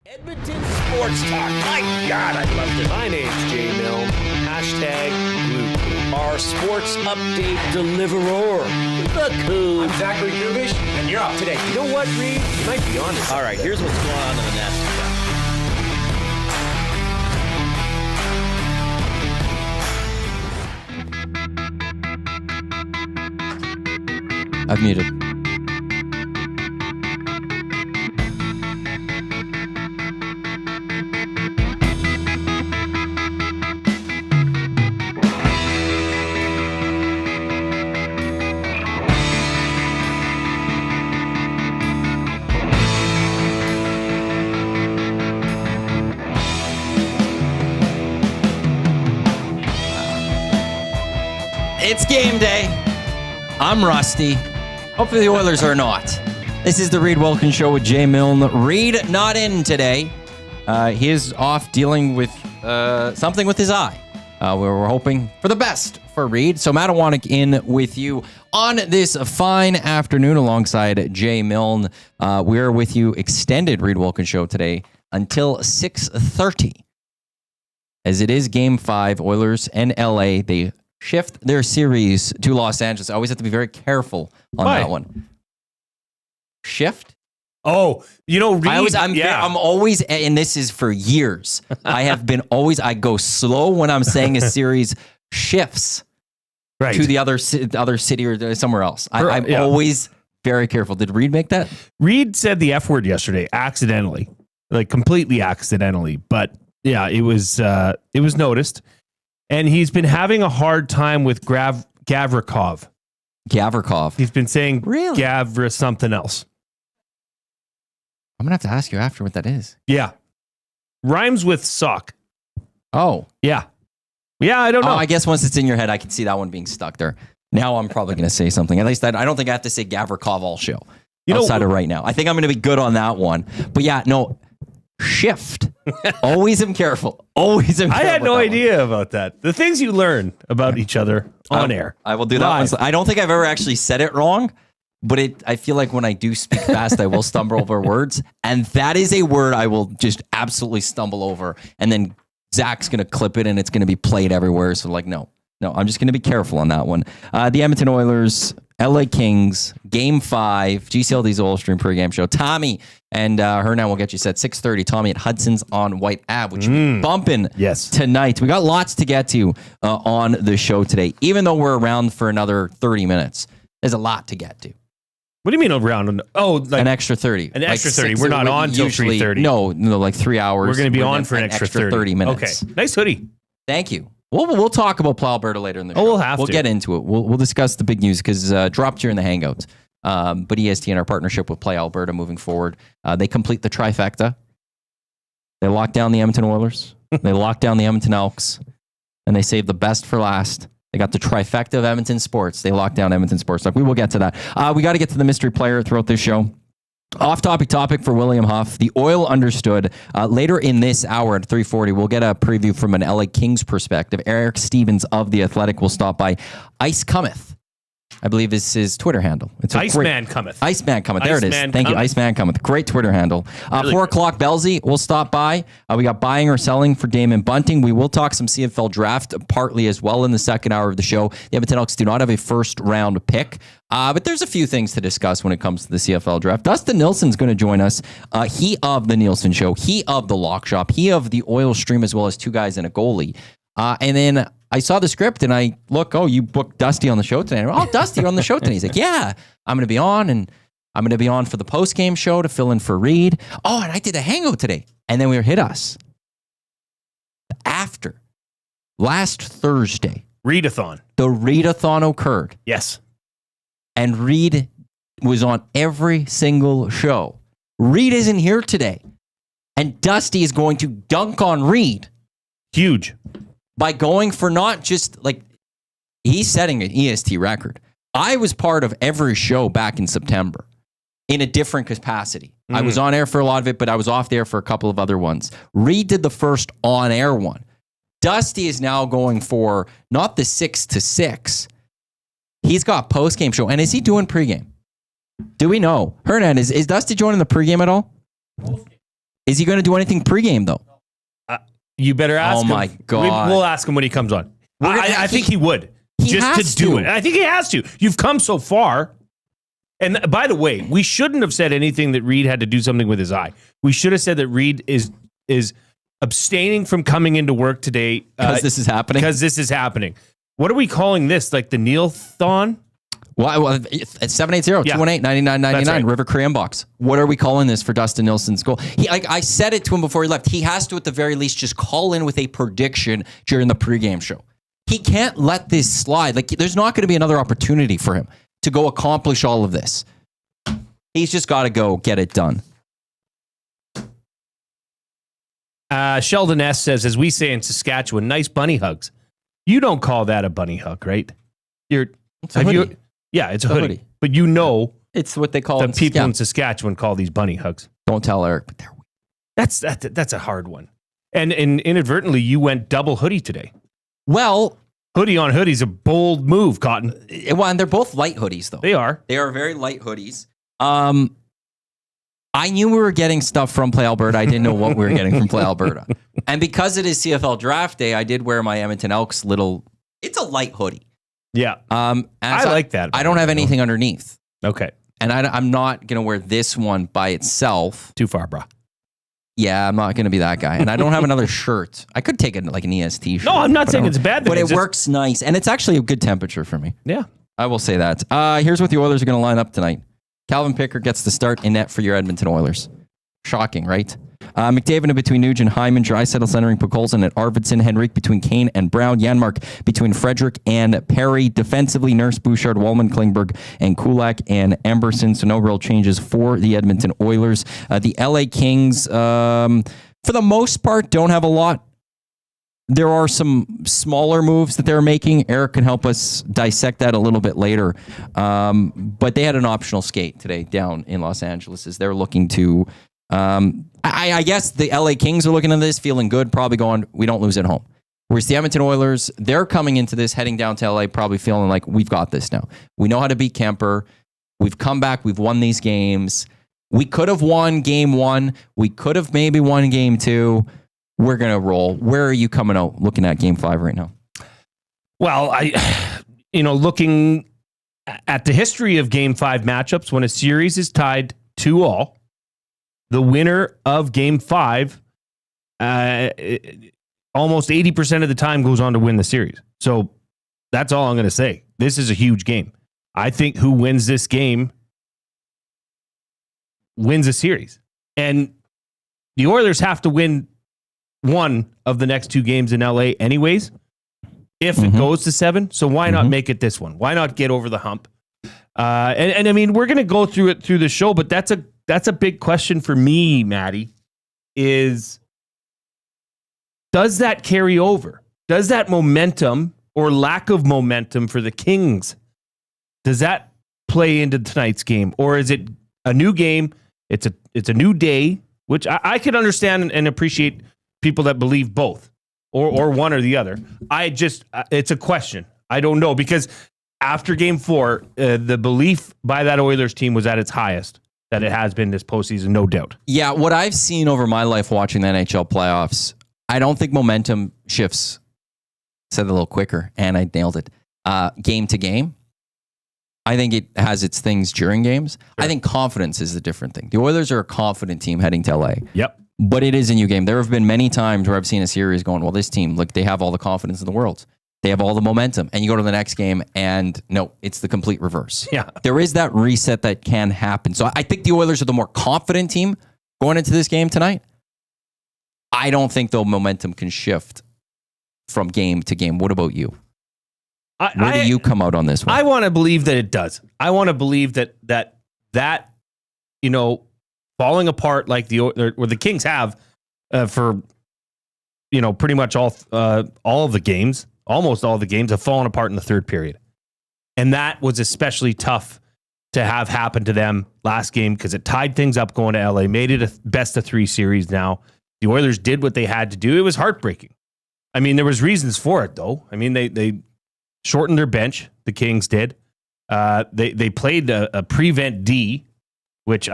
Edmonton Sports Talk. My God, I loved it. My name's Jay Milne. #Blue. Our sports update deliverer, the Coon. I'm Zachary Kubish, and you're up today. You know what, Reid? You might be on to All right, here's what's going on in the nest. I've muted. It's game day. I'm rusty. Hopefully the Oilers are not. This is the Reid Wilkins Show with Jay Milne. Reid not in today. He is off dealing with something with his eye. We're hoping for the best for Reid. So Matt Iwanyk in with you on this fine afternoon alongside Jay Milne. We're with you extended Reid Wilkins Show today until 6:30. As it is Game 5, Oilers and LA. They shift their series to Los Angeles. I always have to be very careful on that one. Shift? Oh, you know, Reid, I'm always, and this is for years. I go slow when I'm saying a series shifts to the other city or somewhere else. I'm always very careful. Did Reid make that? Reid said the F word yesterday, accidentally, like completely accidentally. But yeah, it was noticed. And he's been having a hard time with Gavrikov. Gavrikov. He's been saying really? Gavra something else. I'm going to have to ask you after what that is. Yeah. Rhymes with sock. Oh. Yeah. Yeah, I don't know. I guess once it's in your head, I can see that one being stuck there. Now I'm probably going to say something. At least I don't think I have to say Gavrikov all show. Outside of right now. I think I'm going to be good on that one. But yeah, no. Shift. Always am careful. I had no idea about that. The things you learn about each other on air. I will do that one. I don't think I've ever actually said it wrong, but I feel like when I do speak fast, I will stumble over words. And that is a word I will just absolutely stumble over. And then Zach's going to clip it and it's going to be played everywhere. So no, I'm just going to be careful on that one. The Edmonton Oilers, LA Kings, Game 5, GCLD's Oil Stream pregame show. Tommy and Hernan will get you set 6:30. Tommy at Hudson's on White Ave, which will be bumping tonight. We got lots to get to on the show today. Even though we're around for another 30 minutes, there's a lot to get to. What do you mean around? Oh, like an extra 30. An extra 30. We're not on till 3:30. No, like 3 hours. We're going to be on for an extra 30 minutes. Okay. Nice hoodie. Thank you. We'll talk about Plow Alberta later in the show. We'll get into it. We'll discuss the big news because dropped here in the Hangouts. But EST and our partnership with Play Alberta moving forward, they complete the trifecta. They lock down the Edmonton Oilers. They lock down the Edmonton Elks. And they save the best for last. They got the trifecta of Edmonton sports. They locked down Edmonton sports. We will get to that. We got to get to the mystery player throughout this show. Off-topic topic for William Huff. The Oil understood. Later in this hour at 3:40, we'll get a preview from an LA Kings perspective. Eric Stevens of The Athletic will stop by. Ice Cometh, I believe is his Twitter handle. It's Iceman Cometh. Iceman Cometh. There it is. Thank you. Iceman Cometh. Great Twitter handle. 4 o'clock, Belsey will stop by. We got buying or selling for Damon Bunting. We will talk some CFL draft partly as well in the second hour of the show. The Edmonton Elks do not have a first-round pick. But there's a few things to discuss when it comes to the CFL draft. Dustin Nielson's going to join us. He of the Nielson Show. He of the Lock Shop. He of the Oil Stream, as well as 2 guys and a goalie. And then I saw the script and I look, you booked Dusty on the show today. Dusty, you're on the show today. He's like, yeah, I'm going to be on, and I'm going to be on for the postgame show to fill in for Reid. Oh, and I did a hangout today. And then we hit us. After last Thursday, Readathon. The Readathon occurred. Yes. And Reid was on every single show. Reid isn't here today. And Dusty is going to dunk on Reid. Huge. By going for not just he's setting an EST record. I was part of every show back in September in a different capacity. I was on air for a lot of it, but I was off there for a couple of other ones. Reid did the first on-air one. Dusty is now going for not the 6 to 6. He's got post-game show. And is he doing pregame? Do we know? Hernan, is Dusty joining the pregame at all? Is he going to do anything pregame, though? You better ask him. Oh, my God. We'll ask him when he comes on. I think he would. Just to do it. I think he has to. You've come so far. And by the way, we shouldn't have said anything that Reid had to do something with his eye. We should have said that Reid is abstaining from coming into work today. Because this is happening? Because this is happening. What are we calling this? Like the Neil-thon? Well, it's 780-218-9999, right. River Korean Box. What are we calling this for Dustin Nielson's goal? I said it to him before he left. He has to, at the very least, just call in with a prediction during the pregame show. He can't let this slide. Like, there's not going to be another opportunity for him to go accomplish all of this. He's just got to go get it done. Sheldon S. says, as we say in Saskatchewan, nice bunny hugs. You don't call that a bunny hug, right? It's a hoodie. It's a hoodie. But you know, it's what they call the people in Saskatchewan call these bunny hugs. Don't tell Eric, but they're weird. That's a hard one. And inadvertently, you went double hoodie today. Well, hoodie on hoodie is a bold move, Cotton. Well, and they're both light hoodies, though. They are. They are very light hoodies. I knew we were getting stuff from Play Alberta. I didn't know what we were getting from Play Alberta. And because it is CFL Draft Day, I did wear my Edmonton Elks it's a light hoodie. Yeah. I like that. I don't have anything underneath. Okay. And I'm not going to wear this one by itself. Too far, bro. Yeah, I'm not going to be that guy. And I don't have another shirt. I could take it like an EST shirt. No, I'm not saying it's bad. But it works nice. And it's actually a good temperature for me. Yeah. I will say that. Here's what the Oilers are going to line up tonight. Calvin Picker gets the start in net for your Edmonton Oilers. Shocking, right? McDavid in between Nugent, Hyman, Draisaitl centering Podkolzin at Arvidsson, Henrique between Kane and Brown, Janmark between Frederick and Perry, defensively Nurse, Bouchard, Wallman, Klingberg, and Kulak and Emberson. So no real changes for the Edmonton Oilers. The LA Kings, for the most part, don't have a lot. There are some smaller moves that they're making. Eric can help us dissect that a little bit later. But they had an optional skate today down in Los Angeles as they're looking to... I guess the LA Kings are looking at this, feeling good, probably going, we don't lose at home. Whereas the Edmonton Oilers, they're coming into this, heading down to LA, probably feeling like we've got this now. We know how to beat Kemper. We've come back. We've won these games. We could have won game 1. We could have maybe won game 2. We're going to roll. Where are you coming out looking at game 5 right now? Well, looking at the history of game 5 matchups, when a series is tied 2-2, the winner of game 5, almost 80% of the time goes on to win the series. So that's all I'm going to say. This is a huge game. I think who wins this game wins a series. And the Oilers have to win one of the next 2 games in LA anyways, if it goes to 7. So why not make it this one? Why not get over the hump? And I mean, we're going to go through it through the show, but that's a big question for me, Maddie, is does that carry over? Does that momentum or lack of momentum for the Kings, does that play into tonight's game? Or is it a new game? It's a new day, which I could understand and appreciate people that believe both or one or the other. It's a question. I don't know, because after game 4, the belief by that Oilers team was at its highest that it has been this postseason, no doubt. Yeah, what I've seen over my life watching the NHL playoffs, I don't think momentum shifts. Said it a little quicker, and I nailed it. Game to game. I think it has its things during games. Sure. I think confidence is the different thing. The Oilers are a confident team heading to LA. Yep. But it is a new game. There have been many times where I've seen a series going, well, this team, look, they have all the confidence in the world. They have all the momentum. And you go to the next game and no, it's the complete reverse. Yeah. There is that reset that can happen. So I think the Oilers are the more confident team going into this game tonight. I don't think the momentum can shift from game to game. What about you? Where do you come out on this one? I want to believe that it does. I want to believe that falling apart like the Kings have for pretty much all of the games, almost all of the games have fallen apart in the third period. And that was especially tough to have happen to them last game because it tied things up going to LA, made it a best of 3 series now. The Oilers did what they had to do. It was heartbreaking. I mean, there was reasons for it, though. I mean, they shortened their bench. The Kings did. They played a prevent D, which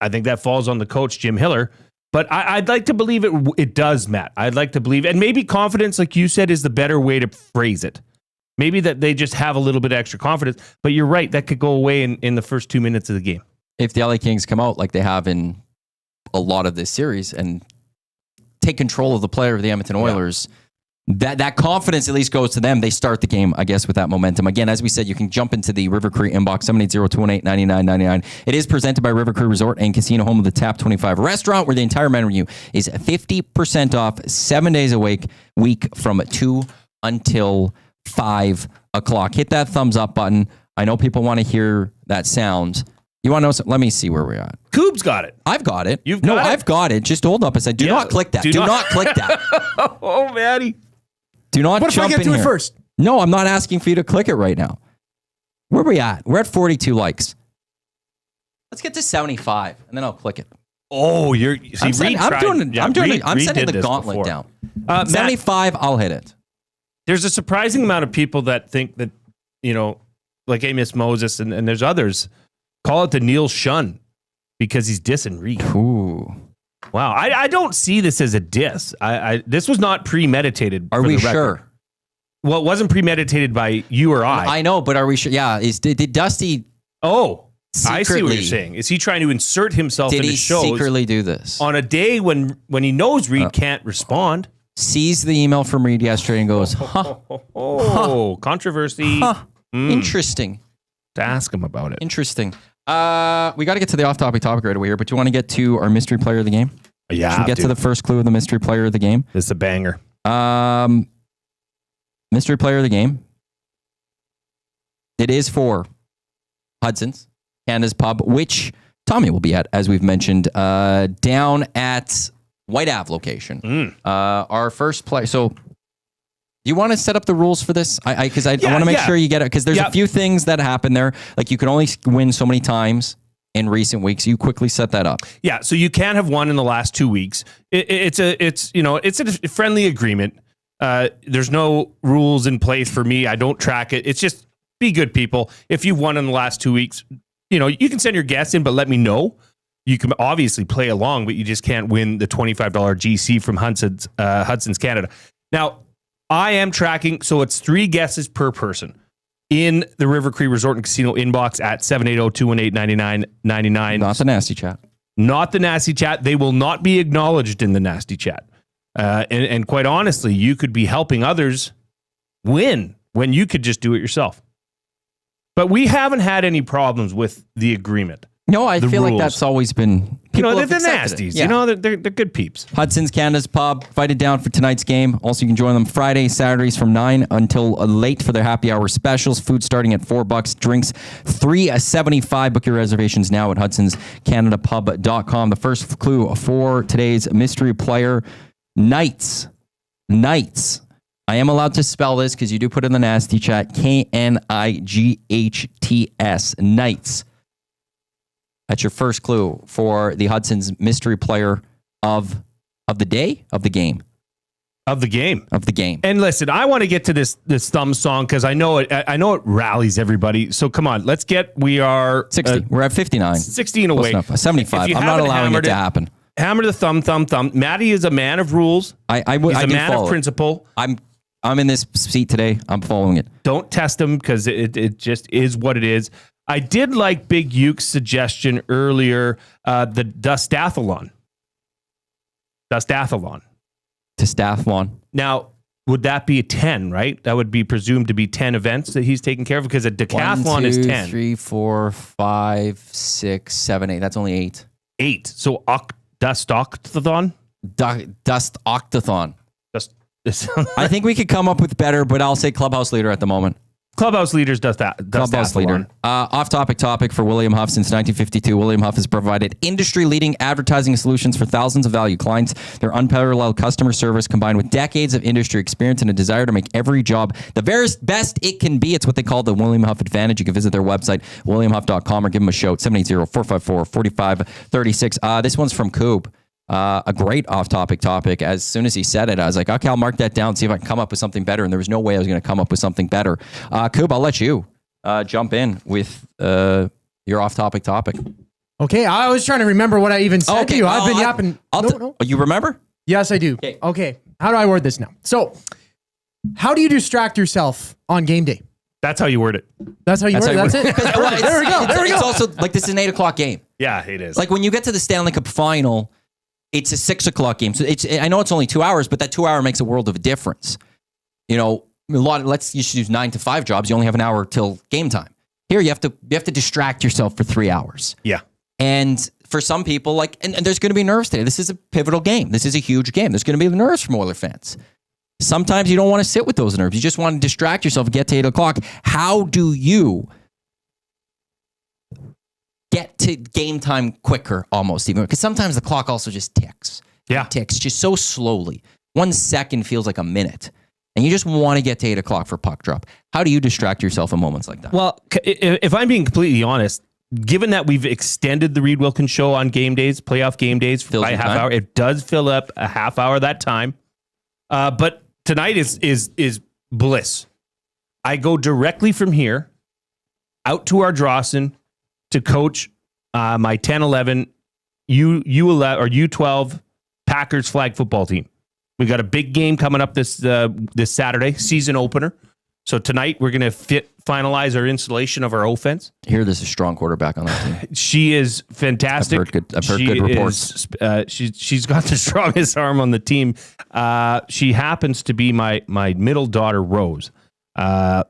I think that falls on the coach, Jim Hiller. But I'd like to believe it does, Matt. I'd like to believe, and maybe confidence, like you said, is the better way to phrase it. Maybe that they just have a little bit extra confidence. But you're right, that could go away in the first 2 minutes of the game. If the LA Kings come out like they have in a lot of this series and take control of the player of the Edmonton Oilers, that confidence at least goes to them. They start the game, I guess, with that momentum. Again, as we said, you can jump into the River Cree inbox, 780-218-9999. It is presented by River Cree Resort and Casino, home of the Tap 25 restaurant, where the entire menu is 50% off 7 days a week from 2 until 5 o'clock. Hit that thumbs up button. I know people want to hear that sound. You want to know something? Let me see where we're at. Coob's got it. I've got it. You've got it? I've got it. Just hold up. I said, do not click that. Do not click that. Oh, Maddie. Do not what jump if I get in to here. it first? No, I'm not asking for you to click it right now. Where are we at? We're at 42 likes. Let's get to 75, and then I'll click it. Oh, I'm sending the gauntlet down. 75, Matt, I'll hit it. There's a surprising amount of people that think that, like Amos Moses and there's others, call it the Neil Shun because he's dissing Reid. Ooh. Wow, I don't see this as a diss. This was not premeditated. Are we sure? Well, it wasn't premeditated by you or I. I know, but are we sure? Yeah, did Dusty? Oh, secretly, I see what you're saying. Is he trying to insert himself into shows? Did he secretly do this on a day when he knows Reid can't respond? Sees the email from Reid yesterday and goes, controversy. Interesting. To ask him about it. Interesting. We got to get to the off-topic topic right away here, but do you want to get to our mystery player of the game? Yeah. Should we get to the first clue of the mystery player of the game? It's a banger. Mystery player of the game. It is for Hudson's, Canada's Pub, which Tommy will be at, as we've mentioned, down at White Ave location. Our first player. So, do you want to set up the rules for this? I want to make sure you get it, because there's a few things that happen there. Like, you can only win so many times in recent weeks. You quickly set that up. Yeah, so you can have won in the last 2 weeks. It's a friendly agreement. There's no rules in place for me. I don't track it. It's just be good people. If you've won in the last 2 weeks, you can send your guess in, but let me know. You can obviously play along, but you just can't win the $25 GC from Hudson's Canada. Now, I am tracking, so it's 3 guesses per person in the River Cree Resort and Casino inbox at 780-218-9999. Not the nasty chat. Not the nasty chat. They will not be acknowledged in the nasty chat. And quite honestly, you could be helping others win when you could just do it yourself. But we haven't had any problems with the agreement. No, I feel like that's always been... They're the nasties. Yeah. They're good peeps. Hudson's Canada's Pub, invited down for tonight's game. Also, you can join them Fridays, Saturdays from 9 until late for their happy hour specials. Food starting at $4, drinks $3.75. Book your reservations now at hudsonscanadapub.com. The first clue for today's mystery player, Knights. I am allowed to spell this because you do put it in the nasty chat. Knights. Knights. That's your first clue for the Hudson's mystery player of the day, of the game. Of the game. And listen, I want to get to this thumb song because I know it rallies everybody. So come on, we are 60. We're at 59. 16 away. 75. I'm not allowing it to happen. Hammer the thumb. Maddie is a man of rules. He's a man of principle. I'm in this seat today. I'm following it. Don't test him because it just is what it is. I did like Big Uke's suggestion earlier, the Dustathlon. Dustathlon. Now, would that be a 10, right? That would be presumed to be 10 events that he's taking care of because a decathlon is 10. 1, 2, 3, 4, 5, 6, 7, 8. That's only 8. 8. So Dust-octathon? Dust-octathon. I think we could come up with better, but I'll say clubhouse leader at the moment. Clubhouse leaders does that. Clubhouse leader. Off-topic for William Huff. Since 1952, William Huff has provided industry-leading advertising solutions for thousands of value clients. Their unparalleled customer service, combined with decades of industry experience and a desire to make every job the very best it can be. It's what they call the William Huff Advantage. You can visit their website, williamhuff.com, or give them a shout, 780-454-4536. This one's from Coop. A great off-topic topic. As soon as he said it, I was like, okay, I'll mark that down, see if I can come up with something better. And there was no way I was going to come up with something better. Coop, I'll let you jump in with your off-topic topic. Okay, I was trying to remember what I even said to you. I've been yapping. No. You remember? Yes, I do. Okay. How do I word this now? So, how do you distract yourself on game day? That's how you word it. That's how you word it? That's it? There we go. It's also like this is an 8 o'clock game. Yeah, it is. Like when you get to the Stanley Cup final, it's a 6 o'clock game. So I know it's only 2 hours, but that 2 hour makes a world of a difference. You know, you should use 9 to 5 jobs. You only have an hour till game time. Here you have to distract yourself for 3 hours. Yeah. And for some people, and there's going to be nerves today. This is a pivotal game. This is a huge game. There's going to be nerves from Oilers fans. Sometimes you don't want to sit with those nerves. You just want to distract yourself and get to 8 o'clock. How do you get to game time quicker almost even? Because sometimes the clock also just ticks. Yeah. It ticks just so slowly. 1 second feels like a minute. And you just want to get to 8 o'clock for puck drop. How do you distract yourself in moments like that? Well, if I'm being completely honest, given that we've extended the Reid Wilkins show on game days, playoff game days, by a half hour, it does fill up a half hour that time. But tonight is bliss. I go directly from here out to our Drawson to coach my 10-11 U11 or U12 Packers flag football team. We got a big game coming up this Saturday, season opener. So tonight we're going to finalize our installation of our offense. Here, there's a strong quarterback on that team. She is fantastic. I've heard good reports. She's got the strongest arm on the team. She happens to be my middle daughter, Rose. I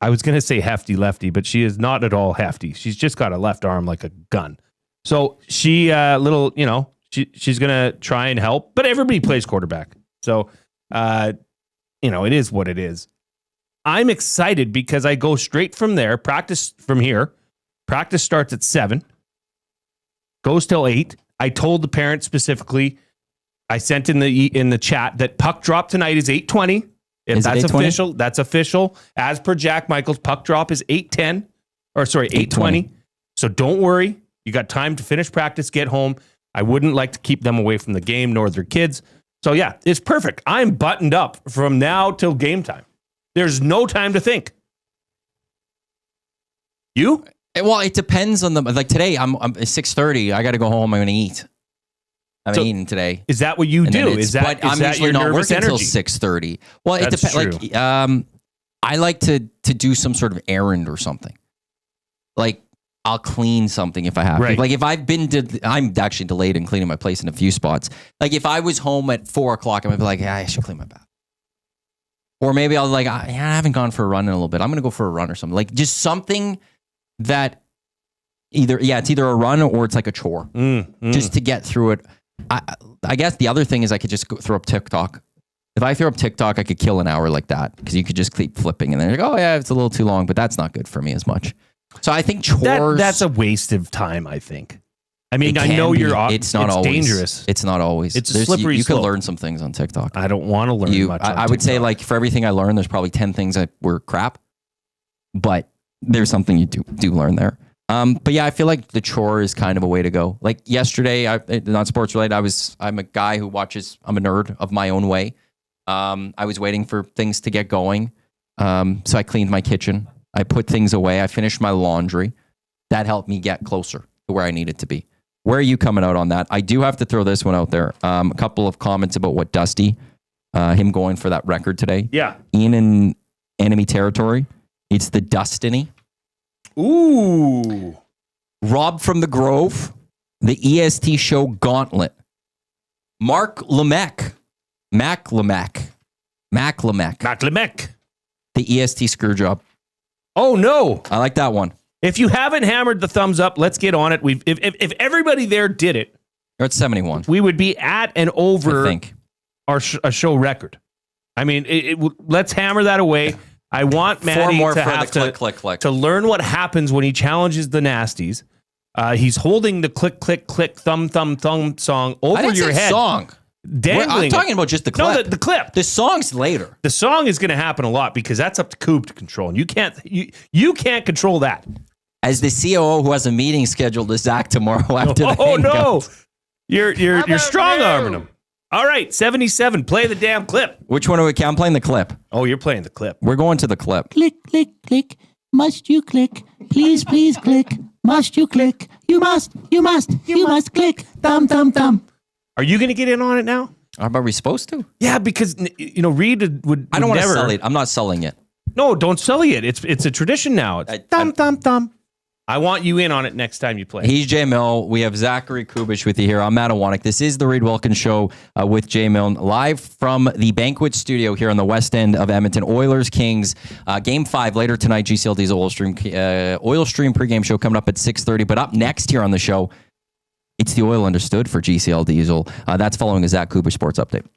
was going to say hefty lefty, but she is not at all hefty. She's just got a left arm like a gun. So she she's going to try and help, but everybody plays quarterback. So, it is what it is. I'm excited because I go straight from there, practice from here. Practice starts at 7, goes till 8. I told the parents specifically, I sent in the chat that puck drop tonight is 8:20. If that's official, that's official. As per Jack Michaels, puck drop is 8:20. So don't worry. You got time to finish practice, get home. I wouldn't like to keep them away from the game, nor their kids. So yeah, it's perfect. I'm buttoned up from now till game time. There's no time to think. You? Well, it depends on today. I'm 6:30. I got to go home. I'm going to eat. I'm eating today. Is that what you do? But I'm usually not working until 6:30. Well, it depends. I like to do some sort of errand or something. Like I'll clean something if I have to. Like if I'm actually delayed in cleaning my place in a few spots. Like if I was home at 4 o'clock, I'm gonna be like, I should clean my bath. Or maybe I'll I haven't gone for a run in a little bit. I'm going to go for a run or something. Like just something that it's either a run or it's like a chore. Just to get through it. I guess the other thing is I could just throw up TikTok. If I throw up TikTok, I could kill an hour like that because you could just keep flipping and then you're like, oh yeah, it's a little too long, but that's not good for me as much. So I think chores... That's a waste of time, I think. I mean, I know it's not always dangerous. It's not always. It's a slippery slope. You can learn some things on TikTok. I don't want to learn much on I would say for everything I learned, there's probably 10 things that were crap, but there's something you do learn there. But yeah, I feel like the chore is kind of a way to go. Like yesterday, not sports related, I'm a guy who watches, I'm a nerd of my own way. I was waiting for things to get going. So I cleaned my kitchen. I put things away. I finished my laundry. That helped me get closer to where I needed to be. Where are you coming out on that? I do have to throw this one out there. A couple of comments about what Dusty, him going for that record today. Yeah. Ian in enemy territory. It's the Dustiny. Ooh. Rob from the Grove. The EST show Gauntlet. Mark Lemecq. Mac Lemecq. The EST screw job. Oh, no. I like that one. If you haven't hammered the thumbs up, let's get on it. If everybody there did it, you're at 71. We would be at and over our show record. I mean, let's hammer that away. I want Maddie to have to learn what happens when he challenges the nasties. He's holding the click, thumb song over your head. Song. Dangling. I'm talking about just the clip. No, the clip. The song's later. The song is going to happen a lot because that's up to Coop to control, and you can't control that. As the COO who has a meeting scheduled with Zach tomorrow after the no, you're strong arming him. All right, 77. Play the damn clip. Which one are we? I'm playing the clip. Oh, you're playing the clip. We're going to the clip. Click, click, click. Must you click? Please, please click. Must you click? You must click thumb. Are you going to get in on it now? Are we supposed to? Yeah, because Reid would. I don't want to never sell it. I'm not selling it. No, don't sell it. It's a tradition now. It's thumb. I want you in on it next time you play. He's Jay Milne. We have Zachary Kubich with you here. I'm Matt Iwanyk. This is the Reid Wilkins Show with Jay Milne, live from the Banquet Studio here on the west end of Edmonton. Oilers Kings, Game 5 later tonight. GCL Diesel Oil Stream pregame show coming up at 6:30. But up next here on the show, it's the Oil Understood for GCL Diesel. That's following a Zach Kubich Sports Update.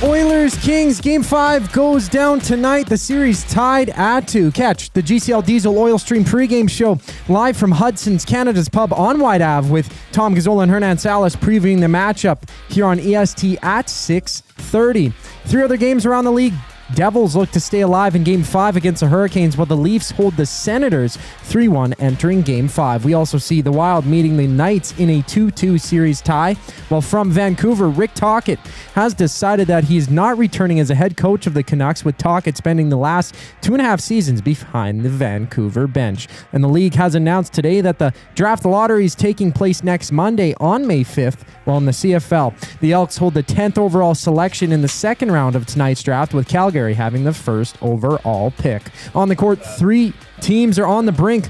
Oilers Kings Game 5 goes down tonight. The series tied at 2. Catch the GCL Diesel Oil Stream pregame show live from Hudson's Canada's Pub on White Ave with Tom Gazzola and Hernan Salas previewing the matchup here on EST at 6:30. 3 other games around the league. Devils look to stay alive in Game 5 against the Hurricanes, while the Leafs hold the Senators 3-1 entering Game 5. We also see the Wild meeting the Knights in a 2-2 series tie, while from Vancouver, Rick Tocchet has decided that he is not returning as a head coach of the Canucks, with Tocchet spending the last 2.5 seasons behind the Vancouver bench. And the league has announced today that the draft lottery is taking place next Monday on May 5th, while in the CFL, the Elks hold the 10th overall selection in the second round of tonight's draft, with Calgary having the first overall pick. On the court, 3 teams are on the brink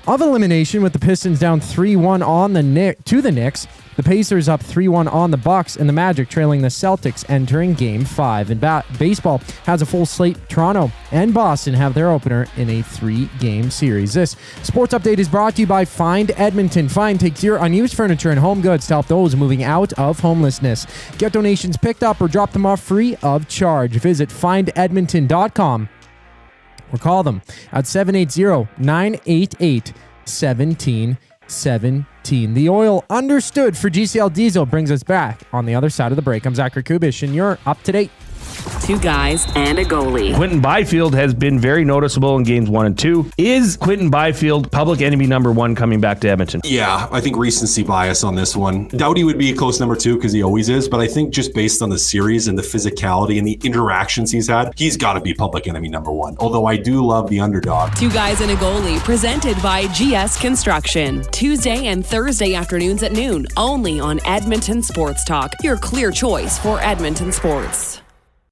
of elimination, with the Pistons down 3-1 to the Knicks, the Pacers up 3-1 on the Bucks, and the Magic trailing the Celtics entering Game 5. And baseball has a full slate. Toronto and Boston have their opener in a 3-game series. This sports update is brought to you by Find Edmonton. Find takes your unused furniture and home goods to help those moving out of homelessness. Get donations picked up or drop them off free of charge. Visit findedmonton.com or call them at 780-988-1717. The Oil Understood for GCL Diesel brings us back on the other side of the break. I'm Zachary Kubich, and you're up to date. 2 guys and a goalie. Quinton Byfield has been very noticeable in games 1 and 2. Is Quinton Byfield public enemy number 1 coming back to Edmonton? Yeah, I think recency bias on this one. Doughty would be a close number 2 because he always is, but I think just based on the series and the physicality and the interactions he's had, he's got to be public enemy number 1. Although I do love the underdog. 2 guys and a goalie, presented by GS Construction. Tuesday and Thursday afternoons at noon, only on Edmonton Sports Talk, your clear choice for Edmonton sports.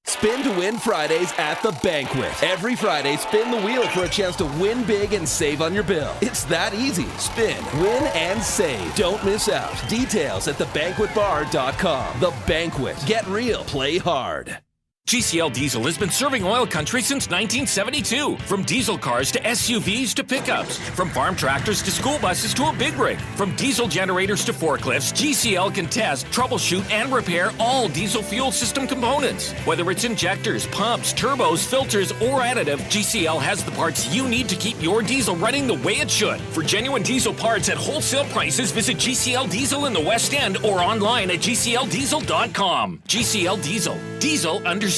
Spin to win Fridays at the Banquet. Every Friday, spin the wheel for a chance to win big and save on your bill. It's that easy. Spin, win, and save. Don't miss out. Details at thebanquetbar.com. The Banquet. Get real. Play hard. GCL Diesel has been serving oil country since 1972. From diesel cars to SUVs to pickups. From farm tractors to school buses to a big rig. From diesel generators to forklifts, GCL can test, troubleshoot, and repair all diesel fuel system components. Whether it's injectors, pumps, turbos, filters, or additive, GCL has the parts you need to keep your diesel running the way it should. For genuine diesel parts at wholesale prices, visit GCL Diesel in the West End or online at GCLDiesel.com. GCL Diesel. Diesel understood.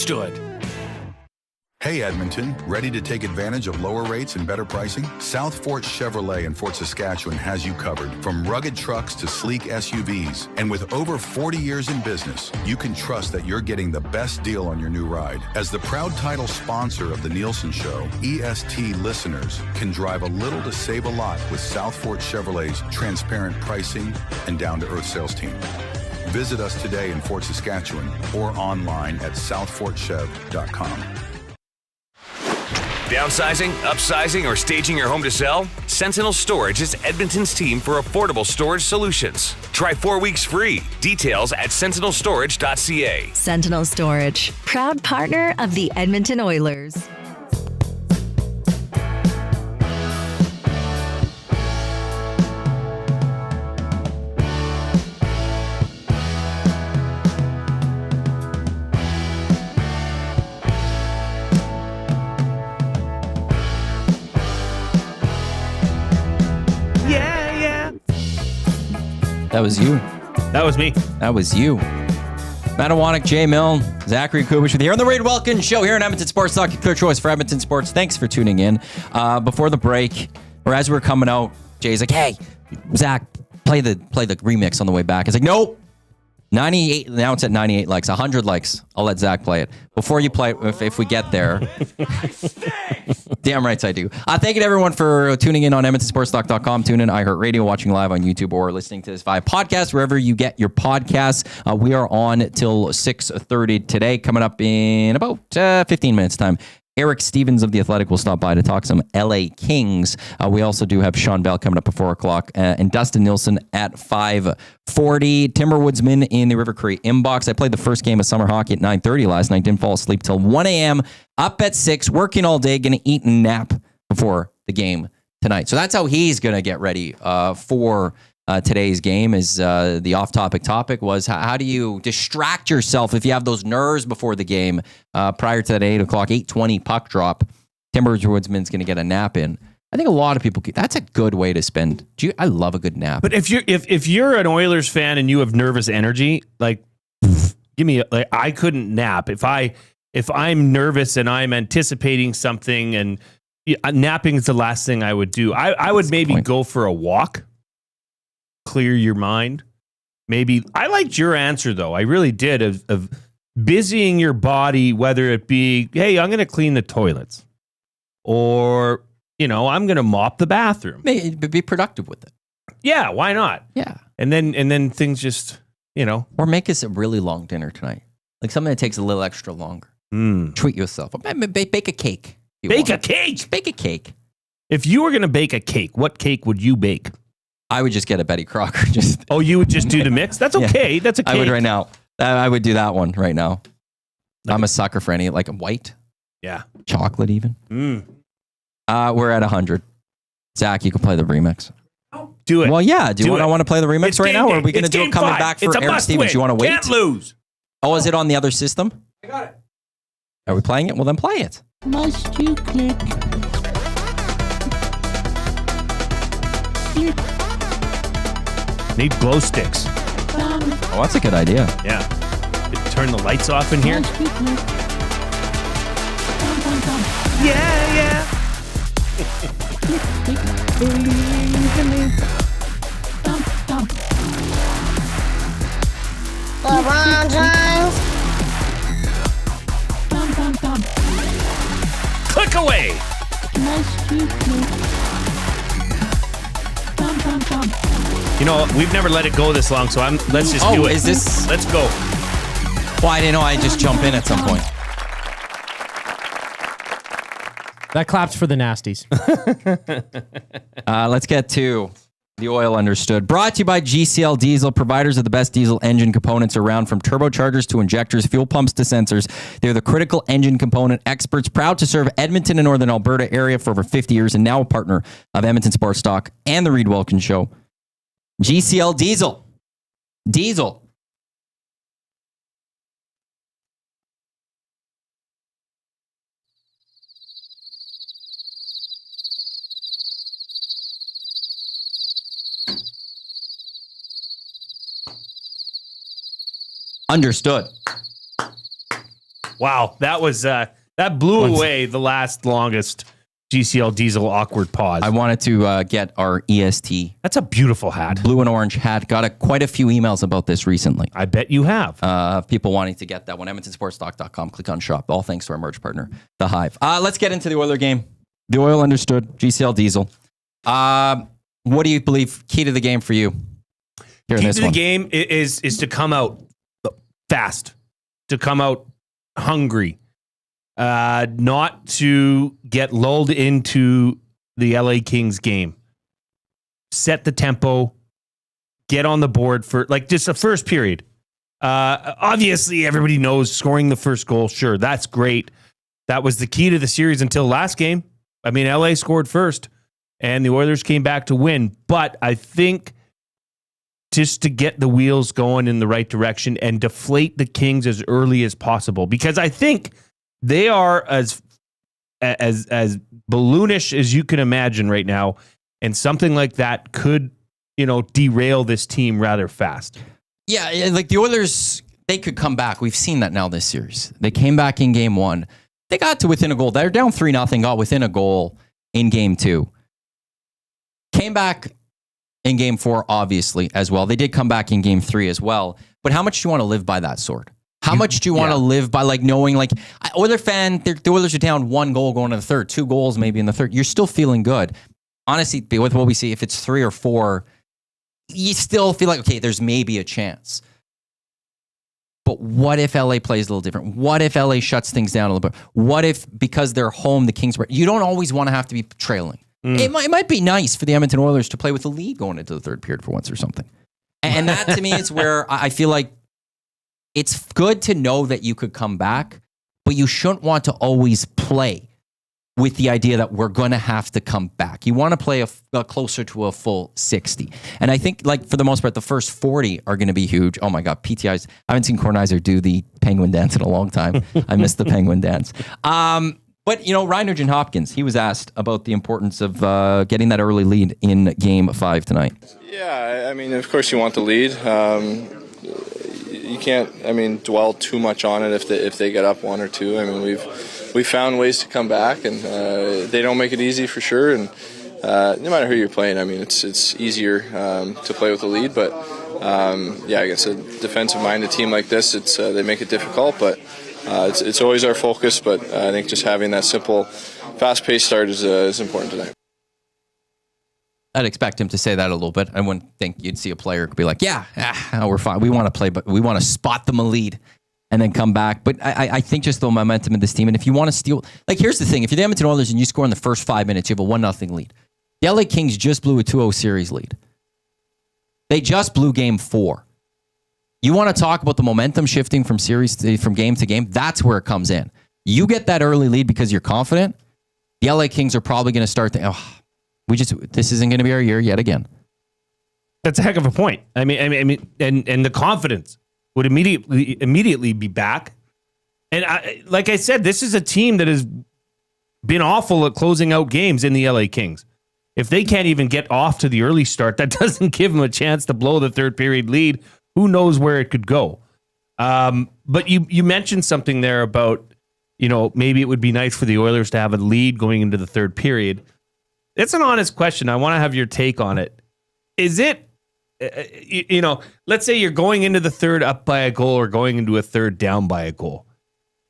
Hey Edmonton, ready to take advantage of lower rates and better pricing? South Fort Chevrolet in Fort Saskatchewan has you covered. From rugged trucks to sleek SUVs. And with over 40 years in business, you can trust that you're getting the best deal on your new ride. As the proud title sponsor of the Nielson Show, EST listeners can drive a little to save a lot with South Fort Chevrolet's transparent pricing and down-to-earth sales team. Visit us today in Fort Saskatchewan or online at southfortchev.com. Downsizing, upsizing, or staging your home to sell? Sentinel Storage is Edmonton's team for affordable storage solutions. Try 4 weeks free. Details at sentinelstorage.ca. Sentinel Storage, proud partner of the Edmonton Oilers. That was you. That was me. That was you. Matt Iwanyk, Jay Milne, Zachary Kubich with you here on the Reid Wilkins Show here in Edmonton Sports Talk, your clear choice for Edmonton sports. Thanks for tuning in. Before the break, or as we were coming out, Jay's like, hey, Zach, play the remix on the way back. It's like, nope. 98. Now it's at 98 likes. 100 likes. I'll let Zach play it. Before you play it, if we get there. Damn rights I do. Thank you to everyone for tuning in on EdmontonSportsTalk.com. Tune in iHeartRadio, watching live on YouTube, or listening to this via podcast, wherever you get your podcasts. We are on till 6:30 today. Coming up in about 15 minutes time, Eric Stevens of The Athletic will stop by to talk some LA Kings. We also do have Shawn Belle coming up at 4 o'clock and Dustin Nielson at 5:40. Timberwoodsman in the River Cree inbox. I played the first game of summer hockey at 9:30 last night. Didn't fall asleep till 1 a.m. Up at 6, working all day. Going to eat and nap before the game tonight. So that's how he's going to get ready for today's game. Is the off-topic topic was how do you distract yourself if you have those nerves before the game prior to that 8 o'clock, 8:20 puck drop. Timberwoodsman's going to get a nap in. I think a lot of people, that's a good way to spend. I love a good nap. But if you're an Oilers fan and you have nervous energy, like give me I couldn't nap if I'm nervous and I'm anticipating something, and napping is the last thing I would do. I would maybe go for a walk, clear your mind. Maybe I liked your answer though. I really did of busying your body, whether it be, hey, I'm going to clean the toilets, or I'm going to mop the bathroom. Be productive with it. Yeah, why not? Yeah. And then things just, Or make us a really long dinner tonight. Like something that takes a little extra longer. Treat yourself. Bake a cake. Bake a cake? Bake a cake. If you were going to bake a cake, what cake would you bake? I would just get a Betty Crocker. You would just do the mix? That's okay. Yeah. That's a cake. I would right now. I would do that one right now. I'm a sucker for any, like a white. Yeah. Chocolate even. We're at 100. Zach, you can play the remix. Do it. Well, yeah. Do you want to play the remix right now? Or are we going to do it coming back for Eric Stevens? You want to wait? Can't lose. Oh, is it on the other system? I got it. Are we playing it? Well, then play it. Must you click? Need glow sticks. Oh, that's a good idea. Yeah. Turn the lights off in here. Yeah. LeBron James. Click away. We've never let it go this long, so let's just do it. Is this? Let's go. Well, I didn't know I'd just jump in at some point. That claps for the nasties. Let's get to the Oil Understood. Brought to you by GCL Diesel, providers of the best diesel engine components around, from turbochargers to injectors, fuel pumps to sensors. They're the critical engine component experts, proud to serve Edmonton and Northern Alberta area for over 50 years, and now a partner of Edmonton Sports Talk and the Reid Wilkins Show. GCL Diesel. Diesel. Understood. Wow, that was that blew away the longest GCL Diesel awkward pause. I wanted to get our EST. That's a beautiful hat. Blue and orange hat. Got quite a few emails about this recently. I bet you have. People wanting to get that one. EdmontonSportsTalk.com. Click on shop. All thanks to our merch partner, The Hive. Let's get into the Oiler game. The Oil Understood. GCL Diesel. What do you believe key to the game for you? Key to the game is to come out fast, to come out hungry, not to get lulled into the LA Kings game. Set the tempo, get on the board for just the first period. Obviously, everybody knows scoring the first goal. Sure, that's great. That was the key to the series until last game. I mean, LA scored first and the Oilers came back to win. But I think just to get the wheels going in the right direction and deflate the Kings as early as possible, because I think they are as balloonish as you can imagine right now, and something like that could, derail this team rather fast. Yeah, like the Oilers, they could come back. We've seen that now this series. They came back in game one. They got to within a goal. They're down 3-0, got within a goal in game two. Came back in game 4, obviously, as well. They did come back in game 3 as well. But how much do you want to live by that sword? How much do you want to live by, like, knowing, like, Oiler fan, the Oilers are down 1 goal going to the third, 2 goals maybe in the third. You're still feeling good. Honestly, with what we see, if it's 3 or 4, you still feel like, okay, there's maybe a chance. But what if LA plays a little different? What if LA shuts things down a little bit? What if, because they're home, the Kings... You don't always want to have to be trailing. It might be nice for the Edmonton Oilers to play with the lead going into the third period for once or something. And that, to me, is where I feel like it's good to know that you could come back, but you shouldn't want to always play with the idea that we're going to have to come back. You want to play a closer to a full 60. And I think, like, for the most part, the first 40 are going to be huge. Oh, my God, PTIs. I haven't seen Kornheiser do the penguin dance in a long time. I missed the penguin dance. But, Ryan Nugent-Hopkins, he was asked about the importance of getting that early lead in Game 5 tonight. Yeah, I mean, of course you want the lead. You can't, dwell too much on it if they get up 1 or 2. I mean, we've found ways to come back, and they don't make it easy for sure. And no matter who you're playing, I mean, it's easier to play with the lead. But I guess a defensive-minded team like this, they make it difficult. But it's always our focus. But I think just having that simple, fast-paced start is important tonight. I'd expect him to say that a little bit. I wouldn't think you'd see a player be like, we're fine. We want to play, but we want to spot them a lead and then come back. But I think just the momentum in this team, and if you want to steal, like, here's the thing. If you're the Edmonton Oilers and you score in the first 5 minutes, you have a 1-0 lead. The LA Kings just blew a 2-0 series lead. They just blew game 4. You want to talk about the momentum shifting from game to game? That's where it comes in. You get that early lead because you're confident. The LA Kings are probably going to start this isn't going to be our year yet again. That's a heck of a point. I mean, and the confidence would immediately be back. And like I said, this is a team that has been awful at closing out games in the LA Kings. If they can't even get off to the early start, that doesn't give them a chance to blow the third period lead. Who knows where it could go? But you mentioned something there about, maybe it would be nice for the Oilers to have a lead going into the third period. It's an honest question. I want to have your take on it. Is it, let's say you're going into the third up by a goal or going into a third down by a goal.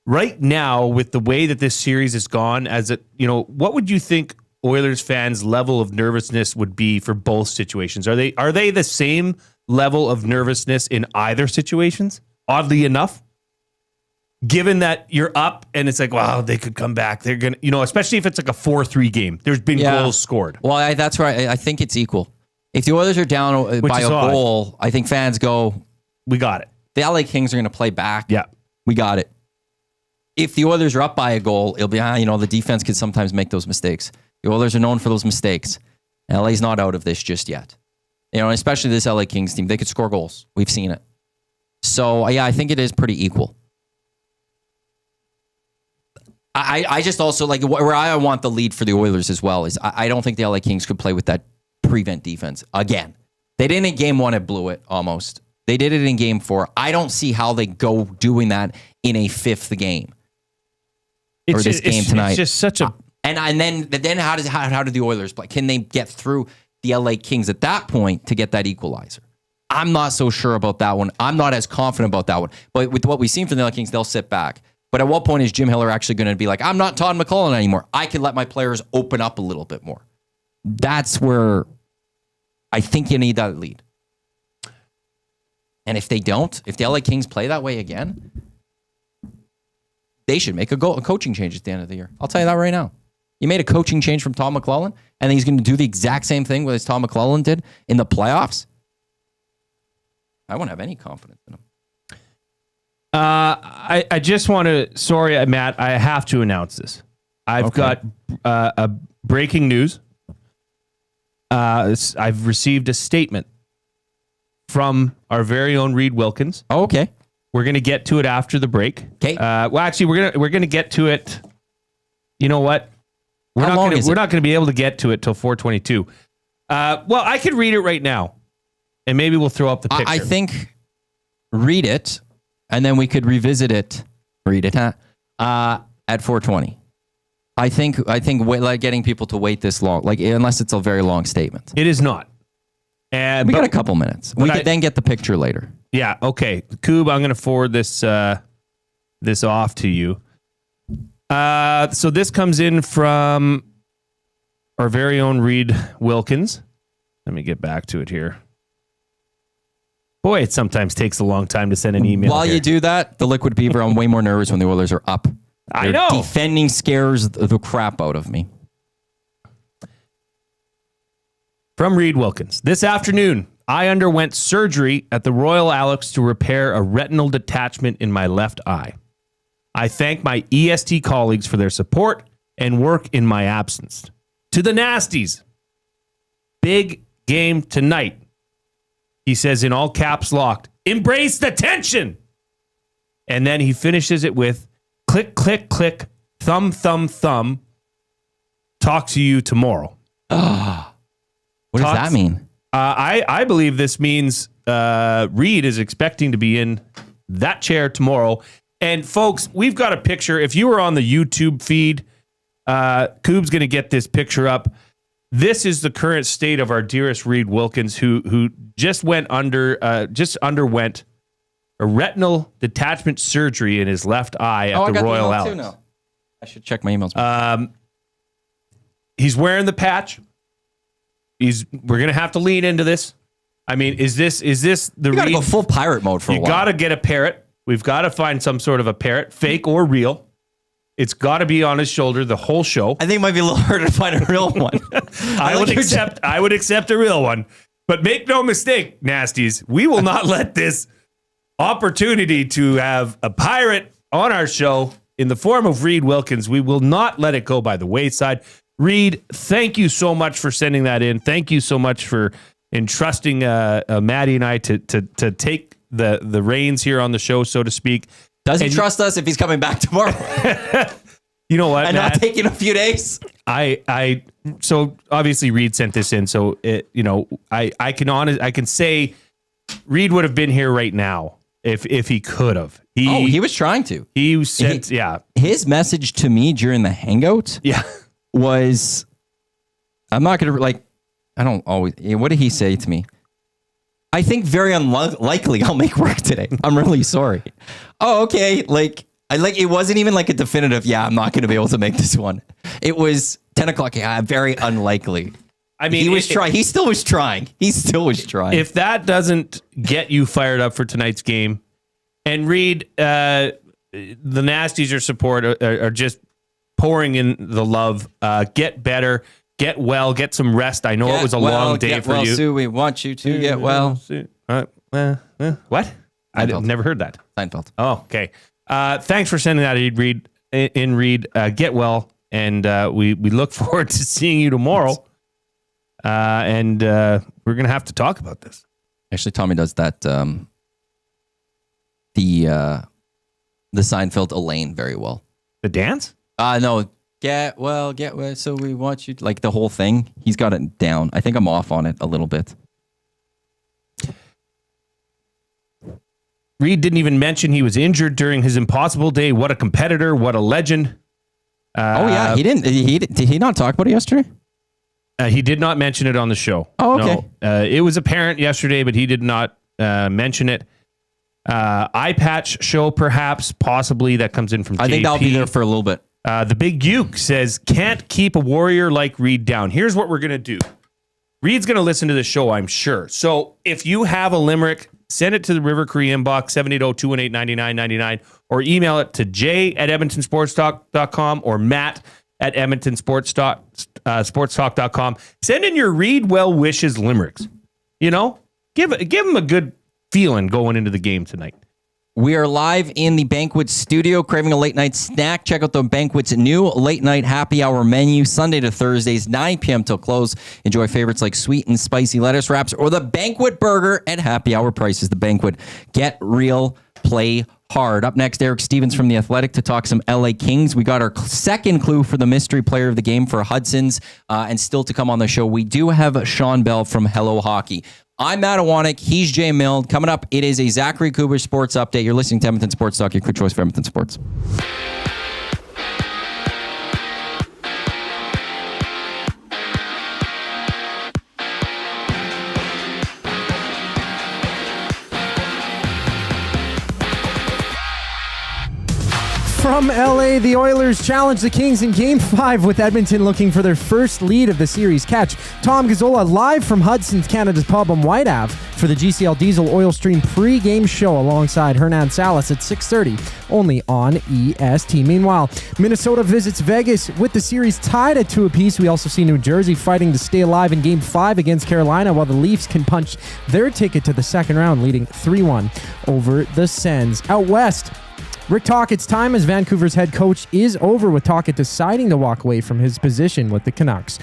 Right now, with the way that this series has gone, what would you think Oilers fans' level of nervousness would be for both situations? Are they the same level of nervousness in either situations? Oddly enough, given that you're up and it's like, wow, they could come back. They're going to, especially if it's like a 4-3 game. There's been goals scored. Well, that's right. I think it's equal. If the Oilers are down by a goal, I think fans go, we got it. The LA Kings are going to play back. Yeah. We got it. If the Oilers are up by a goal, it'll be, the defense could sometimes make those mistakes. The Oilers are known for those mistakes. LA's not out of this just yet. Especially this LA Kings team. They could score goals. We've seen it. So, I think it is pretty equal. I just also, like, where I want the lead for the Oilers as well is I don't think the LA Kings could play with that prevent defense again. They didn't in game 1, it blew it almost. They did it in game 4. I don't see how they go doing that in a 5th game. Or this game tonight. It's just such a... And then how do the Oilers play? Can they get through the LA Kings at that point to get that equalizer? I'm not so sure about that one. I'm not as confident about that one. But with what we've seen from the LA Kings, they'll sit back. But at what point is Jim Hiller actually going to be like, I'm not Todd McLellan anymore. I can let my players open up a little bit more. That's where I think you need that lead. And if they don't, if the LA Kings play that way again, they should make a coaching change at the end of the year. I'll tell you that right now. You made a coaching change from Tom McLellan, and he's going to do the exact same thing as Tom McLellan did in the playoffs. I won't have any confidence in him. I just want to, sorry, Matt, I have to announce this. I've got a breaking news. I've received a statement from our very own Reid Wilkins. Oh, okay. We're going to get to it after the break. Okay. Well, actually, we're going to get to it. You know what? We're not going to be able to get to it till 4:22. Well, I could read it right now, and maybe we'll throw up the picture. I think read it, and then we could revisit it. Read it, at 4:20. I think like getting people to wait this long, like unless it's a very long statement. It is not. We got a couple minutes. We could then get the picture later. Yeah, okay. Coob, I'm going to forward this off to you. So this comes in from our very own Reid Wilkins. Let me get back to it here. Boy, it sometimes takes a long time to send an email. While you do that, the Liquid Beaver, I'm way more nervous when the Oilers are up. I know. Defending scares the crap out of me. From Reid Wilkins. This afternoon, I underwent surgery at the Royal Alex to repair a retinal detachment in my left eye. I thank my EST colleagues for their support and work in my absence. To the Nasties, big game tonight. He says in all caps locked, embrace the tension. And then he finishes it with click, click, click, thumb, thumb, thumb. Talk to you tomorrow. What does that mean? I believe this means Reid is expecting to be in that chair tomorrow. And folks, we've got a picture. If you were on the YouTube feed, Coob's going to get this picture up. This is the current state of our dearest Reid Wilkins, who just underwent a retinal detachment surgery in his left eye at the Royal Alex. No. I should check my emails. He's wearing the patch. We're gonna have to lean into this. I mean, is this the? You gotta go full pirate mode for a while. You gotta get a parrot. We've got to find some sort of a parrot, fake or real. It's got to be on his shoulder the whole show. I think it might be a little harder to find a real one. I would accept a real one. But make no mistake, Nasties, we will not let this opportunity to have a pirate on our show in the form of Reid Wilkins. We will not let it go by the wayside. Reid, thank you so much for sending that in. Thank you so much for entrusting Maddie and I to take the reins here on the show, so to speak. Does he trust us if he's coming back tomorrow? You know what, and Matt? not taking a few days. So obviously Reid sent this in. So I can say Reid would have been here right now if he could have. He was trying to. He sent His message to me during the hangout. Was I'm not gonna I don't always. What did he say to me? I think very unlikely I'll make work today. I'm really sorry. Oh, okay. It wasn't even like a definitive, I'm not going to be able to make this one. It was 10 o'clock. Yeah, very unlikely. I mean, he still was trying. If that doesn't get you fired up for tonight's game, and Reid, the Nasties, your support are just pouring in the love. Get better. Get well, get some rest. I know it was a long day for you. Sue, we want you to get well. What? I've never heard that. Seinfeld. Oh, okay. Thanks for sending that, Reid. Reid, get well, and we look forward to seeing you tomorrow. And we're gonna have to talk about this. Actually, Tommy does that. The Seinfeld Elaine very well. The dance? No. Get well, so we want you to, the whole thing. He's got it down. I think I'm off on it a little bit. Reid didn't even mention he was injured during his impossible day. What a competitor. What a legend. He didn't. Did he not talk about it yesterday? He did not mention it on the show. Oh, okay. No. It was apparent yesterday, but he did not mention it. Eye patch show, perhaps, possibly. That comes in from JP. I think that'll be there for a little bit. The Big Uke says, can't keep a warrior like Reid down. Here's what we're going to do. Reid's going to listen to the show, I'm sure. So if you have a limerick, send it to the River Cree inbox, 780-218-9999, or email it to jay@edmontonsportstalk.com or matt@edmontonsportstalk.com. Send in your Reid well wishes limericks. Give him a good feeling going into the game tonight. We are live in the Banquet studio, craving a late night snack. Check out the Banquet's new late night happy hour menu, Sunday to Thursdays, 9 p.m. till close. Enjoy favorites like sweet and spicy lettuce wraps or the Banquet burger at happy hour prices. The Banquet. Get real, play hard. Up next, Eric Stevens from The Athletic to talk some LA Kings. We got our second clue for the mystery player of the game for Hudson's, and still to come on the show, we do have Shawn Belle from Hello Hockey. I'm Matt Iwanyk. He's Jay Milne. Coming up, it is a Zachary Kuber Sports Update. You're listening to Edmonton Sports Talk, your quick choice for Edmonton Sports. From LA, the Oilers challenge the Kings in Game 5 with Edmonton looking for their first lead of the series. Catch Tom Gazzola live from Hudson's Canada's Pub on White Ave for the GCL Diesel Oil Stream pre-game show alongside Hernan Salas at 6:30, only on EST. Meanwhile, Minnesota visits Vegas with the series tied at 2 apiece. We also see New Jersey fighting to stay alive in Game 5 against Carolina, while the Leafs can punch their ticket to the second round, leading 3-1 over the Sens. Out west, Rick Tocchet's time as Vancouver's head coach is over, with Tocchet deciding to walk away from his position with the Canucks.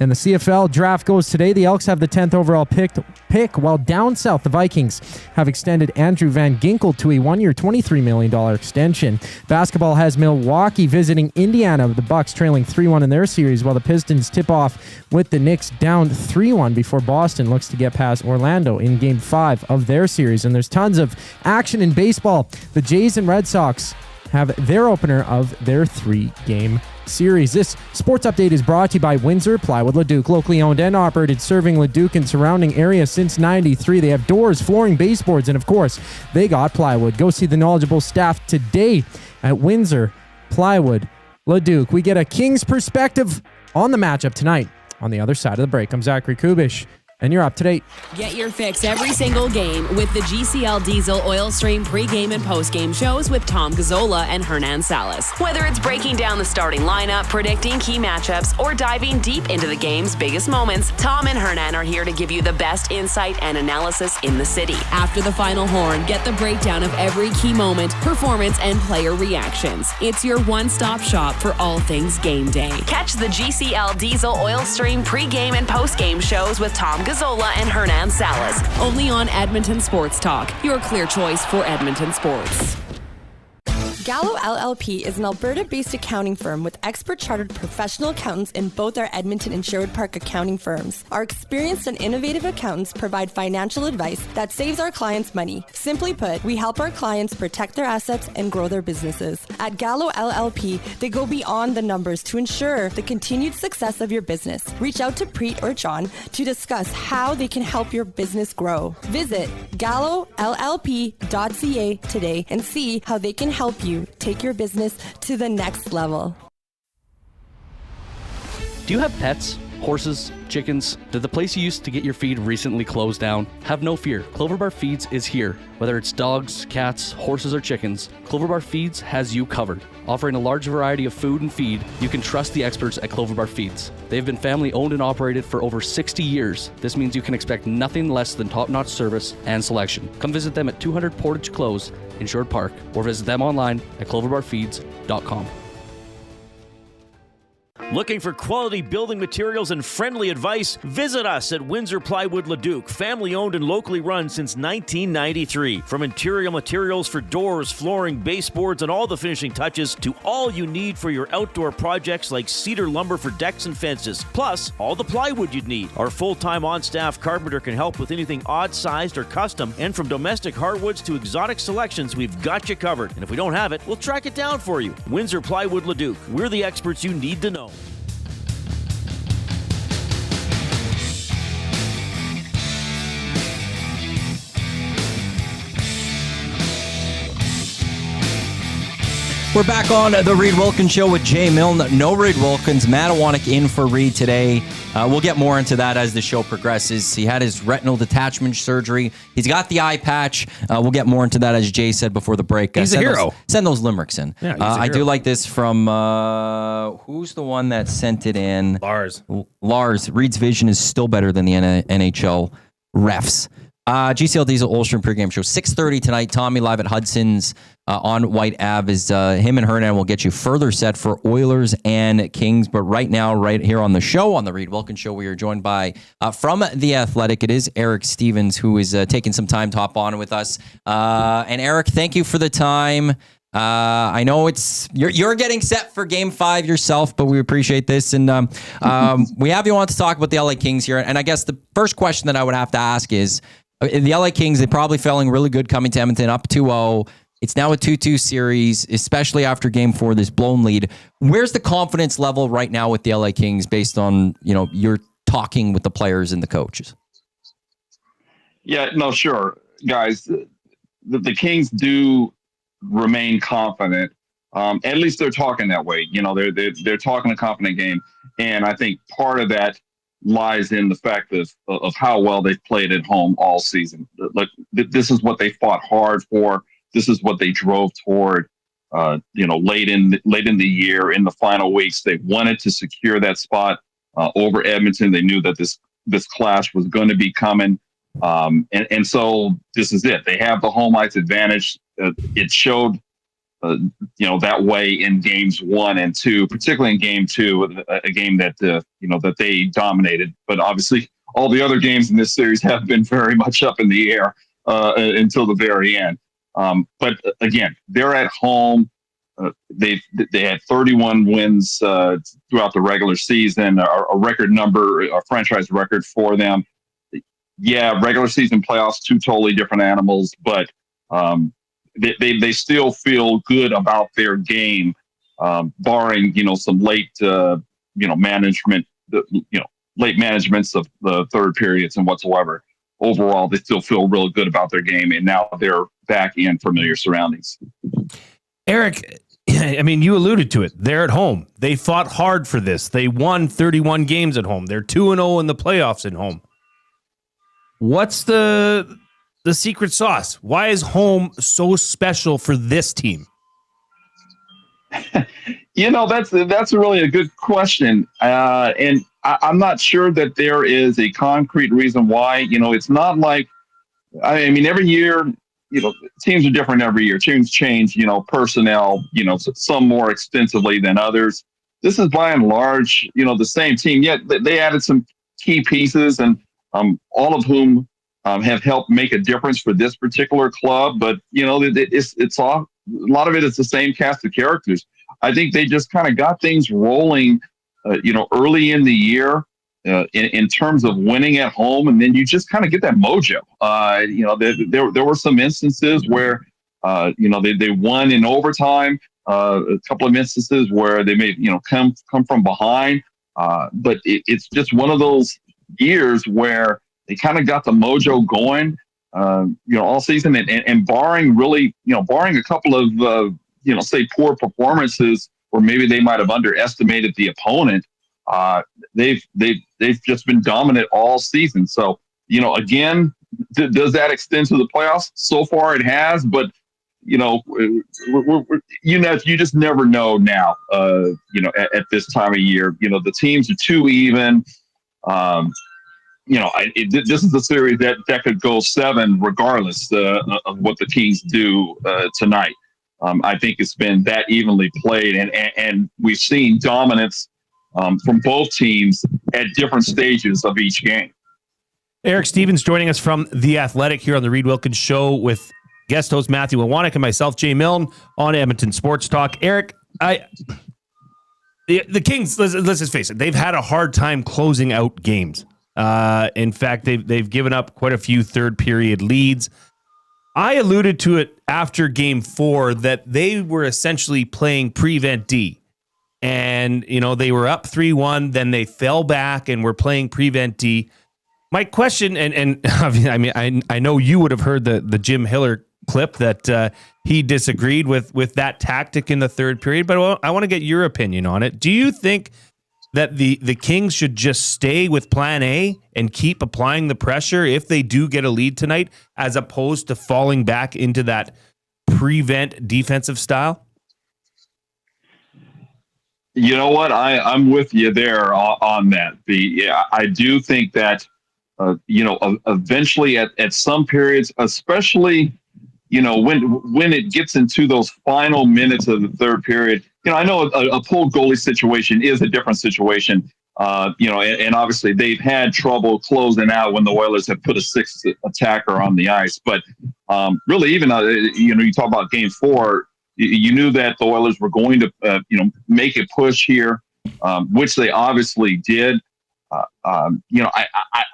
And the CFL draft goes today. The Elks have the 10th overall pick, while down south, the Vikings have extended Andrew Van Ginkel to a one-year, $23 million extension. Basketball has Milwaukee visiting Indiana, with the Bucks trailing 3-1 in their series, while the Pistons tip off with the Knicks down 3-1 before Boston looks to get past Orlando in Game 5 of their series. And there's tons of action in baseball. The Jays and Red Sox have their opener of their 3-game series. This sports update is brought to you by Windsor Plywood Leduc, locally owned and operated, serving Leduc and surrounding area since '93. They have doors, flooring, baseboards, and of course, they got plywood. Go see the knowledgeable staff today at Windsor Plywood Leduc. We get a Kings perspective on the matchup tonight. On the other side of the break, I'm Zachary Kubish, and you're up to date. Get your fix every single game with the GCL Diesel Oil Stream pregame and postgame shows with Tom Gazzola and Hernan Salas. Whether it's breaking down the starting lineup, predicting key matchups, or diving deep into the game's biggest moments, Tom and Hernan are here to give you the best insight and analysis in the city. After the final horn, get the breakdown of every key moment, performance, and player reactions. It's your one-stop shop for all things game day. Catch the GCL Diesel Oil Stream pregame and postgame shows with Tom Gazzola and Hernan Salas, only on Edmonton Sports Talk, your clear choice for Edmonton sports. Gallo LLP is an Alberta-based accounting firm with expert chartered professional accountants in both our Edmonton and Sherwood Park accounting firms. Our experienced and innovative accountants provide financial advice that saves our clients money. Simply put, we help our clients protect their assets and grow their businesses. At Gallo LLP, they go beyond the numbers to ensure the continued success of your business. Reach out to Preet or John to discuss how they can help your business grow. Visit gallollp.ca today and see how they can help you take your business to the next level. Do you have pets? Horses? Chickens? Did the place you used to get your feed recently close down? Have no fear. Clover Bar Feeds is here. Whether it's dogs, cats, horses, or chickens, Clover Bar Feeds has you covered. Offering a large variety of food and feed, you can trust the experts at Clover Bar Feeds. They've been family owned and operated for over 60 years. This means you can expect nothing less than top-notch service and selection. Come visit them at 200 Portage Close in Sherwood Park, or visit them online at cloverbarfeeds.com. Looking for quality building materials and friendly advice? Visit us at Windsor Plywood Leduc, family owned and locally run since 1993. From interior materials for doors, flooring, baseboards, and all the finishing touches to all you need for your outdoor projects like cedar lumber for decks and fences, plus all the plywood you'd need. Our full-time on-staff carpenter can help with anything odd-sized or custom, and from domestic hardwoods to exotic selections, we've got you covered. And if we don't have it, we'll track it down for you. Windsor Plywood Leduc, we're the experts you need to know. We're back on the Reid Wilkins Show with Jay Milne. No Reid Wilkins. Matt Iwanyk in for Reid today. We'll get more into that as the show progresses. He had his retinal detachment surgery. He's got the eye patch. We'll get more into that, as Jay said before the break. He's a hero. Send those limericks in. Yeah, I do like this from, who's the one that sent it in? Lars. Reid's vision is still better than the NHL refs. GCL Diesel Oil Stream pregame show, 6:30 tonight. Tommy live at Hudson's on White Ave. Is him and Hernan will get you further set for Oilers and Kings. But right now, right here on the show, on the Reid Wilkins Show, we are joined by, from The Athletic, it is Eric Stehpens, who is taking some time to hop on with us. And Eric, thank you for the time. I know you're getting set for Game 5 yourself, but we appreciate this. And we have you on to talk about the LA Kings here. And I guess the first question that I would have to ask is, the LA Kings, they're probably feeling really good coming to Edmonton, up 2-0. It's now a 2-2 series, especially after Game 4, this blown lead. Where's the confidence level right now with the LA Kings based on, you're talking with the players and the coaches? Yeah, no, sure. Guys, the Kings do remain confident. At least they're talking that way. They're talking a confident game, and I think part of that lies in the fact of how well they've played at home all season. Like this is what they fought hard for. This is what they drove toward. Late in the year, in the final weeks, they wanted to secure that spot over Edmonton. They knew that this clash was going to be coming, and so this is it. They have the home ice advantage. It showed. That way in games 1 and 2, particularly in game 2, a game that, that they dominated. But obviously all the other games in this series have been very much up in the air until the very end. But again, they're at home. They had 31 wins throughout the regular season, a record number, a franchise record for them. Yeah, regular season playoffs, 2 totally different animals, but they still feel good about their game, barring some late management, late managements of the third periods and whatsoever. Overall, they still feel real good about their game, and now they're back in familiar surroundings. Eric, I mean, you alluded to it. They're at home. They fought hard for this. They won 31 games at home. They're 2-0 in the playoffs at home. What's the secret sauce? Why is home so special for this team? That's really a good question. And I'm not sure that there is a concrete reason why. It's not like, every year, teams are different every year. Teams change, personnel, some more extensively than others. This is by and large, the same team. Yet they added some key pieces, and all of whom have helped make a difference for this particular club. But, it's all, a lot of it is the same cast of characters. I think they just kind of got things rolling, early in the year in terms of winning at home. And then you just kind of get that mojo. There were some instances where, they won in overtime, a couple of instances where they may, come from behind. But it's just one of those years where they kind of got the mojo going, all season, and barring a couple of, say poor performances, or maybe they might have underestimated the opponent. They've just been dominant all season. So, again, does that extend to the playoffs? So far it has, but you just never know now, at this time of year. The teams are too even. This is a series that could go 7 regardless of what the Kings do tonight. I think it's been that evenly played, and we've seen dominance from both teams at different stages of each game. Eric Stehpens joining us from The Athletic here on the Reid Wilkins Show with guest host Matthew Iwanyk and myself, Jay Milne, on Edmonton Sports Talk. Eric, the Kings, let's just face it, they've had a hard time closing out games. In fact, they've given up quite a few third period leads. I alluded to it after game 4 that they were essentially playing prevent D, and they were up 3-1, then they fell back and were playing prevent D. My question, and I know you would have heard the Jim Hiller clip that he disagreed with that tactic in the third period, but I want to get your opinion on it. Do you think that the Kings should just stay with plan A and keep applying the pressure if they do get a lead tonight, as opposed to falling back into that prevent defensive style? You know what? I'm with you there on that. I do think that, eventually at some periods, especially, when it gets into those final minutes of the third period, I know a pulled goalie situation is a different situation, and obviously they've had trouble closing out when the Oilers have put a 6th attacker on the ice. But really, even, you talk about game 4, you knew that the Oilers were going to, make a push here, which they obviously did. I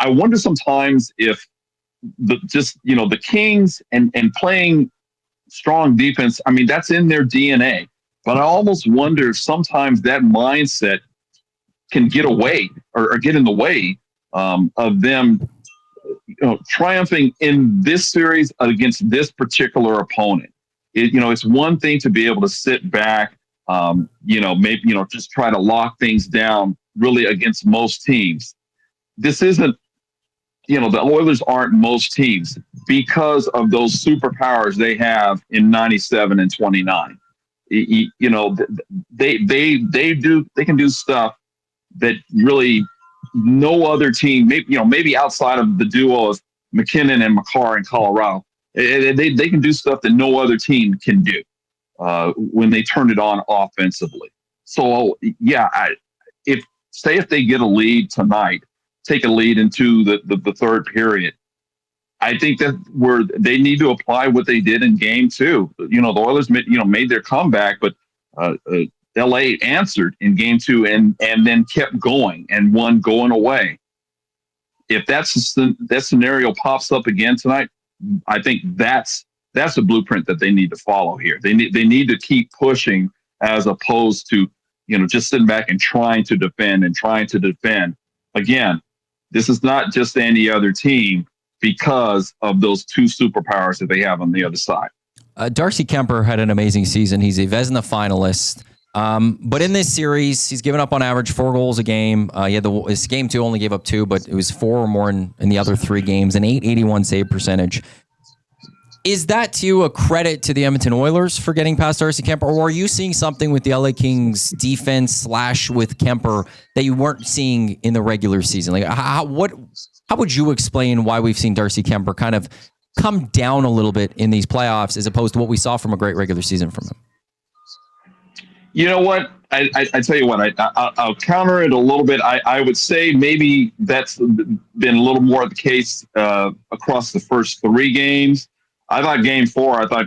wonder sometimes if the Kings and playing strong defense, that's in their DNA. But I almost wonder if sometimes that mindset can get away or get in the way of them, triumphing in this series against this particular opponent. it's one thing to be able to sit back, maybe, just try to lock things down really against most teams. This isn't, the Oilers aren't most teams because of those superpowers they have in 97 and 29. They can do stuff that really no other team, maybe outside of the duo of McKinnon and Makar in Colorado, they can do stuff that no other team can do when they turn it on offensively. So if they get a lead tonight, take a lead into the third period, I think that where they need to apply what they did in game 2. The Oilers made their comeback, but LA answered in game 2 and then kept going and won going away. If that scenario pops up again tonight, I think that's a blueprint that they need to follow here. They need to keep pushing as opposed to just sitting back and trying to defend. Again, this is not just any other team because of those two superpowers that they have on the other side. Darcy Kemper had an amazing season. He's a Vezina finalist. But in this series, he's given up on average 4 goals a game. His game 2 only gave up 2, but it was 4 or more in the other 3 games, an .881 save percentage. Is that to you a credit to the Edmonton Oilers for getting past Darcy Kemper, or are you seeing something with the LA Kings defense / with Kemper that you weren't seeing in the regular season? Like, how would you explain why we've seen Darcy Kemper kind of come down a little bit in these playoffs as opposed to what we saw from a great regular season from him? You know what? I tell you what, I'll counter it a little bit. I would say maybe that's been a little more the case across the first 3 games. I thought game 4, I thought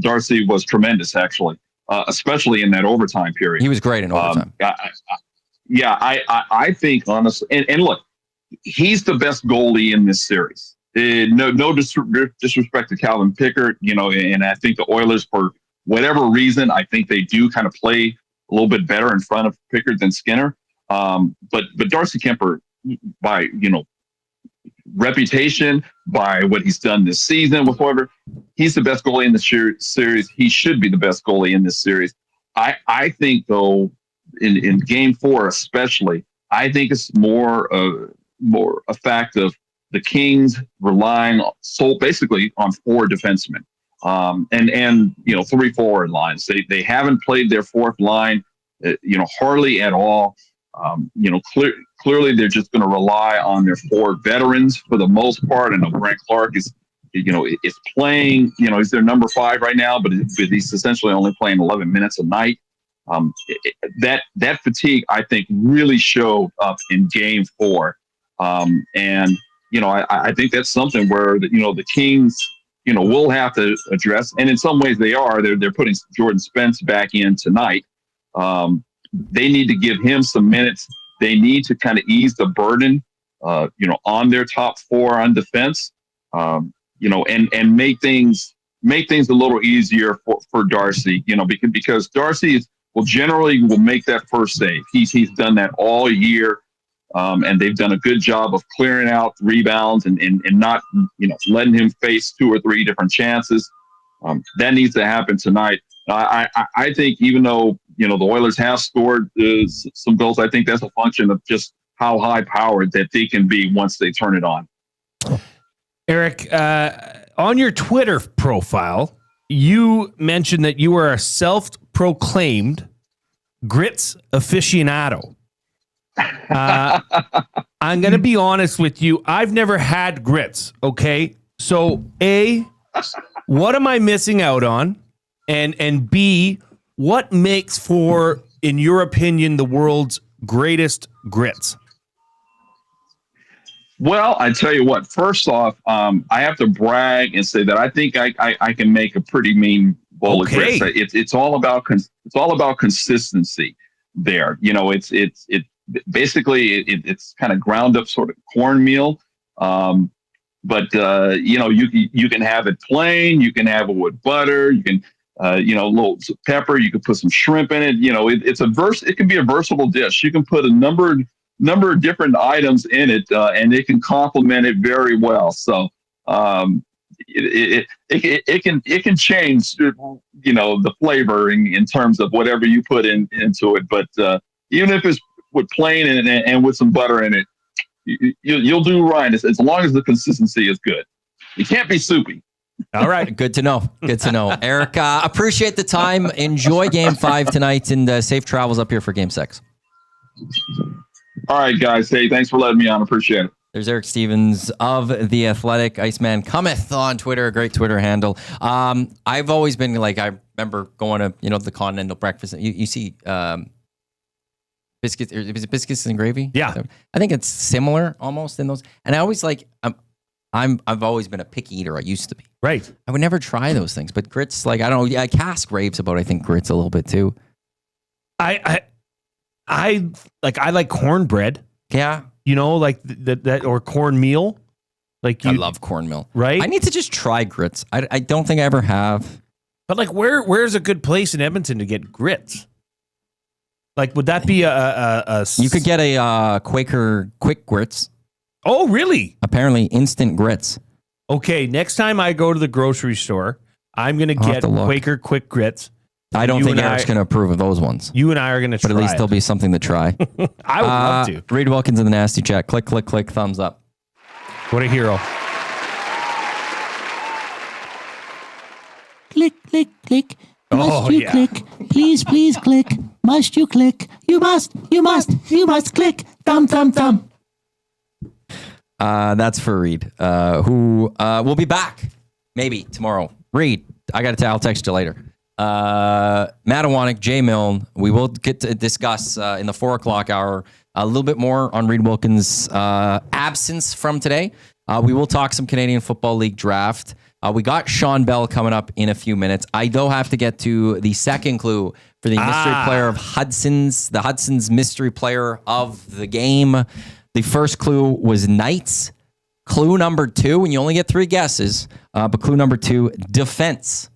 Darcy was tremendous, actually, especially in that overtime period. He was great in overtime. I think, honestly, and look, he's the best goalie in this series. No disrespect to Calvin Pickard, and I think the Oilers, for whatever reason, I think they do kind of play a little bit better in front of Pickard than Skinner. But Darcy Kemper, by reputation, by what he's done this season with whoever, he's the best goalie in the series. He should be the best goalie in this series. I think, though, in game 4 especially, I think it's more a fact of the Kings relying basically on 4 defensemen. And 3 forward lines. They haven't played their 4th line, hardly at all. Clearly they're just going to rely on their 4 veterans for the most part. I know Grant Clark is playing. He's their number 5 right now, but he's essentially only playing 11 minutes a night. That fatigue, I think, really showed up in game 4. I think that's something where the Kings, we'll have to address, and in some ways they are. They're putting Jordan Spence back in tonight. They need to give him some minutes. They need to kind of ease the burden, on their top 4 on defense, and make things a little easier for Darcy, because Darcy will generally make that first save. He's done that all year. And they've done a good job of clearing out rebounds and not, letting him face 2 or 3 different chances. That needs to happen tonight. I think even though, the Oilers have scored some goals, I think that's a function of just how high powered that they can be once they turn it on. Eric, on your Twitter profile, you mentioned that you are a self-proclaimed grits aficionado. I'm going to be honest with you. I've never had grits. Okay. So A, what am I missing out on? And B, what makes for, in your opinion, the world's greatest grits? Well, I tell you what, first off, I have to brag and say that I think I can make a pretty mean bowl of grits. It's all about consistency there. It's basically it's kind of ground up sort of cornmeal. But you can have it plain, you can have it with butter, you can a little pepper, you can put some shrimp in it. It can be a versatile dish. You can put a number of different items in it, and it can complement it very well. So it can change, the flavoring in terms of whatever you put into it. But even if it's with plain and with some butter in it, you'll do right as long as the consistency is good. You can't be soupy. All right. Good to know. Eric, appreciate the time. Enjoy Game 5 tonight, and safe travels up here for Game 6. All right, guys. Hey, thanks for letting me on. Appreciate it. There's Eric Stehpens of The Athletic. Iceman cometh on Twitter, a great Twitter handle. I've always been I remember going to, the continental breakfast. You see biscuits, is it biscuits and gravy? Yeah. I think it's similar almost in those. And I always I've always been a picky eater. I used to be. Right. I would never try those things, but grits, I don't know. Yeah, Cask raves about, I think, grits a little bit too. I like cornbread. Yeah. Like that or cornmeal. I love cornmeal. Right. I need to just try grits. I don't think I ever have. But where's a good place in Edmonton to get grits? Would that be a You could get a Quaker quick grits. Oh, really? Apparently instant grits. Okay, next time I go to the grocery store, I'm going to get Quaker quick grits. I don't think Eric's going to approve of those ones. You and I are going to try. But at least there'll be something to try. I would love to. Reid Wilkins in the Nasty Chat. Click, click, click. Thumbs up. What a hero. Click, click, click. Must you click? Please, please click. Must you click? You must click. Thumb, thumb, thumb. That's for Reid, who will be back maybe tomorrow. Reid, I'll text you later. Matt Iwanyk, Jay Milne. We will get to discuss in the 4:00 hour a little bit more on Reid Wilkins' absence from today. We will talk some Canadian Football League draft. We got Shawn Belle coming up in a few minutes. I though have to get to the second clue for the mystery player of the Hudson's mystery player of the game. The first clue was Knights. Clue number 2, and you only get 3 guesses, but clue number 2, defense.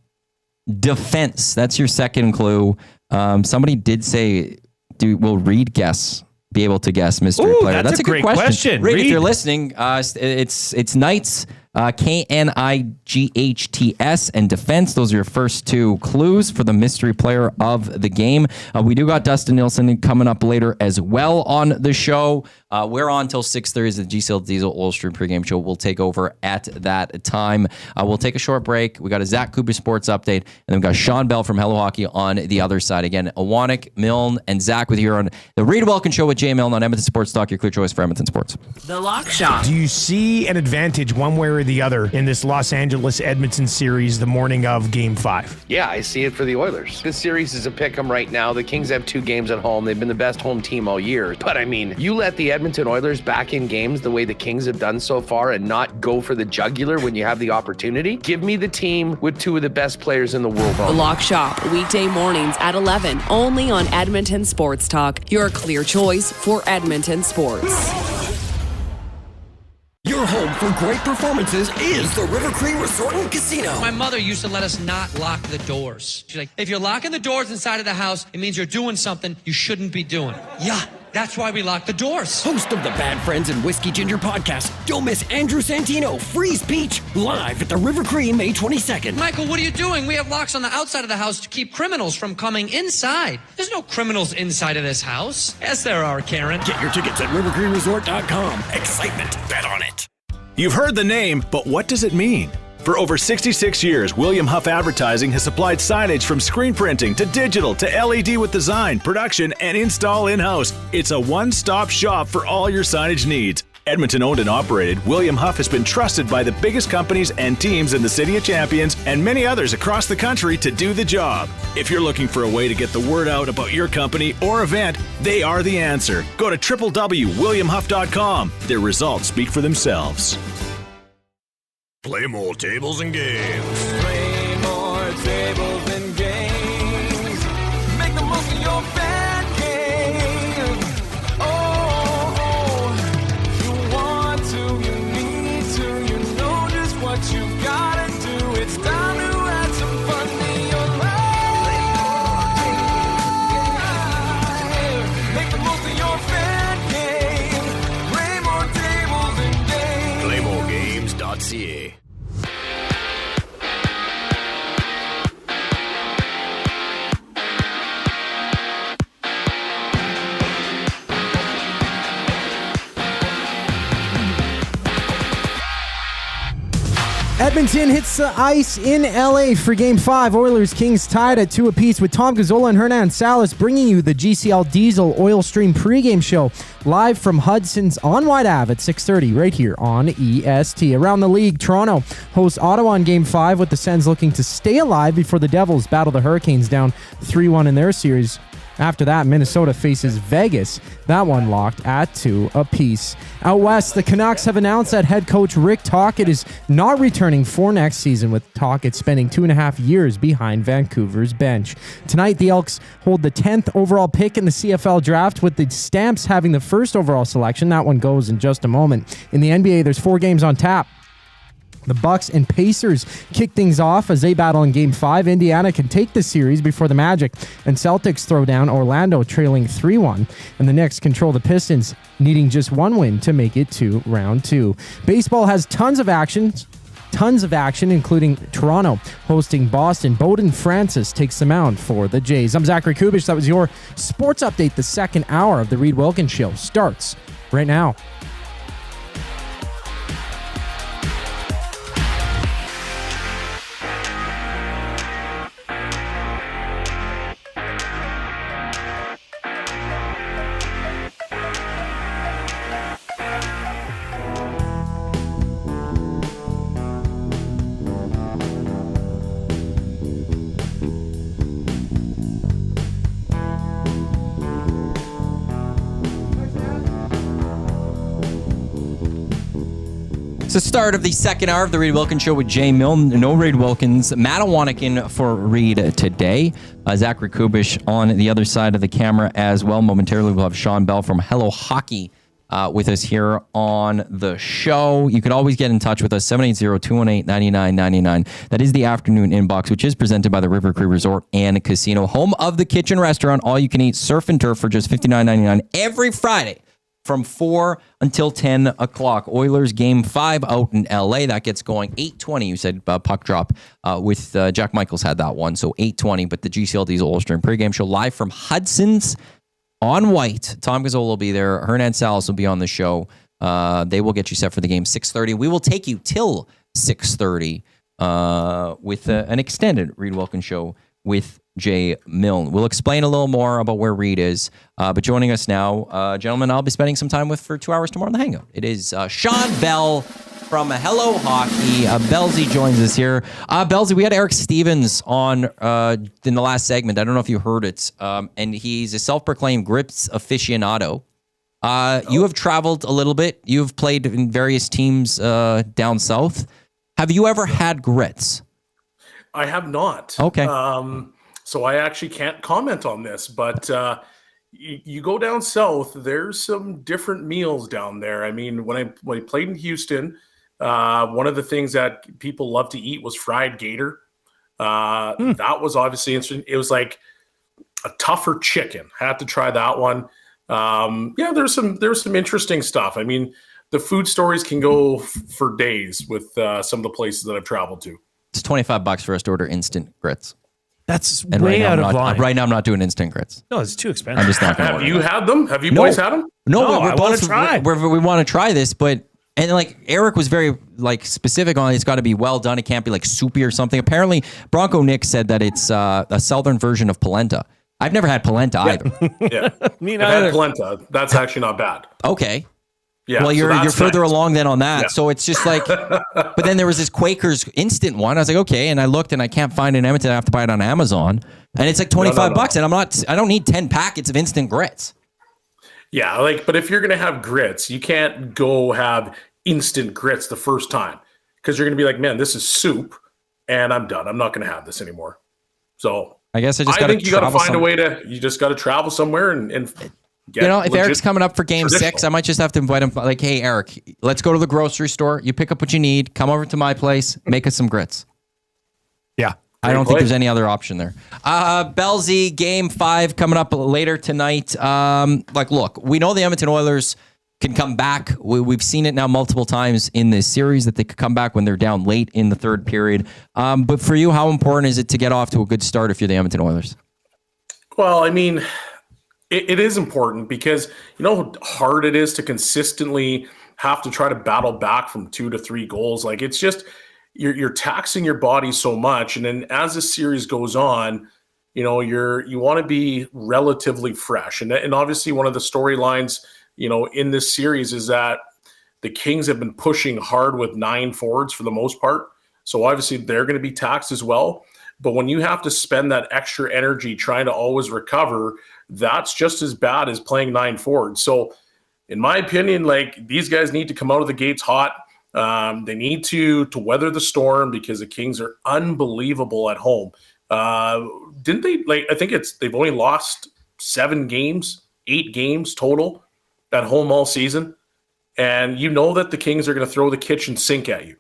Defense. That's your second clue. Somebody did say, will Reid be able to guess mystery player? That's a good great question. Reid, if you're listening, it's Knights, KNIGHTS, and defense. Those are your first 2 clues for the mystery player of the game. We do got Dustin Nielson coming up later as well on the show. We're on till 6:30. The GCL Diesel Oil Stream pregame show will take over at that time. We'll take a short break. We got a Zach Cooper sports update, and then we got Shawn Belle from Hello Hockey on the other side. Again, Iwanyk, Milne, and Zach with you on the Reid Wilkins Show with Jay Milne on Edmonton Sports Talk, your clear choice for Edmonton sports. The Lock Shop. Do you see an advantage one way or the other in this Los Angeles-Edmonton series the morning of Game 5? Yeah, I see it for the Oilers. This series is a pick-em right now. The Kings have 2 games at home. They've been the best home team all year. But, you let the Edmonton Oilers back in games the way the Kings have done so far and not go for the jugular when you have the opportunity. Give me the team with 2 of the best players in the world. The Lock Shop, weekday mornings at 11, only on Edmonton Sports Talk, your clear choice for Edmonton sports. Your home for great performances is the River Cree Resort and Casino. My mother used to let us not lock the doors. She's like, if you're locking the doors inside of the house, it means you're doing something you shouldn't be doing. Yeah, that's why we lock the doors. Host of the Bad Friends and Whiskey Ginger podcast, don't miss Andrew Santino, Freeze Peach, live at the River Cree May 22nd. Michael, what are you doing? We have locks on the outside of the house to keep criminals from coming inside. There's no criminals inside of this house. Yes, there are, Karen. Get your tickets at rivercreeresort.com. Excitement, bet on it. You've heard the name, but what does it mean? For over 66 years, William Huff Advertising has supplied signage from screen printing to digital to LED with design, production, and install in-house. It's a one-stop shop for all your signage needs. Edmonton owned and operated, William Huff has been trusted by the biggest companies and teams in the City of Champions and many others across the country to do the job. If you're looking for a way to get the word out about your company or event, they are the answer. Go to www.williamhuff.com. Their results speak for themselves. Play more tables and games. Play more tables and games. Make the most of your bad game. Oh, you want to, you need to, you know just what you've got to do. It's time to add some fun to your life. Make the most of your bad game. Play more tables and games. PlayMoreGames.ca. Edmonton hits the ice in LA for Game 5. Oilers-Kings tied at 2 apiece with Tom Gazzola and Hernan Salas bringing you the GCL Diesel Oil Stream pregame show live from Hudson's on Wide Ave at 6:30 right here on EST. Around the league, Toronto hosts Ottawa in Game 5 with the Sens looking to stay alive before the Devils battle the Hurricanes down 3-1 in their series. After that, Minnesota faces Vegas. That one locked at 2 apiece. Out west, the Canucks have announced that head coach Rick Tocchet is not returning for next season, with Tocchet spending 2.5 years behind Vancouver's bench. Tonight, the Elks hold the 10th overall pick in the CFL draft, with the Stamps having the first overall selection. That one goes in just a moment. In the NBA, there's 4 games on tap. The Bucks and Pacers kick things off as they battle in Game 5. Indiana can take the series before the Magic and Celtics throw down Orlando, trailing 3-1. And the Knicks control the Pistons, needing just one win to make it to round 2. Baseball has tons of action, including Toronto hosting Boston. Bowden Francis takes the mound for the Jays. I'm Zachary Kubish. That was your sports update. The second hour of the Reid Wilkins Show starts right now. It's the start of the second hour of the Reid Wilkins Show with Jay Milne. No Reid Wilkins. Matt Iwanyk in for Reid today. Zachary Kubish on the other side of the camera as well. Momentarily, we'll have Shawn Belle from Hello Hockey with us here on the show. You can always get in touch with us, 780-218-9999. That is the afternoon inbox, which is presented by the River Cree Resort and Casino, home of the Kitchen Restaurant. All you can eat surf and turf for just $59.99 every Friday from 4 until 10 o'clock. Oilers Game 5 out in LA. That gets going 8:20. You said puck drop with Jack Michaels had that one. So 8:20, but the GCL Diesel Oil Stream pregame show live from Hudson's on White. Tom Gazzola will be there. Hernan Salas will be on the show. They will get you set for the game 6:30. We will take you till 6:30 with an extended Reid Wilkins Show with Jay Milne. We'll explain a little more about where Reid is. But joining us now, gentlemen, I'll be spending some time with for 2 hours tomorrow on the Hangout. It is Shawn Belle from Hello Hockey. Bellsy joins us here. Bellsy, we had Eric Stehpens on in the last segment. I don't know if you heard it. And he's a self-proclaimed grips aficionado. You have traveled a little bit. You've played in various teams down south. Have you ever had grits? I have not. Okay. So I actually can't comment on this, but you go down south, there's some different meals down there. I mean, when I played in Houston, one of the things that people love to eat was fried gator. That was obviously interesting. It was like a tougher chicken. Had to try that one. There's some interesting stuff. I mean, the food stories can go for days with some of the places that I've traveled to. It's $25 for us to order instant grits. That's and way out of line. Right now, I'm not doing instant grits. No, it's too expensive. I'm just not going to Have you had them? Have you boys had them? No, I want to try. We want to try this, but like Eric was very like specific on it. It's got to be well done. It can't be like soupy or something. Apparently, Bronco Nick said that it's a southern version of polenta. I've never had polenta either. Yeah, me I've neither. had polenta. That's actually not bad. Okay. Yeah. Well, you're further along than on that. Yeah. So it's just like, but then there was this Quaker's instant one. I was like, okay. And I looked and I can't find it in Edmonton. I have to buy it on Amazon. And it's like $25. And I don't need 10 packets of instant grits. Yeah. But if you're going to have grits, you can't go have instant grits the first time because you're going to be like, man, this is soup and I'm done. I'm not going to have this anymore. So I guess I think you got to find a way you just got to travel somewhere and if Eric's coming up for game 6, I might just have to invite him. Like, hey, Eric, let's go to the grocery store. You pick up what you need. Come over to my place. Make us some grits. Yeah. I don't think there's any other option there. Bellsy, game 5 coming up later tonight. Look, we know the Edmonton Oilers can come back. We've seen it now multiple times in this series that they could come back when they're down late in the third period. But for you, how important is it to get off to a good start if you're the Edmonton Oilers? Well, I mean, it is important because you know how hard it is to consistently have to try to battle back from 2 to 3 goals. Like it's just you're taxing your body so much. And then as the series goes on, you want to be relatively fresh. And obviously one of the storylines, in this series is that the Kings have been pushing hard with 9 forwards for the most part. So obviously they're going to be taxed as well. But when you have to spend that extra energy trying to always recover, that's just as bad as playing 9 forwards. So in my opinion, these guys need to come out of the gates hot. They need to weather the storm because the Kings are unbelievable at home. Didn't they, I think they've only lost 8 games total at home all season. And that the Kings are going to throw the kitchen sink at you.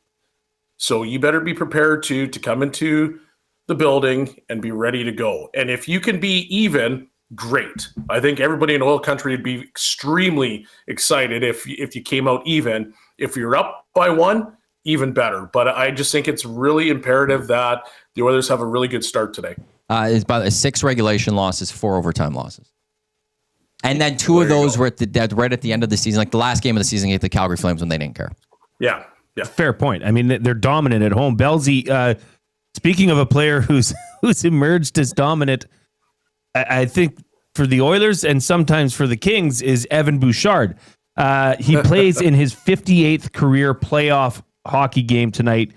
So you better be prepared to come into the building and be ready to go. And if you can be even, great. I think everybody in oil country would be extremely excited if you came out even. If you're up by 1, even better. But I just think it's really imperative that the Oilers have a really good start today. It's about 6 regulation losses, 4 overtime losses. And then 2 of those were right at the end of the season, like the last game of the season against the Calgary Flames when they didn't care. Yeah. Fair point. I mean, they're dominant at home. Bellsy, speaking of a player who's emerged as dominant, I think for the Oilers and sometimes for the Kings is Evan Bouchard. He plays in his 58th career playoff hockey game tonight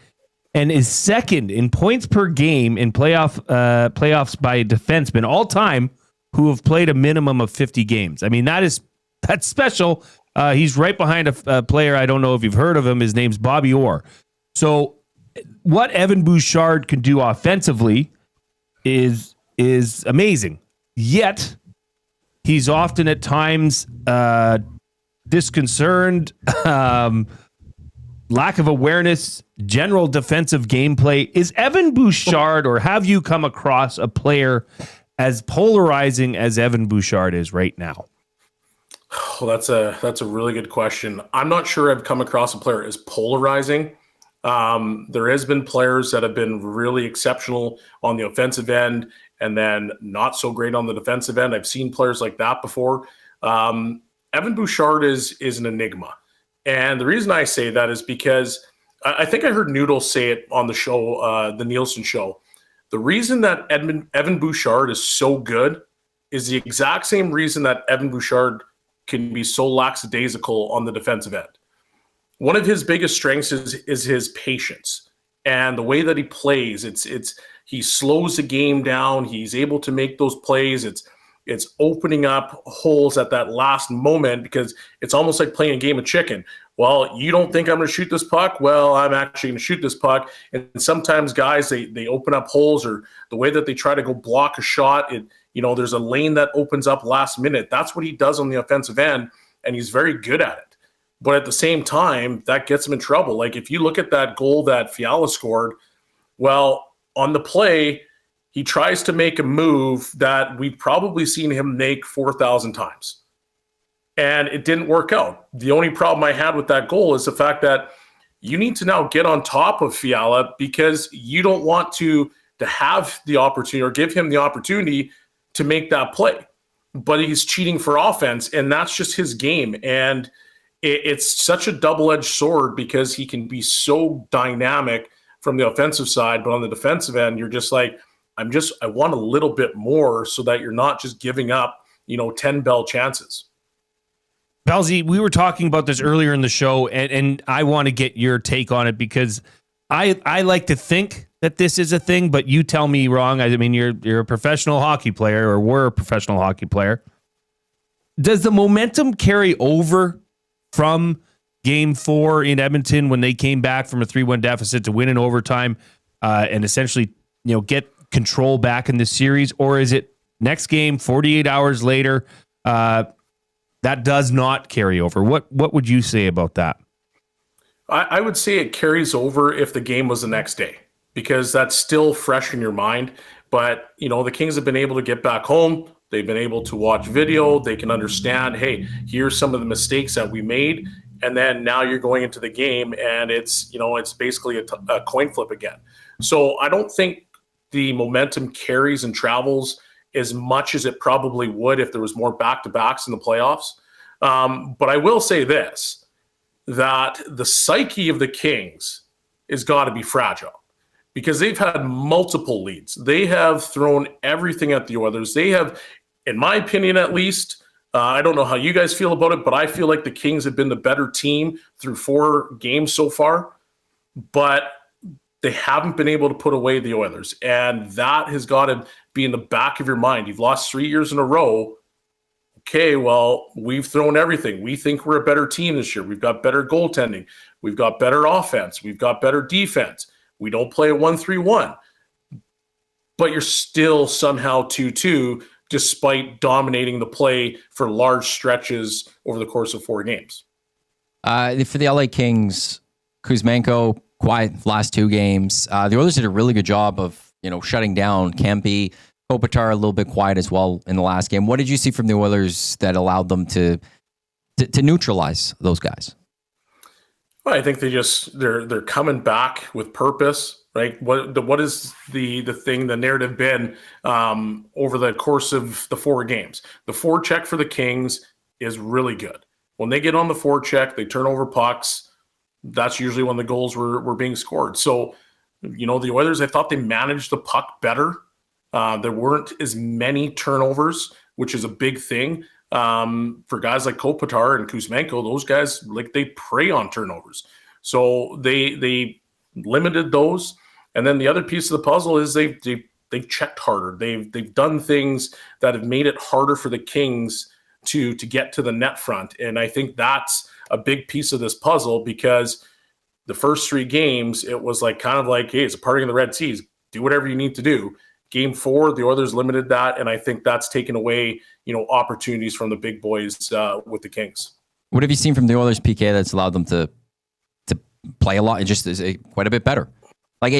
and is second in points per game in playoffs by defensemen all time who have played a minimum of 50 games. I mean, that's special. He's right behind a player. I don't know if you've heard of him. His name's Bobby Orr. So what Evan Bouchard can do offensively is amazing. Yet he's often at times disconcerted, lack of awareness, general defensive gameplay. Is Evan Bouchard, or have you come across a player as polarizing as Evan Bouchard is right now? Well, that's a really good question. I'm not sure I've come across a player as polarizing. There has been players that have been really exceptional on the offensive end and then not so great on the defensive end. I've seen players like that before. Evan Bouchard is an enigma. And the reason I say that is because I think I heard Noodle say it on the show, the Nielsen show. The reason that Evan Bouchard is so good is the exact same reason that Evan Bouchard can be so lackadaisical on the defensive end. One of his biggest strengths is his patience and the way that he plays. He slows the game down. He's able to make those plays. It's opening up holes at that last moment because it's almost like playing a game of chicken. Well, you don't think I'm going to shoot this puck? Well, I'm actually going to shoot this puck. And sometimes guys, they open up holes, or the way that they try to go block a shot, there's a lane that opens up last minute. That's what he does on the offensive end, and he's very good at it. But at the same time, that gets him in trouble. Like if you look at that goal that Fiala scored, well, on the play, he tries to make a move that we've probably seen him make 4,000 times. And it didn't work out. The only problem I had with that goal is the fact that you need to now get on top of Fiala because you don't want to have the opportunity or give him the opportunity to make that play. But he's cheating for offense, and that's just his game. And it's such a double-edged sword because he can be so dynamic from the offensive side, but on the defensive end, you're just like, I want a little bit more so that you're not just giving up, 10 Bell chances. Bellsy, we were talking about this earlier in the show, and I want to get your take on it because I like to think that this is a thing, but you tell me wrong. I mean, you're a professional hockey player, or were a professional hockey player. Does the momentum carry over from Game 4 in Edmonton when they came back from a 3-1 deficit to win in overtime and essentially, get control back in the series? Or is it next game, 48 hours later, that does not carry over? What would you say about that? I would say it carries over if the game was the next day, because that's still fresh in your mind. But, the Kings have been able to get back home. They've been able to watch video. They can understand, hey, here's some of the mistakes that we made. And then now you're going into the game and it's basically a coin flip again. So I don't think the momentum carries and travels as much as it probably would if there was more back-to-backs in the playoffs. But I will say this, that the psyche of the Kings is got to be fragile because they've had multiple leads. They have thrown everything at the Oilers. They have, in my opinion at least, I don't know how you guys feel about it, but I feel like the Kings have been the better team through 4 games so far, but they haven't been able to put away the Oilers. And that has got to be in the back of your mind. You've lost 3 years in a row. Okay, well, we've thrown everything. We think we're a better team this year. We've got better goaltending. We've got better offense. We've got better defense. We don't play a 1-3-1. But you're still somehow 2-2 despite dominating the play for large stretches over the course of 4 games. For the LA Kings, Kuzmenko, quiet last 2 games. The Oilers did a really good job of, shutting down Kempe. Kopitar a little bit quiet as well in the last game. What did you see from the Oilers that allowed them to neutralize those guys? Well, I think they're coming back with purpose, right? What is the thing, the narrative been over the course of the 4 games? The forecheck for the Kings is really good. When they get on the forecheck, they turn over pucks. That's usually when the goals were being scored. So, the Oilers, I thought they managed the puck better. There weren't as many turnovers, which is a big thing for guys like Kopitar and Kuzmenko. Those guys, they prey on turnovers. So they limited those. And then the other piece of the puzzle is they've checked harder. They've done things that have made it harder for the Kings to get to the net front. And I think that's a big piece of this puzzle because the first 3 games, it was hey, it's a parting of the Red Seas. Do whatever you need to do. Game 4, the Oilers limited that, and I think that's taken away, opportunities from the big boys with the Kings. What have you seen from the Oilers PK that's allowed them to play a lot? It just is quite a bit better.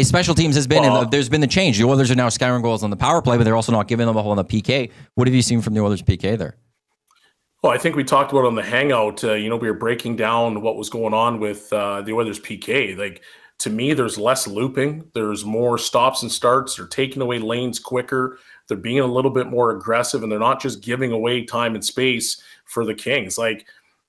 Special teams has been, there's been the change. The Oilers are now scouring goals on the power play, but they're also not giving them a whole on the PK. What have you seen from the Oilers PK there? Well, I think we talked about on the hangout, we were breaking down what was going on with the Oilers PK. To me, there's less looping. There's more stops and starts. They're taking away lanes quicker. They're being a little bit more aggressive, and they're not just giving away time and space for the Kings.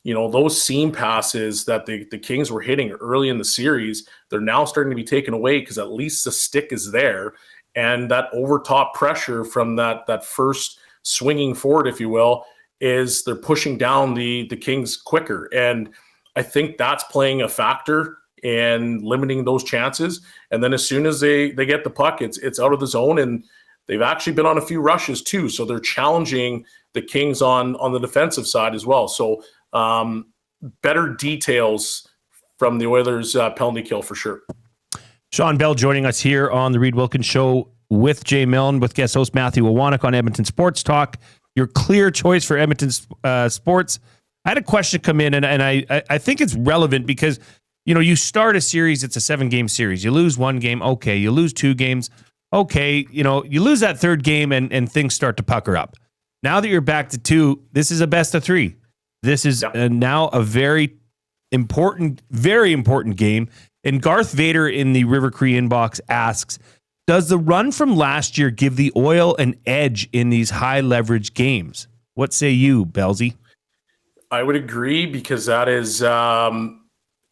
Those seam passes that the Kings were hitting early in the series, they're now starting to be taken away because at least the stick is there. And that overtop pressure from that first swinging forward, if you will, is they're pushing down the Kings quicker. And I think that's playing a factor and limiting those chances. And then as soon as they get the puck, it's out of the zone, and they've actually been on a few rushes too. So they're challenging the Kings on the defensive side as well. So better details from the Oilers penalty kill for sure. Shawn Belle joining us here on the Reid Wilkins Show with Jay Milne, with guest host Matthew Iwanyk on Edmonton Sports Talk. Your clear choice for Edmonton sports. I had a question come in, and I think it's relevant because you start a series, it's a 7-game series. You lose 1 game, okay. You lose 2 games, okay. You lose that 3rd game and things start to pucker up. Now that you're back to 2, this is a best of 3. This is now a very important game. And Garth Vader in the River Cree inbox asks, does the run from last year give the Oil an edge in these high leverage games? What say you, Belsey? I would agree because that is...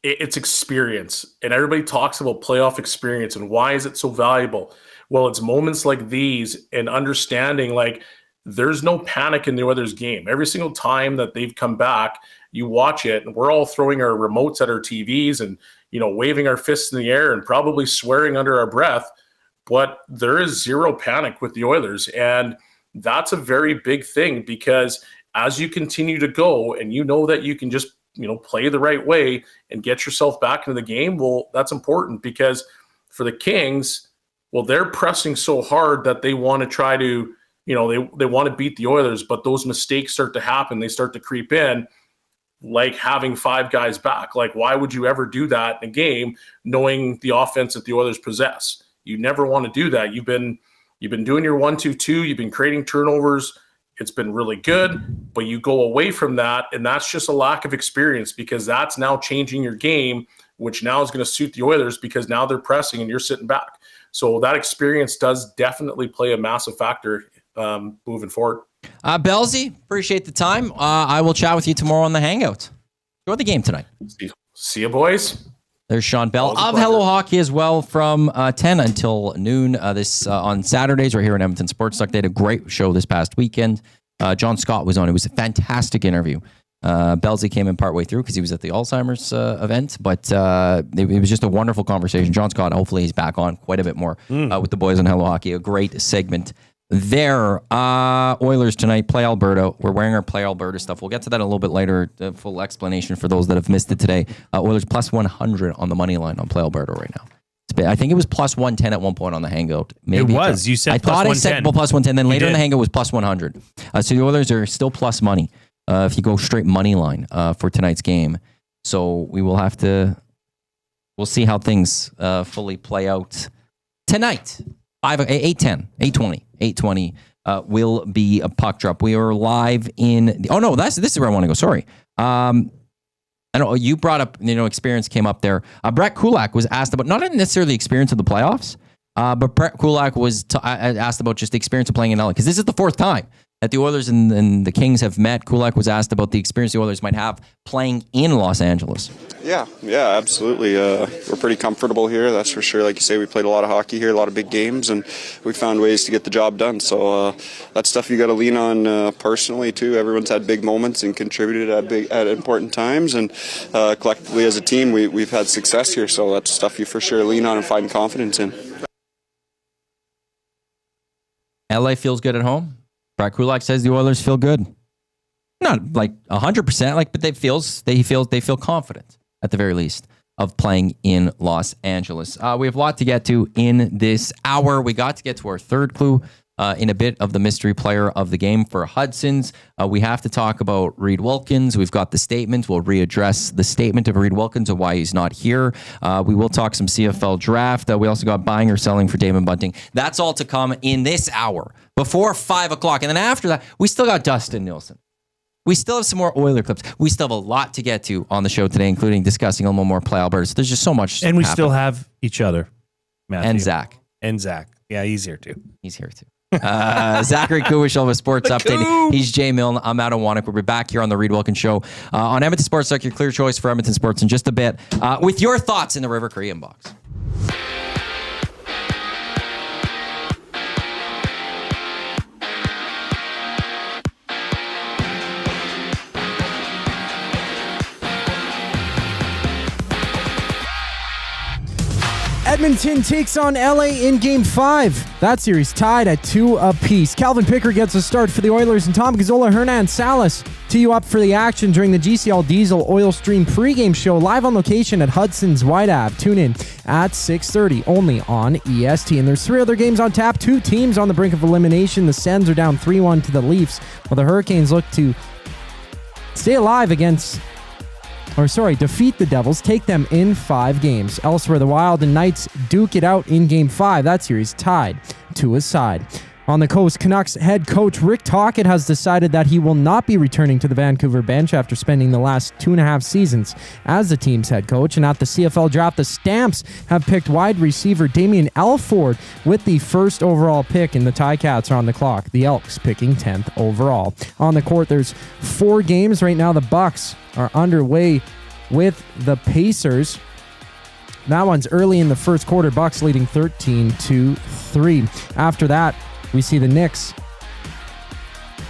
it's experience, and everybody talks about playoff experience and why is it so valuable? Well, it's moments like these and understanding there's no panic in the Oilers game. Every single time that they've come back, you watch it and we're all throwing our remotes at our TVs and, waving our fists in the air and probably swearing under our breath, but there is zero panic with the Oilers. And that's a very big thing because as you continue to go and that you can just play the right way and get yourself back into the game. Well, that's important because for the Kings, they're pressing so hard that they want to try to, they want to beat the Oilers, but those mistakes start to happen. They start to creep in, like having 5 guys back. Why would you ever do that in a game knowing the offense that the Oilers possess? You never want to do that. You've been doing your 1-2-2. You've been creating turnovers. It's been really good, but you go away from that, and that's just a lack of experience because that's now changing your game, which now is going to suit the Oilers because now they're pressing and you're sitting back. So that experience does definitely play a massive factor moving forward. Belsey, appreciate the time. I will chat with you tomorrow on the Hangout. Enjoy the game tonight. See you, boys. There's Shawn Belle of Hello Hockey as well from 10 until noon this on Saturdays. We're here in Edmonton Sports Talk. They had a great show this past weekend. John Scott was on. It was a fantastic interview. Belzy came in partway through because he was at the Alzheimer's event, but it was just a wonderful conversation. John Scott, hopefully he's back on quite a bit more with the boys on Hello Hockey. A great segment there. Oilers tonight, play Alberta. We're wearing our play Alberta stuff. We'll get to that a little bit later. The full explanation for those that have missed it today. Oilers plus 100 on the money line on play Alberta right now. I think it was plus 110 at one point on the Hangout. Maybe it was. You said I plus thought 110. I said plus 110. Then later in the Hangout was plus 100. So the Oilers are still plus money if you go straight money line for tonight's game. So we will have to. We'll see how things fully play out tonight. 8:20 will be a puck drop. We are live in. This is where I want to go. Sorry. I know you brought up, experience came up there. Brett Kulak was asked about, not necessarily the experience of the playoffs, but Brett Kulak was asked about just the experience of playing in LA, because this is the fourth time that the Oilers and the Kings have met. Kulak was asked about the experience the Oilers might have playing in Los Angeles. Yeah, absolutely. We're pretty comfortable here, that's for sure. Like you say, we played a lot of hockey here, a lot of big games, and we found ways to get the job done. So that's stuff you got to lean on personally too. Everyone's had big moments and contributed at important times, and collectively as a team, we've had success here. So that's stuff you for sure lean on and find confidence in. LA feels good at home. Brett Kulak says the Oilers feel good. Not like 100%, but they feel confident at the very least of playing in Los Angeles. We have a lot to get to in this hour. We got to get to our third clue in a bit of the mystery player of the game for Hudson's. We have to talk about Reid Wilkins. We've got the statement. We'll readdress the statement of Reid Wilkins and why he's not here. We will talk some CFL draft. We also got buying or selling for Damon Bunting. That's all to come in this hour before 5 o'clock. And then after that, we still got Dustin Nielson. We still have some more Oiler clips. We still have a lot to get to on the show today, including discussing a little more play Alberta. So there's just so much. And we still have each other, Matthew. And Zach. Yeah, he's here too. He's here too. Zachary Kuwish of a Sports Update. He's Jay Milne. I'm Iwanyk. We'll be back here on the Reid Wilkins Show on Edmonton Sports Talk, your clear choice for Edmonton sports in just a bit, with your thoughts in the River Cree inbox. Edmonton takes on LA in Game 5. That series tied at 2 apiece. Calvin Picker gets a start for the Oilers, and Tom Gazzola, Hernan Salas tee you up for the action during the GCL Diesel Oil Stream pregame show live on location at Hudson's White Ave. Tune in at 6:30 only on EST. And there's 3 other games on tap. 2 teams on the brink of elimination. The Sens are down 3-1 to the Leafs, while the Hurricanes look to stay alive defeat the Devils, take them in 5 games. Elsewhere, the Wild and Knights duke it out in Game 5. That series tied to a side. On the coast, Canucks head coach Rick Tocchet has decided that he will not be returning to the Vancouver bench after spending the last 2.5 seasons as the team's head coach. And at the CFL draft, the Stamps have picked wide receiver Damien Elford with the first overall pick, and the Ticats are on the clock. The Elks picking 10th overall. On the court, there's 4 games right now. The Bucks are underway with the Pacers. That one's early in the first quarter. Bucks leading 13-3. After that, we see the Knicks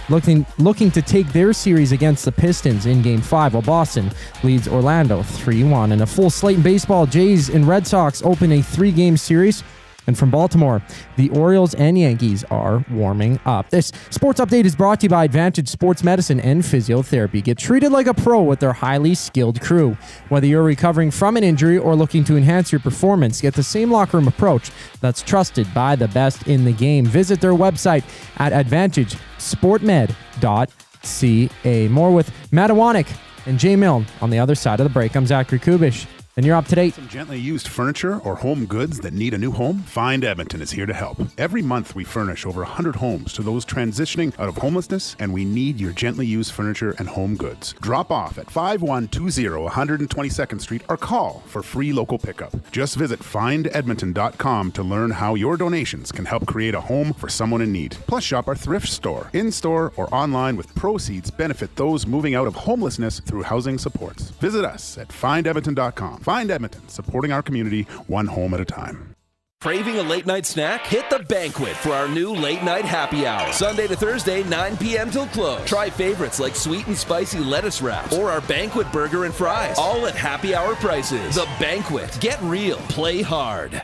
looking to take their series against the Pistons in Game 5, while Boston leads Orlando 3-1. And a full slate in baseball, Jays and Red Sox open a 3-game series. And from Baltimore, the Orioles and Yankees are warming up. This sports update is brought to you by Advantage Sports Medicine and Physiotherapy. Get treated like a pro with their highly skilled crew. Whether you're recovering from an injury or looking to enhance your performance, get the same locker room approach that's trusted by the best in the game. Visit their website at advantagesportmed.ca. More with Matt Iwanyk and Jay Milne on the other side of the break. I'm Zachary Kubish. And you're up to date. Some gently used furniture or home goods that need a new home? Find Edmonton is here to help. Every month we furnish over 100 homes to those transitioning out of homelessness, and we need your gently used furniture and home goods. Drop off at 5120 122nd Street or call for free local pickup. Just visit findedmonton.com to learn how your donations can help create a home for someone in need. Plus shop our thrift store, in-store or online, with proceeds benefit those moving out of homelessness through housing supports. Visit us at findedmonton.com. Find Edmonton, supporting our community one home at a time. Craving a late night snack? Hit the Banquet for our new late night happy hour. Sunday to Thursday, 9 p.m. till close. Try favorites like sweet and spicy lettuce wraps or our Banquet burger and fries. All at happy hour prices. The Banquet. Get real. Play hard.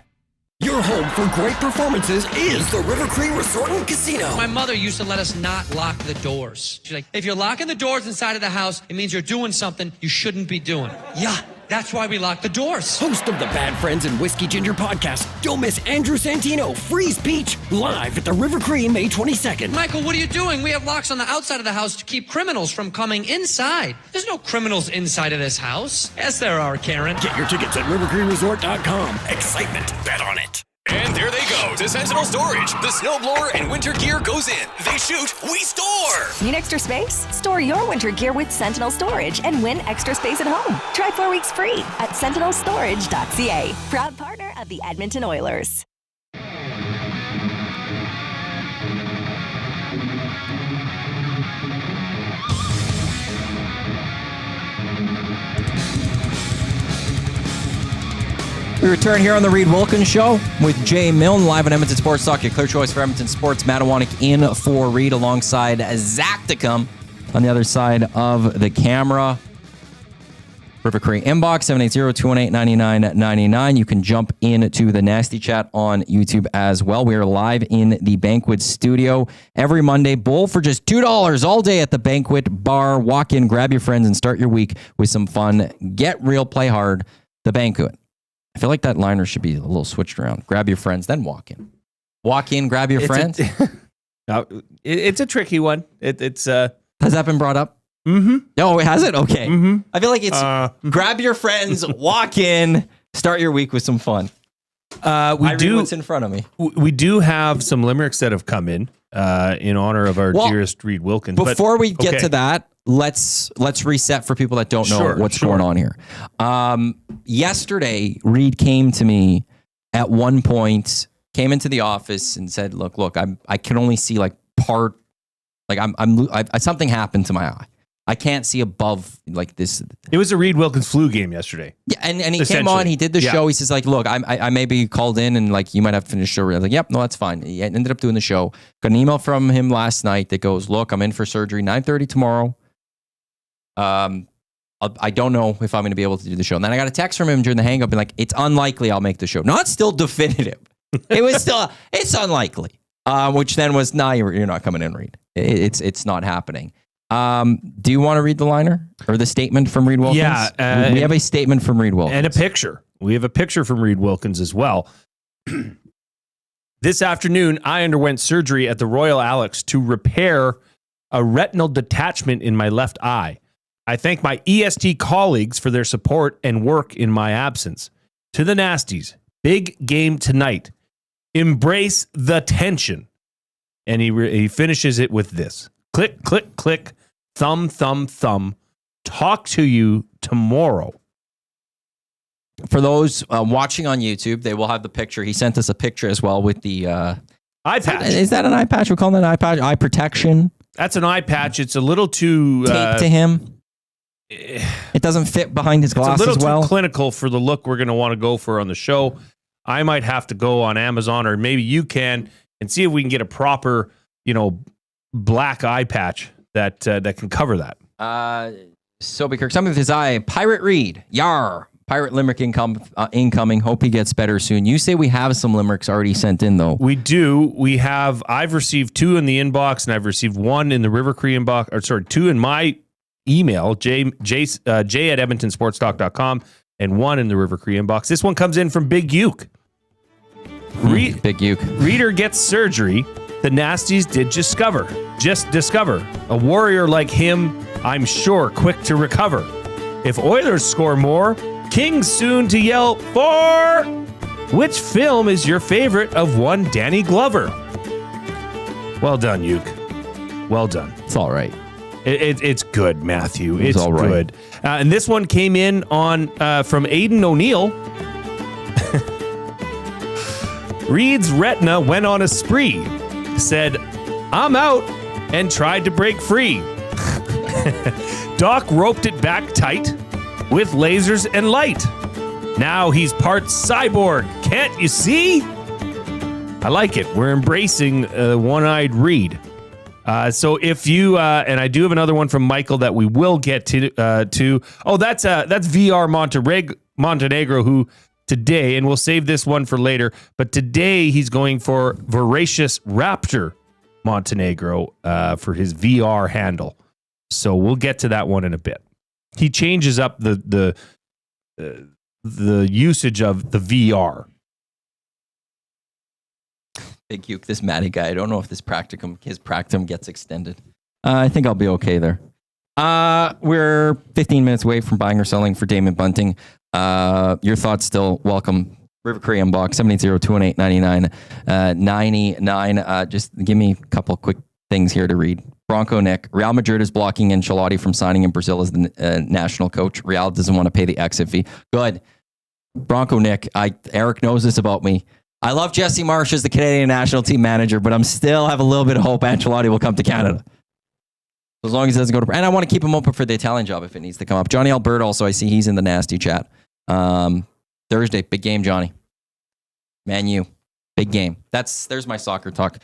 Your home for great performances is the River Cree Resort and Casino. My mother used to let us not lock the doors. She's like, if you're locking the doors inside of the house, it means you're doing something you shouldn't be doing. Yeah, that's why we lock the doors. Host of the Bad Friends and Whiskey Ginger podcast, don't miss Andrew Santino, Freeze Peach, live at the River Cree May 22nd. Michael, what are you doing? We have locks on the outside of the house to keep criminals from coming inside. There's no criminals inside of this house. Yes, there are, Karen. Get your tickets at rivercreeresort.com. Excitement, bet on it. And there they go to Sentinel Storage. The snowblower and winter gear goes in. They shoot, we store. Need extra space? Store your winter gear with Sentinel Storage and win extra space at home. Try 4 weeks free at sentinelstorage.ca. Proud partner of the Edmonton Oilers. We return here on the Reid Wilkins Show with Jay Milne, live on Edmonton Sports Talk, your clear choice for Edmonton sports. Matt Iwanyk in for Reid alongside Zach to come on the other side of the camera. River Cree inbox, 780-218-9999. You can jump into the Nasty Chat on YouTube as well. We are live in the Banquet studio every Monday. Bowl for just $2 all day at the Banquet Bar. Walk in, grab your friends, and start your week with some fun. Get real, play hard. The Banquet. I feel like that liner should be a little switched around. Grab your friends, then walk in. Walk in, grab your friends. It's a tricky one. It's Has that been brought up? Mm-hmm. No, has it? Okay. Mm-hmm. I feel like it's grab your friends, walk in, start your week with some fun. I read what's in front of me. We do have some limericks that have come in honor of our dearest Reid Wilkins. Before we get to that, let's reset for people that don't know what's going on here. Yesterday, Reid came to me at one point, came into the office and said, "Look, I can only see like part, like something happened to my eye. I can't see above like this." It was a Reid Wilkins flu game yesterday. Yeah, and he came on, he did the show. He says like, "Look, I may be called in and like you might have to finish the show." I was like, "Yep, no, that's fine." He ended up doing the show. Got an email from him last night that goes, "Look, I'm in for surgery 9:30 tomorrow. I don't know if I'm going to be able to do the show." And then I got a text from him during the hang up and like, "It's unlikely I'll make the show." Not still definitive. It was still, it's unlikely. Which then was, "Nah, you're not coming in, Reid. It's not happening." Do you want to read the liner or the statement from Reid Wilkins? Yeah. We have a statement from Reid Wilkins. And a picture. We have a picture from Reid Wilkins as well. This afternoon, I underwent surgery at the Royal Alex to repair a retinal detachment in my left eye. I thank my EST colleagues for their support and work in my absence. To the Nasties, big game tonight. Embrace the tension. And he finishes it with this. Click, click, click. Thumb, thumb, thumb. Talk to you tomorrow. For those watching on YouTube, they will have the picture. He sent us a picture as well with the eye patch. Is that an eye patch? We're calling that an eye patch. Eye protection. That's an eye patch. It's a little too taped to him. It doesn't fit behind his glass as well. It's a little too clinical for the look we're going to want to go for on the show. I might have to go on Amazon, or maybe you can, and see if we can get a proper, black eye patch that can cover that. Soapy Kirk, something with his eye. Pirate Reid, yar. Pirate limerick incoming. Hope he gets better soon. You say we have some limericks already sent in, though. We do. I've received 2 in the inbox, and I've received 1 in the River Cree inbox, 2 in my email, Jay at edmontonsportstalk.com, and 1 in the River Cree inbox. This one comes in from Big Uke. Big Uke. Reader gets surgery. The Nasties did discover a warrior like him, I'm sure, quick to recover. If Oilers score more, Kings soon to yell for. Which film is your favorite of one Danny Glover? Well done, Uke. Well done. It's all right. It's good, Matthew. It's all right. Good. And this one came in on from Aiden O'Neill. Reid's retina went on a spree. Said, "I'm out," and tried to break free. Doc roped it back tight with lasers and light. Now he's part cyborg. Can't you see? I like it. We're embracing one-eyed Reid. So if you and I do have another one from Michael that we will get to. Oh, that's VR Montenegro who today, and we'll save this one for later. But today he's going for Voracious Raptor Montenegro for his VR handle. So we'll get to that one in a bit. He changes up the usage of the VR. Big Uke, this Matty guy. I don't know if his practicum gets extended. I think I'll be okay there. We're 15 minutes away from buying or selling for Damon Bunting. Your thoughts still welcome. River Cree inbox 780-218-9999. Just give me a couple quick things here to read. Bronco Nick, Real Madrid is blocking Ancelotti from signing in Brazil as the national coach. Real doesn't want to pay the exit fee. Good. Bronco Nick, Eric knows this about me. I love Jesse Marsh as the Canadian national team manager, but I'm still have a little bit of hope Ancelotti will come to Canada. As long as he doesn't go to... And I want to keep him open for the Italian job if it needs to come up. Johnny Albert also, I see he's in the nasty chat. Thursday, big game, Johnny. Man U, big game. There's my soccer talk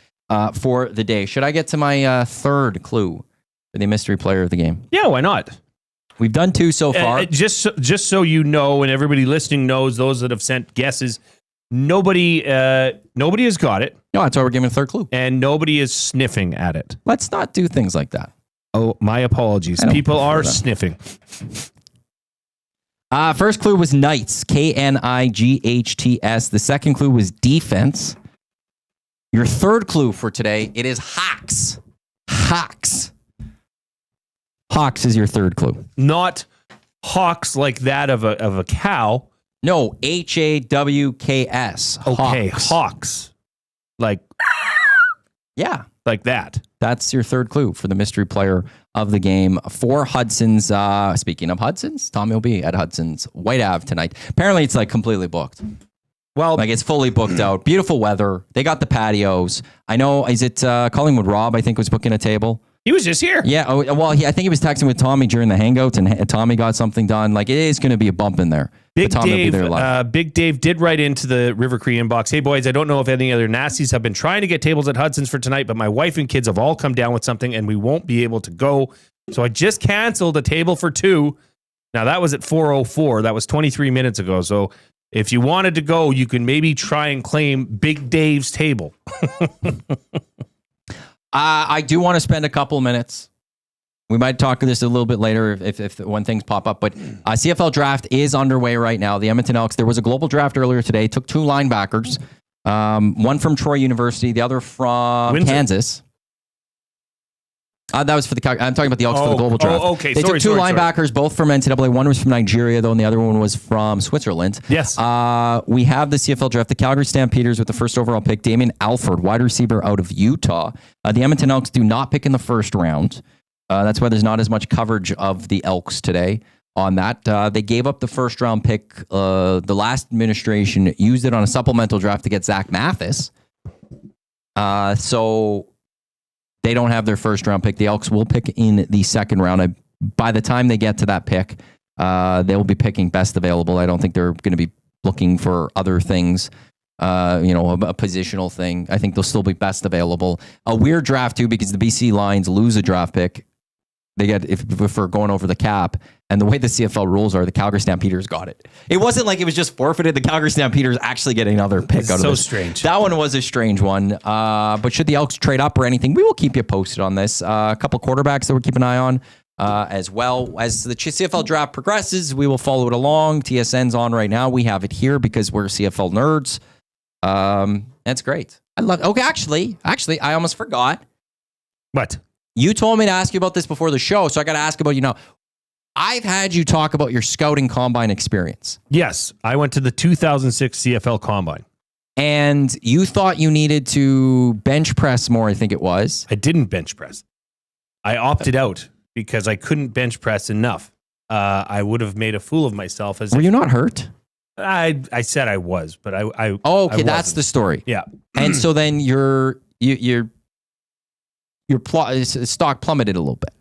for the day. Should I get to my third clue for the mystery player of the game? Yeah, why not? We've done 2 so far. Just so you know, and everybody listening knows, those that have sent guesses... Nobody has got it. No, that's why we're giving a third clue. And nobody is sniffing at it. Let's not do things like that. Oh, my apologies. People are sniffing. First clue was Knights, Knights. The second clue was defense. Your third clue for today, it is Hawks. Hawks. Hawks is your third clue. Not hawks like that of a cow. No, Hawks. Okay, Hawks. Like, yeah. Like that. That's your third clue for the mystery player of the game for Hudson's. Speaking of Hudson's, Tommy will be at Hudson's White Ave tonight. Apparently, it's like completely booked. Well, like it's fully booked out. Beautiful weather. They got the patios. I know. Is it Collingwood Rob? I think was booking a table. He was just here. Yeah. Oh, well, I think he was texting with Tommy during the hangouts, and Tommy got something done. Like it is going to be a bump in there. Big Dave did write into the River Cree inbox. Hey boys, I don't know if any other nasties have been trying to get tables at Hudson's for tonight, but my wife and kids have all come down with something, and we won't be able to go. So I just canceled a table for 2. Now that was at 4:04. That was 23 minutes ago. So if you wanted to go, you can maybe try and claim Big Dave's table. I do want to spend a couple minutes. We might talk this a little bit later if when things pop up. But CFL draft is underway right now. The Edmonton Elks, there was a global draft earlier today. Took 2 linebackers. One from Troy University, the other from Windsor. Kansas. That was for the... I'm talking about the Elks for the global draft. Okay. They took 2 linebackers, both from NCAA. One was from Nigeria, though, and the other one was from Switzerland. Yes. We have the CFL draft. The Calgary Stampeders with the first overall pick. Damien Alford, wide receiver out of Utah. The Edmonton Elks do not pick in the first round. That's why there's not as much coverage of the Elks today on that. They gave up the first round pick. The last administration used it on a supplemental draft to get Zach Mathis. So they don't have their first round pick. The Elks will pick in the second round. By the time they get to that pick, they will be picking best available. I don't think they're going to be looking for other things. A positional thing. I think they'll still be best available. A weird draft too, because the BC Lions lose a draft pick. They get if we're going over the cap, and the way the CFL rules are, the Calgary Stampeders got it. It wasn't like it was just forfeited. The Calgary Stampeders actually get another pick out of it. So strange. That one was a strange one. But should the Elks trade up or anything, we will keep you posted on this. A couple quarterbacks that we're keeping an eye on. As well as the CFL draft progresses, we will follow it along. TSN's on right now. We have it here because we're CFL nerds. That's great. I love. Okay, actually, I almost forgot. What? You told me to ask you about this before the show, so I got to ask about you now. I've had you talk about your scouting combine experience. Yes, I went to the 2006 CFL combine. And you thought you needed to bench press more, I think it was. I didn't bench press. I opted out because I couldn't bench press enough. I would have made a fool of myself. Were you not hurt? I said I was, but I okay, that's the story. Yeah. And so then your stock plummeted a little bit.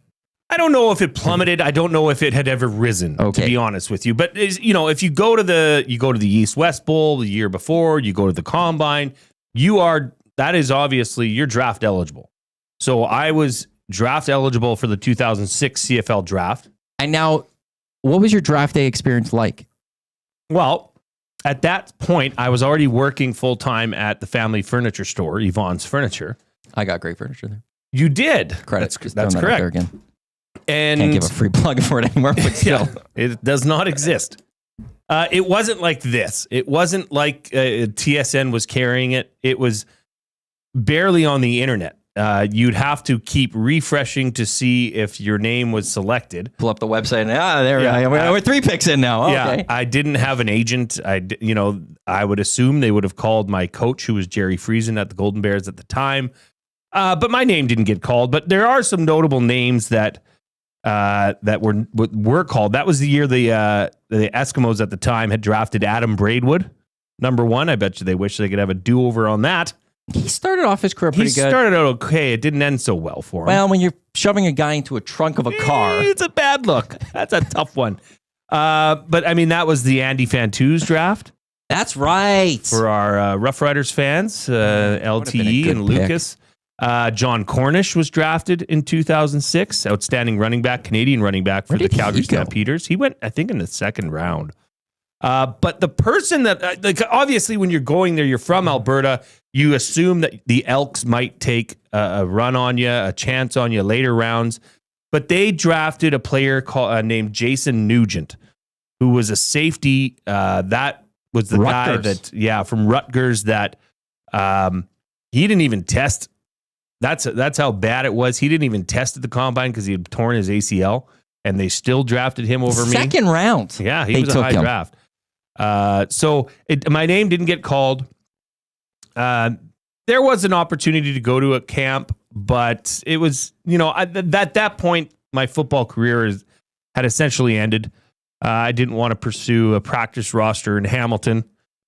I don't know if it plummeted. I don't know if it had ever risen, to be honest with you. But if you go to the East-West Bowl the year before, you go to the Combine, that is obviously you're draft eligible. So I was draft eligible for the 2006 CFL draft. And now, what was your draft day experience like? Well, at that point, I was already working full-time at the family furniture store, Yvonne's Furniture. I got great furniture there. You did. Credits. That's correct. There again. And can't give a free plug for it anymore, but still. It does not exist. It wasn't like this. It wasn't like TSN was carrying it. It was barely on the internet. You'd have to keep refreshing to see if your name was selected. Pull up the website and we're 3 picks in now. Oh, yeah, okay. I didn't have an agent. I would assume they would have called my coach, who was Jerry Friesen at the Golden Bears at the time. But my name didn't get called. But there are some notable names that were called. That was the year the Eskimos at the time had drafted Adam Braidwood, number 1. I bet you they wish they could have a do-over on that. He started off his career pretty good. He started out okay. It didn't end so well for him. Well, when you're shoving a guy into a trunk of a car. It's a bad look. That's a tough one. But, I mean, that was the Andy Fantuz draft. That's right. For our Rough Riders fans, LTE and Lucas. John Cornish was drafted in 2006. Outstanding running back, Canadian running back for the Calgary Stampeders. He went, I think, in the second round. But the person that, obviously, when you're going there, you're from Alberta, you assume that the Elks might take a run on you, a chance on you later rounds. But they drafted a player named Jason Nugent, who was a safety. That was the Rutgers. guy from Rutgers that he didn't even test. That's how bad it was. He didn't even test at the Combine because he had torn his ACL, and they still drafted him over me. Second round. Yeah, he was a high draft. So my name didn't get called. There was an opportunity to go to a camp, but it was, at that point, my football career had essentially ended. I didn't want to pursue a practice roster in Hamilton.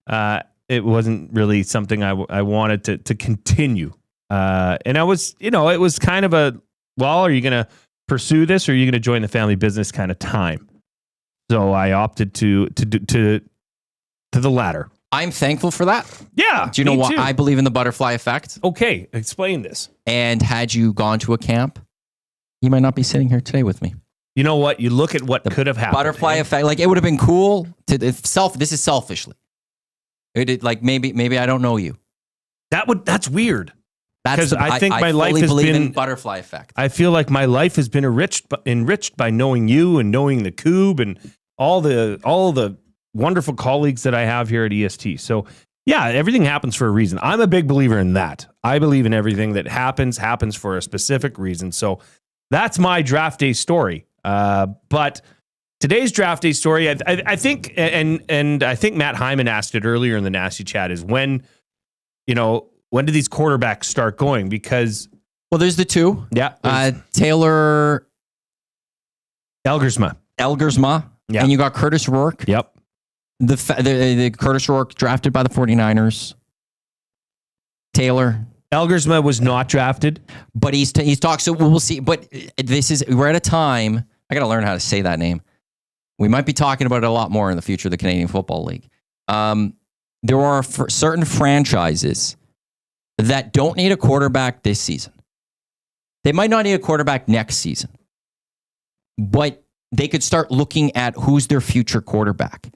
It wasn't really something I wanted to continue. And I was, it was kind of are you going to pursue this or are you going to join the family business kind of time? So I opted to the latter. I'm thankful for that. Yeah. Do you know what? I believe in the butterfly effect. Okay. Explain this. And had you gone to a camp, you might not be sitting here today with me. You know what? You look at what could have happened. Butterfly effect. Like, it would have been cool this is selfishly. Maybe I don't know you. That's weird. Because I think my life has been in butterfly effect. I feel like my life has been enriched by knowing you and knowing the Coob and all the wonderful colleagues that I have here at EST. So yeah, everything happens for a reason. I'm a big believer in that. I believe in everything that happens for a specific reason. So that's my draft day story. But today's draft day story, I think, and I think Matt Hyman asked it earlier in the Nasty Chat, is when do these quarterbacks start going? Because there's the two. Yeah. Taylor Elgersma. Yeah. And you got Curtis Rourke. Yep. The Curtis Rourke drafted by the 49ers. Taylor Elgersma was not drafted, but he's talked. So we'll see. But we're at a time. I got to learn how to say that name. We might be talking about it a lot more in the future of the Canadian Football League. There are certain franchises that don't need a quarterback this season. They might not need a quarterback next season, but they could start looking at who's their future quarterback.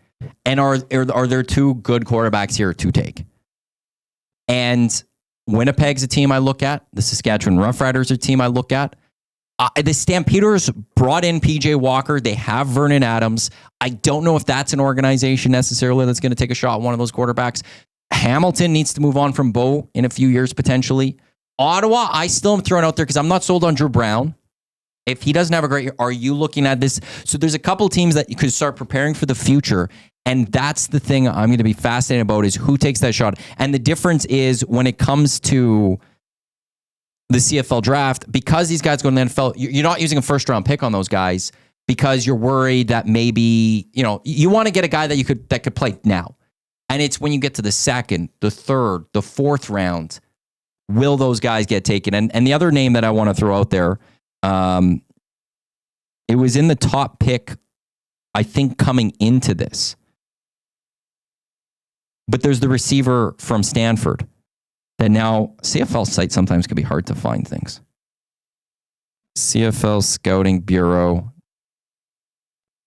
And are there two good quarterbacks here to take? And Winnipeg's a team I look at. The Saskatchewan Roughriders are a team I look at. The Stampeders brought in PJ Walker. They have Vernon Adams. I don't know if that's an organization necessarily that's going to take a shot at one of those quarterbacks. Hamilton needs to move on from Bo in a few years, potentially. Ottawa, I still am throwing out there because I'm not sold on Drew Brown. If he doesn't have a great year, are you looking at this? So there's a couple teams that you could start preparing for the future. And that's the thing I'm going to be fascinated about is who takes that shot. And the difference is when it comes to the CFL draft, because these guys go in the NFL, you're not using a first round pick on those guys because you're worried that maybe, you want to get a guy that could play now. And it's when you get to the second, the third, the fourth round, will those guys get taken? And the other name that I want to throw out there, It was in the top pick, I think, coming into this. But there's the receiver from Stanford that now CFL site sometimes can be hard to find things. CFL Scouting Bureau.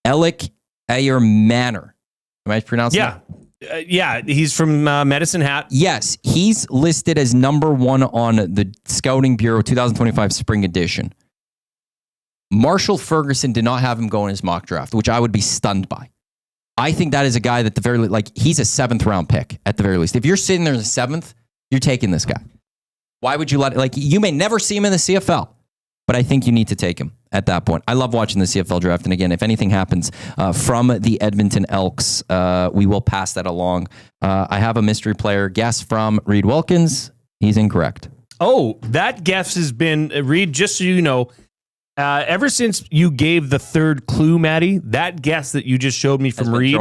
Alec Ayermanner. Am I pronouncing that? Yeah, he's from Medicine Hat. Yes, he's listed as number 1 on the Scouting Bureau 2025 Spring Edition. Marshall Ferguson did not have him go in his mock draft, which I would be stunned by. I think that is a guy that the very he's a 7th round pick at the very least. If you're sitting there in the 7th, you're taking this guy. Why would you you may never see him in the CFL, but I think you need to take him at that point. I love watching the CFL draft. And again, if anything happens from the Edmonton Elks, we will pass that along. I have a mystery player guess from Reid Wilkins. He's incorrect. Oh, that guess has been, Reid, just so you know, ever since you gave the third clue, Maddie, that guess that you just showed me from Reid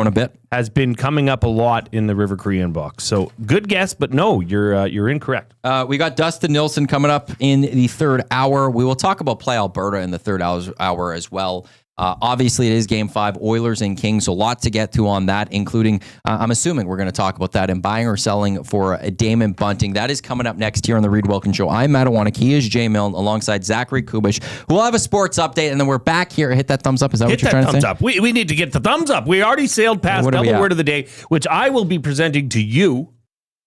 has been coming up a lot in the River Cree inbox. So good guess, but no, you're incorrect. We got Dustin Nielson coming up in the third hour. We will talk about Play Alberta in the third hour as well. Obviously, it is Game 5, Oilers and Kings. A lot to get to on that, including, I'm assuming we're going to talk about that, and buying or selling for Damon Bunting. That is coming up next here on the Reid Wilkins Show. I'm Matt Iwanyk. He is Jay Milne alongside Zachary Kubish. We'll have a sports update, and then we're back here. Hit that thumbs up. Is that what you're trying to say? Hit that thumbs up. We need to get the thumbs up. We already sailed past double word of the day, which I will be presenting to you.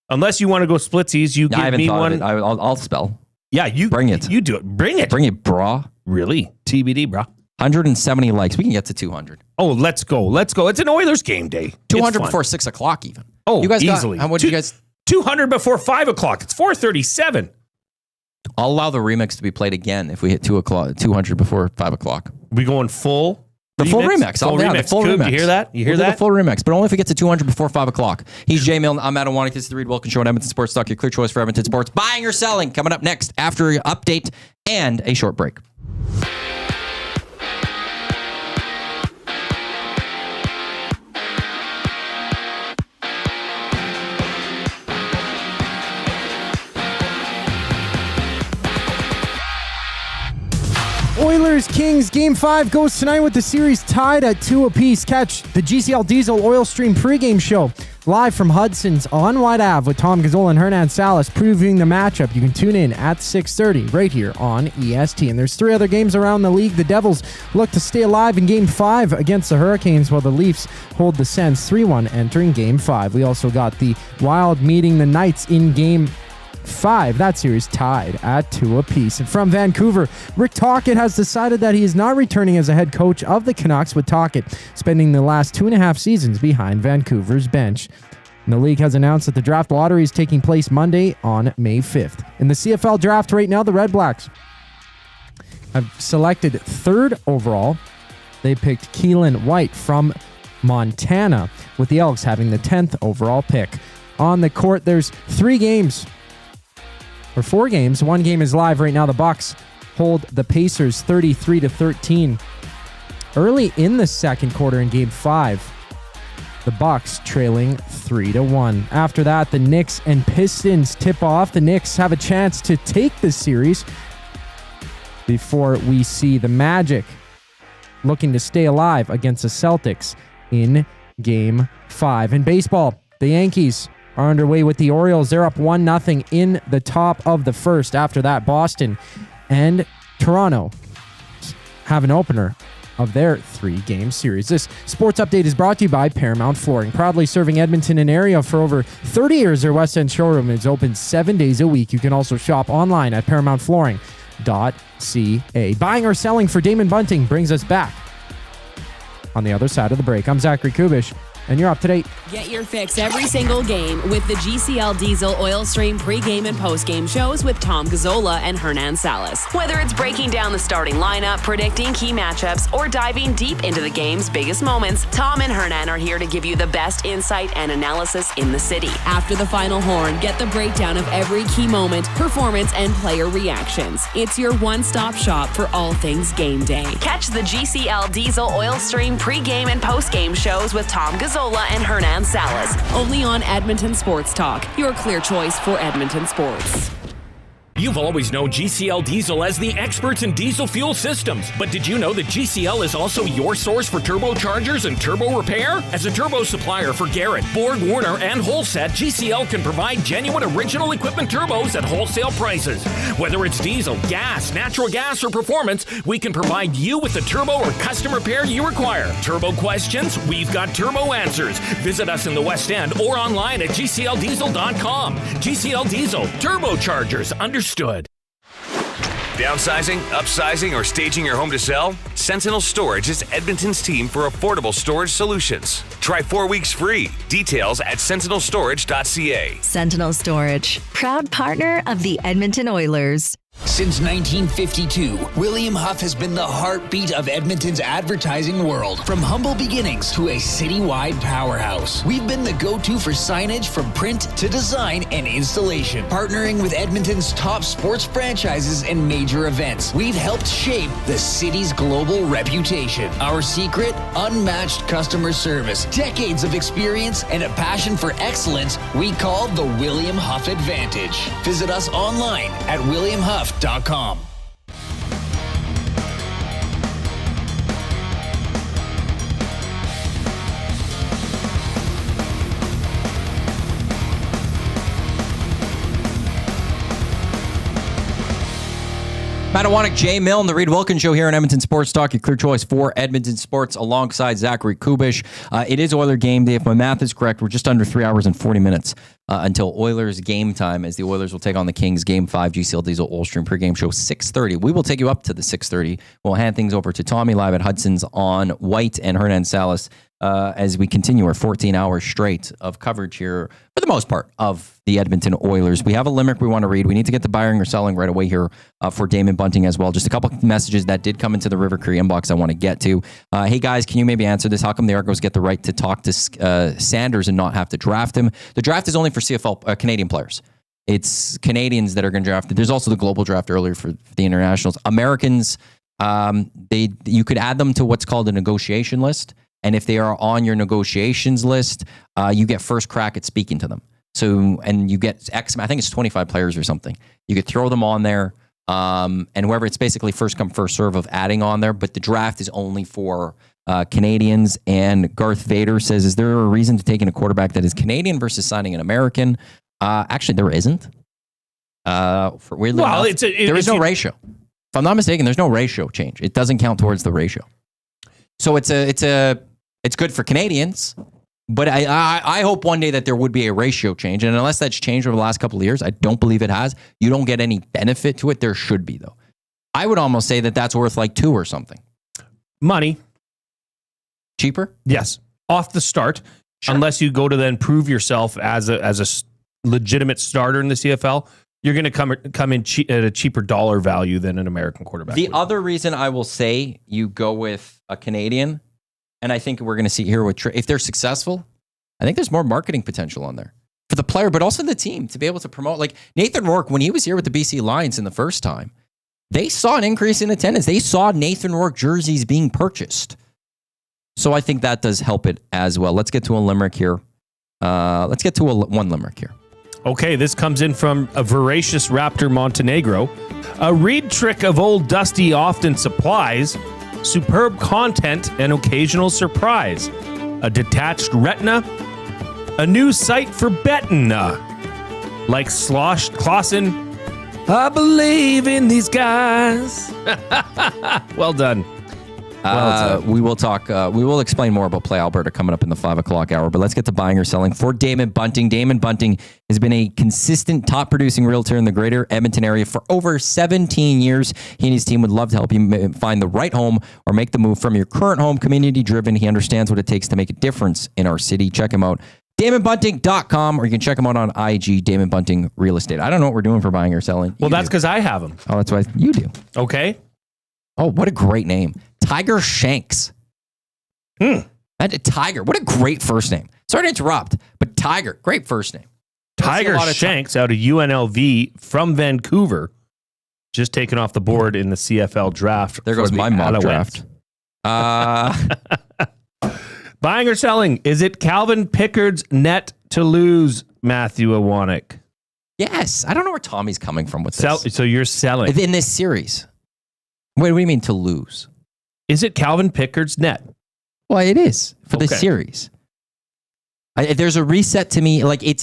Unless you want to go splitsies, you give me one. I'll spell. Yeah, you bring it. You do it. Bring it. Bring it, brah. Really? TBD, brah. 170 likes. We can get to 200. Oh, let's go. Let's go. It's an Oilers game day. 200 before 6 o'clock even. Oh, you guys easily. How much you guys? 200 before 5 o'clock. It's 4:37. I'll allow the remix to be played again if we hit 200 before 5 o'clock. We going full? The full remix. Full remix. The full remix. You hear that? You hear that? The full remix, but only if we get to 200 before 5 o'clock. He's Jay Milne. I'm Matt Iwanyk. This is the Reid Wilkins Show on Edmonton Sports Talk, your clear choice for Edmonton sports. Buying or selling coming up next after an update and a short break. Oilers Kings Game 5 goes tonight with the series tied at 2 apiece. Catch the GCL Diesel Oil Stream pregame show live from Hudson's on White Ave with Tom Gazzola and Hernan Salas previewing the matchup. You can tune in at 6:30 right here on EST. And there's 3 other games around the league. The Devils look to stay alive in Game 5 against the Hurricanes, while the Leafs hold the Sens 3-1 entering Game 5. We also got the Wild meeting the Knights in Game 5. That series tied at 2 apiece. And from Vancouver, Rick Tocchet has decided that he is not returning as a head coach of the Canucks, with Tocchet spending the last 2.5 seasons behind Vancouver's bench. And the league has announced that the draft lottery is taking place Monday on May 5th. In the CFL draft right now, the Red Blacks have selected 3rd overall. They picked Keelan White from Montana, with the Elks having the 10th overall pick. On the court, there's 3 games. Or 4 games. 1 game is live right now. The Bucks hold the Pacers 33-13. Early in the second quarter in Game 5, the Bucks trailing 3-1. After that, the Knicks and Pistons tip off. The Knicks have a chance to take this series before we see the Magic looking to stay alive against the Celtics in Game 5. In baseball, the Yankees are underway with the Orioles. They're up 1-0 in the top of the first. After that, Boston and Toronto have an opener of their 3-game series. This sports update is brought to you by Paramount Flooring. Proudly serving Edmonton and area for over 30 years, their West End showroom is open 7 days a week. You can also shop online at ParamountFlooring.ca. Buying or selling for Damon Bunting brings us back on the other side of the break. I'm Zachary Kubish, and you're up to date. Get your fix every single game with the GCL Diesel Oil Stream pregame and postgame shows with Tom Gazzola and Hernan Salas. Whether it's breaking down the starting lineup, predicting key matchups, or diving deep into the game's biggest moments, Tom and Hernan are here to give you the best insight and analysis in the city. After the final horn, get the breakdown of every key moment, performance, and player reactions. It's your one-stop shop for all things game day. Catch the GCL Diesel Oil Stream pregame and postgame shows with Tom Gazzola and Hernan Salas, only on Edmonton Sports Talk, your clear choice for Edmonton sports. You've always known GCL Diesel as the experts in diesel fuel systems, but did you know that GCL is also your source for turbochargers and turbo repair? As a turbo supplier for Garrett, Borg Warner, and Holset, GCL can provide genuine original equipment turbos at wholesale prices. Whether it's diesel, gas, natural gas, or performance, we can provide you with the turbo or custom repair you require. Turbo questions? We've got turbo answers. Visit us in the West End or online at GCLDiesel.com. GCL Diesel, turbochargers, understood. Downsizing, upsizing, or staging your home to sell? Sentinel Storage is Edmonton's team for affordable storage solutions. Try 4 weeks free. Details at sentinelstorage.ca. Sentinel Storage, proud partner of the Edmonton Oilers. Since 1952, William Huff has been the heartbeat of Edmonton's advertising world. From humble beginnings to a citywide powerhouse, we've been the go-to for signage from print to design and installation. Partnering with Edmonton's top sports franchises and major events, we've helped shape the city's global reputation. Our secret? Unmatched customer service, decades of experience, and a passion for excellence we call the William Huff Advantage. Visit us online at williamhuff.com. Iwanyk, Jay Milne, the Reid Wilkins Show here on Edmonton Sports Talk, your clear choice for Edmonton Sports alongside Zachary Kubish. It is Oiler game day. If my math is correct, we're just under 3 hours and 40 minutes until Oilers game time, as the Oilers will take on the Kings. Game 5, GCL Diesel Oilstream pregame show, 6:30. We will take you up to the 6:30. We'll hand things over to Tommy live at Hudson's on White and Hernan Salas as we continue our 14 hours straight of coverage here, for the most part, of the Edmonton Oilers. We have a limerick we want to read. We need to get the buying or selling right away here for Damon Bunting as well. Just a couple messages that did come into the River Cree inbox I want to get to. Hey guys, can you maybe answer this? How come the Argos get the right to talk to Sanders and not have to draft him? The draft is only for CFL Canadian players. It's Canadians that are going to draft. There's also the global draft earlier for the internationals. Americans, you could add them to what's called a negotiation list. And if they are on your negotiations list, you get first crack at speaking to them. So, and you get X, I think it's 25 players or something. You could throw them on there. And whoever, it's basically first come, first serve of adding on there. But the draft is only for Canadians. And Garth Vader says, is there a reason to take in a quarterback that is Canadian versus signing an American? Actually, there isn't. There is no ratio. If I'm not mistaken, there's no ratio change. It doesn't count towards the ratio. So it's good for Canadians, but I hope one day that there would be a ratio change. And unless that's changed over the last couple of years, I don't believe it has. You don't get any benefit to it. There should be, though. I would almost say that that's worth like 2 or something. Money. Cheaper? Yes. Off the start. Sure. Unless you go to then prove yourself as a legitimate starter in the CFL, you're going to come in at a cheaper dollar value than an American quarterback. The other reason I will say you go with a Canadian, and I think we're going to see here with if they're successful, I think there's more marketing potential on there for the player, but also the team to be able to promote. Like Nathan Rourke, when he was here with the BC Lions in the first time, they saw an increase in attendance. They saw Nathan Rourke jerseys being purchased. So I think that does help it as well. Let's get to a limerick here. Let's get to one limerick here. Okay, this comes in from a voracious Raptor Montenegro. A read trick of old Dusty often supplies superb content and occasional surprise. A detached retina, a new site for betting. Like Sloshed Clausen, I believe in these guys. Well done. We will talk. We will explain more about Play Alberta coming up in the 5 o'clock hour. But let's get to buying or selling for Damon Bunting. Damon Bunting has been a consistent top producing realtor in the greater Edmonton area for over 17 years. He and his team would love to help you find the right home or make the move from your current home. Community driven. He understands what it takes to make a difference in our city. Check him out. DamonBunting.com, or you can check him out on IG, Damon Bunting Real Estate. I don't know what we're doing for buying or selling. Well, that's because I have him. Oh, that's why you do. Okay. Oh, what a great name. Tiger Shanks. Tiger. What a great first name. Sorry to interrupt, but Tiger, great first name. Tiger Shanks out of UNLV from Vancouver. Just taken off the board in the CFL draft. There goes my mock draft. Buying or selling? Is it Calvin Pickard's net to lose, Matthew Iwanyk? Yes. I don't know where Tommy's coming from with this. So you're selling. In this series. What do you mean to lose? Is it Calvin Pickard's net? Well, it is for the series. There's a reset to me. Like if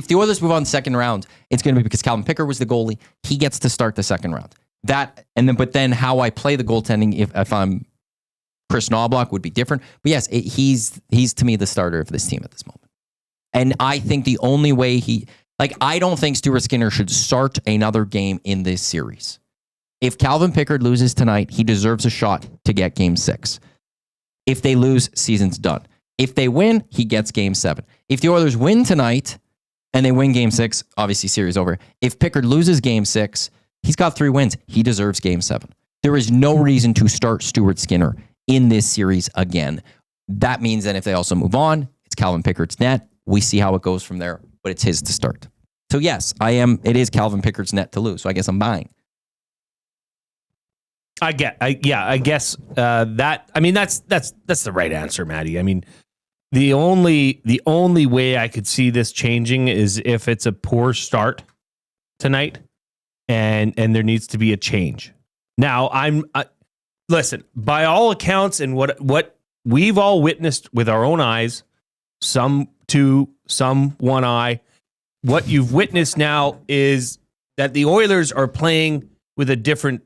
the Oilers move on the second round, it's going to be because Calvin Pickard was the goalie. He gets to start the second round. But then how I play the goaltending if I'm Chris Knobloch would be different. But yes, he's to me the starter of this team at this moment. And I think the only way I don't think Stuart Skinner should start another game in this series. If Calvin Pickard loses tonight, he deserves a shot to get game 6. If they lose, season's done. If they win, he gets game 7. If the Oilers win tonight and they win game 6, obviously series over. If Pickard loses game 6, he's got 3 wins. He deserves game 7. There is no reason to start Stuart Skinner in this series again. That means that if they also move on, it's Calvin Pickard's net. We see how it goes from there, but it's his to start. So yes, it is Calvin Pickard's net to lose. So I guess I'm buying. I guess that. I mean, that's the right answer, Maddie. I mean, the only way I could see this changing is if it's a poor start tonight, and there needs to be a change. Now, listen. By all accounts, and what we've all witnessed with our own eyes, some 2, some 1 eye. What you've witnessed now is that the Oilers are playing with a different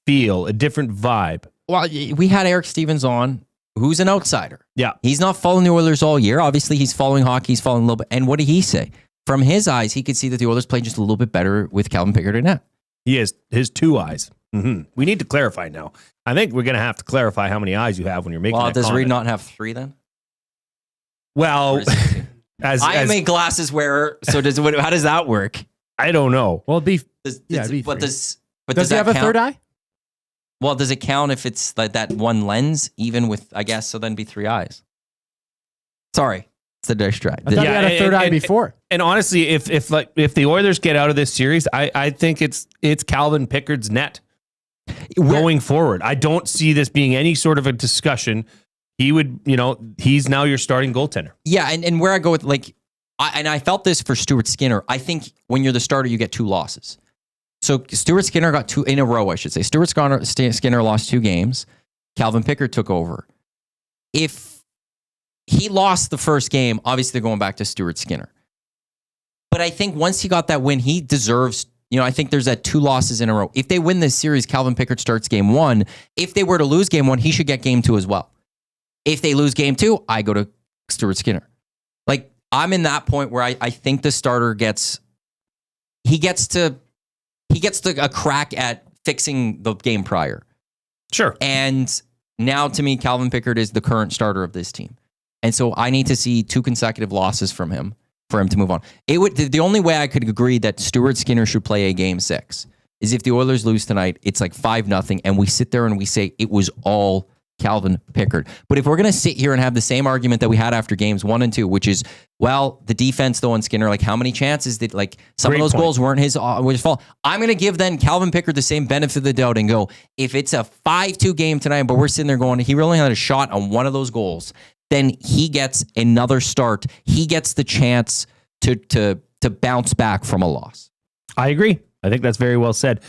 feel, a different vibe. Well, we had Eric Stevens on, who's an outsider. Yeah. He's not following the Oilers all year. Obviously, he's following hockey. He's following a little bit. And what did he say? From his eyes, he could see that the Oilers played just a little bit better with Calvin Pickard in net. He has his 2 eyes. Mm-hmm. We need to clarify now. I think we're going to have to clarify how many eyes you have when you're making that does comment. Reid not have 3 then? Well, I am a glasses wearer, so how does that work? I don't know. Well, does he have a third eye? Well, does it count if it's like that one lens, even with, I guess, so then be 3 eyes? Sorry, it's the dish drive. I thought you had a third eye before. And honestly, if the Oilers get out of this series, I think it's Calvin Pickard's net going forward. I don't see this being any sort of a discussion. He would, he's now your starting goaltender. Yeah, and where I go with I felt this for Stuart Skinner. I think when you're the starter, you get 2 losses. So Stuart Skinner got 2 in a row, I should say. Stuart Skinner lost 2 games. Calvin Pickard took over. If he lost the first game, obviously they're going back to Stuart Skinner. But I think once he got that win, he deserves, I think there's that 2 losses in a row. If they win this series, Calvin Pickard starts game 1. If they were to lose game 1, he should get game 2 as well. If they lose game 2, I go to Stuart Skinner. Like, I'm in that point where I think the starter gets a crack at fixing the game prior. Sure. And now, to me, Calvin Pickard is the current starter of this team. And so I need to see 2 consecutive losses from him for him to move on. The only way I could agree that Stuart Skinner should play a game 6 is if the Oilers lose tonight, it's like 5-0, and we sit there and we say it was all Calvin Pickard. But if we're going to sit here and have the same argument that we had after games 1 and 2, which is, well, the defense though on Skinner, like how many chances did, like some of those goals weren't his fault. I'm going to give then Calvin Pickard the same benefit of the doubt and go, if it's a 5-2 game tonight, but we're sitting there going, he really had a shot on one of those goals, then he gets another start. He gets the chance to bounce back from a loss. I agree. I think that's very well said.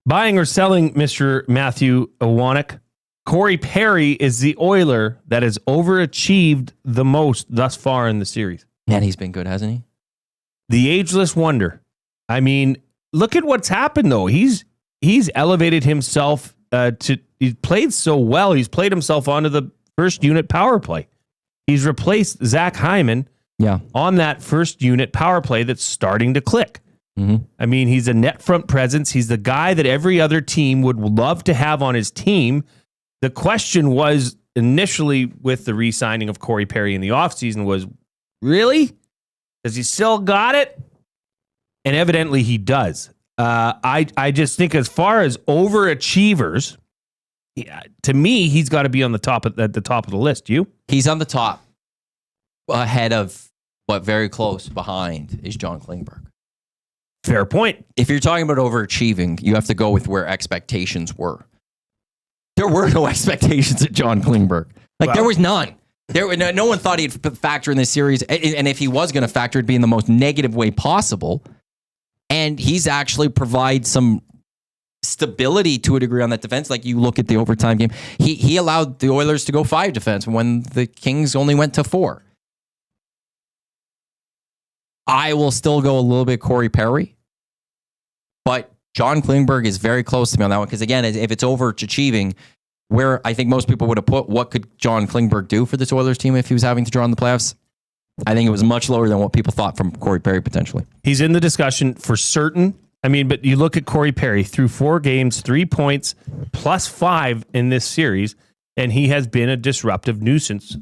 Buying or selling, Mr. Matthew Iwanyk? Corey Perry is the Oiler that has overachieved the most thus far in the series. Man, he's been good, hasn't he? The ageless wonder. I mean, look at what's happened, though. He's elevated himself he's played so well. He's played himself onto the first unit power play. He's replaced Zach Hyman on that first unit power play that's starting to click. Mm-hmm. I mean, he's a net front presence. He's the guy that every other team would love to have on his team. The question was initially with the re-signing of Corey Perry in the offseason was, really? Does he still got it? And evidently he does. I just think as far as overachievers, to me, he's got to be on the top at the top of the list. You? He's on the top, ahead of, but very close behind is John Klingberg. Fair point. If you're talking about overachieving, you have to go with where expectations were. There were no expectations of John Klingberg. There was none. No one thought he'd factor in this series. And if he was going to factor, it'd be in the most negative way possible. And he's actually provide some stability to a degree on that defense. Like you look at the overtime game, he allowed the Oilers to go 5 defense when the Kings only went to 4. I will still go a little bit Corey Perry, but John Klingberg is very close to me on that one. Because again, if it's overachieving, where I think most people would have put, what could John Klingberg do for this Oilers team if he was having to draw in the playoffs? I think it was much lower than what people thought from Corey Perry potentially. He's in the discussion for certain. I mean, but you look at Corey Perry through 4 games, 3 points, plus 5 in this series, and he has been a disruptive nuisance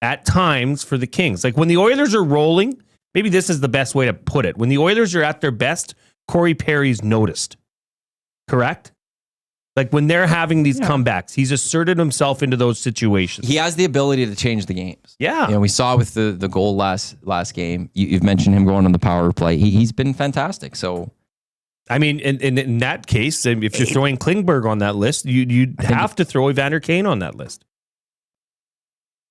at times for the Kings. Like when the Oilers are rolling, maybe this is the best way to put it. When the Oilers are at their best, Corey Perry's noticed. Correct? Like when they're having these comebacks, he's asserted himself into those situations. He has the ability to change the games. Yeah. You know, we saw with the goal last game. You've mentioned him going on the power play. He's been fantastic. So, I mean, in that case, if you're throwing Klingberg on that list, you'd have to throw Evander Kane on that list.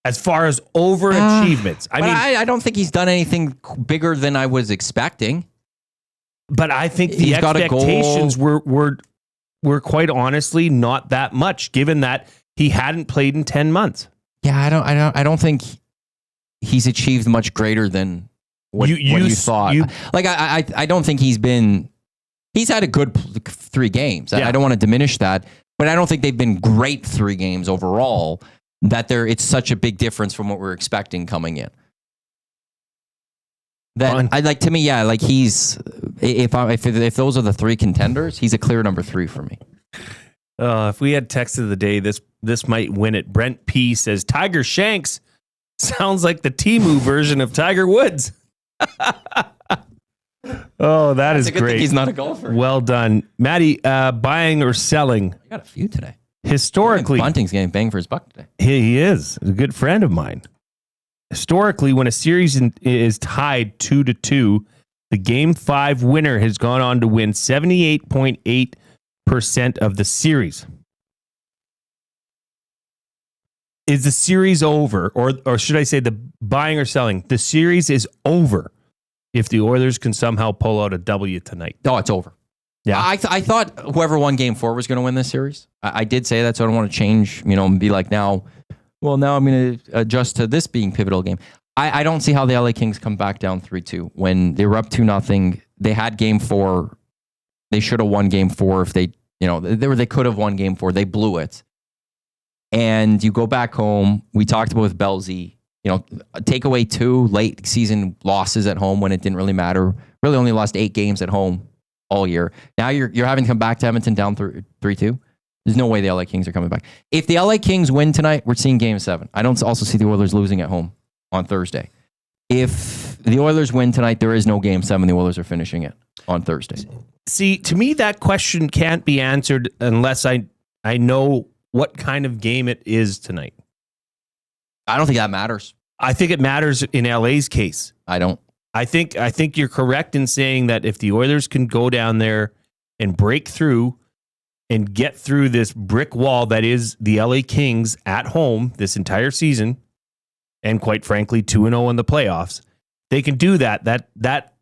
As far as overachievements, I don't think he's done anything bigger than I was expecting. But I think the expectations were quite honestly not that much, given that he hadn't played in 10 months. Yeah, I don't think he's achieved much greater than what you thought. I don't think he's had a good 3 games. I don't want to diminish that, but I don't think they've been great 3 games overall. It's such a big difference from what we're expecting coming in. To me, he's if those are the 3 contenders, he's a clear number 3 for me. If we had text of the day, this might win it. Brent P says Tiger Shanks sounds like the Temu version of Tiger Woods. Oh, that's a good great. Thing he's not a golfer. Well done, Maddie. Buying or selling? I got a few today. Historically, Bunting's getting bang for his buck today. He is a good friend of mine. Historically, when a series is tied 2-2, the Game 5 winner has gone on to win 78.8% of the series. Is the series over, or should I say the buying or selling? The series is over if the Oilers can somehow pull out a W tonight. Oh, it's over. Yeah, I thought whoever won Game 4 was going to win this series. I did say that, so I don't want to change, and be like now I'm going to adjust to this being pivotal game. I don't see how the LA Kings come back down 3-2 when they were up 2-0. They had Game 4. They should have won Game 4 if they could have won Game 4. They blew it. And you go back home. We talked about with Belzy, take away 2 late season losses at home when it didn't really matter. Really only lost 8 games at home all year. Now you're having to come back to Edmonton down 3-2. There's no way the LA Kings are coming back. If the LA Kings win tonight, we're seeing Game 7. I don't also see the Oilers losing at home on Thursday. If the Oilers win tonight, there is no Game 7. The Oilers are finishing it on Thursday. See, to me, that question can't be answered unless I know what kind of game it is tonight. I don't think that matters. I think it matters in LA's case. I don't. I think you're correct in saying that if the Oilers can go down there and break through and get through this brick wall that is the LA Kings at home this entire season, and quite frankly, 2-0 in the playoffs, they can do that. That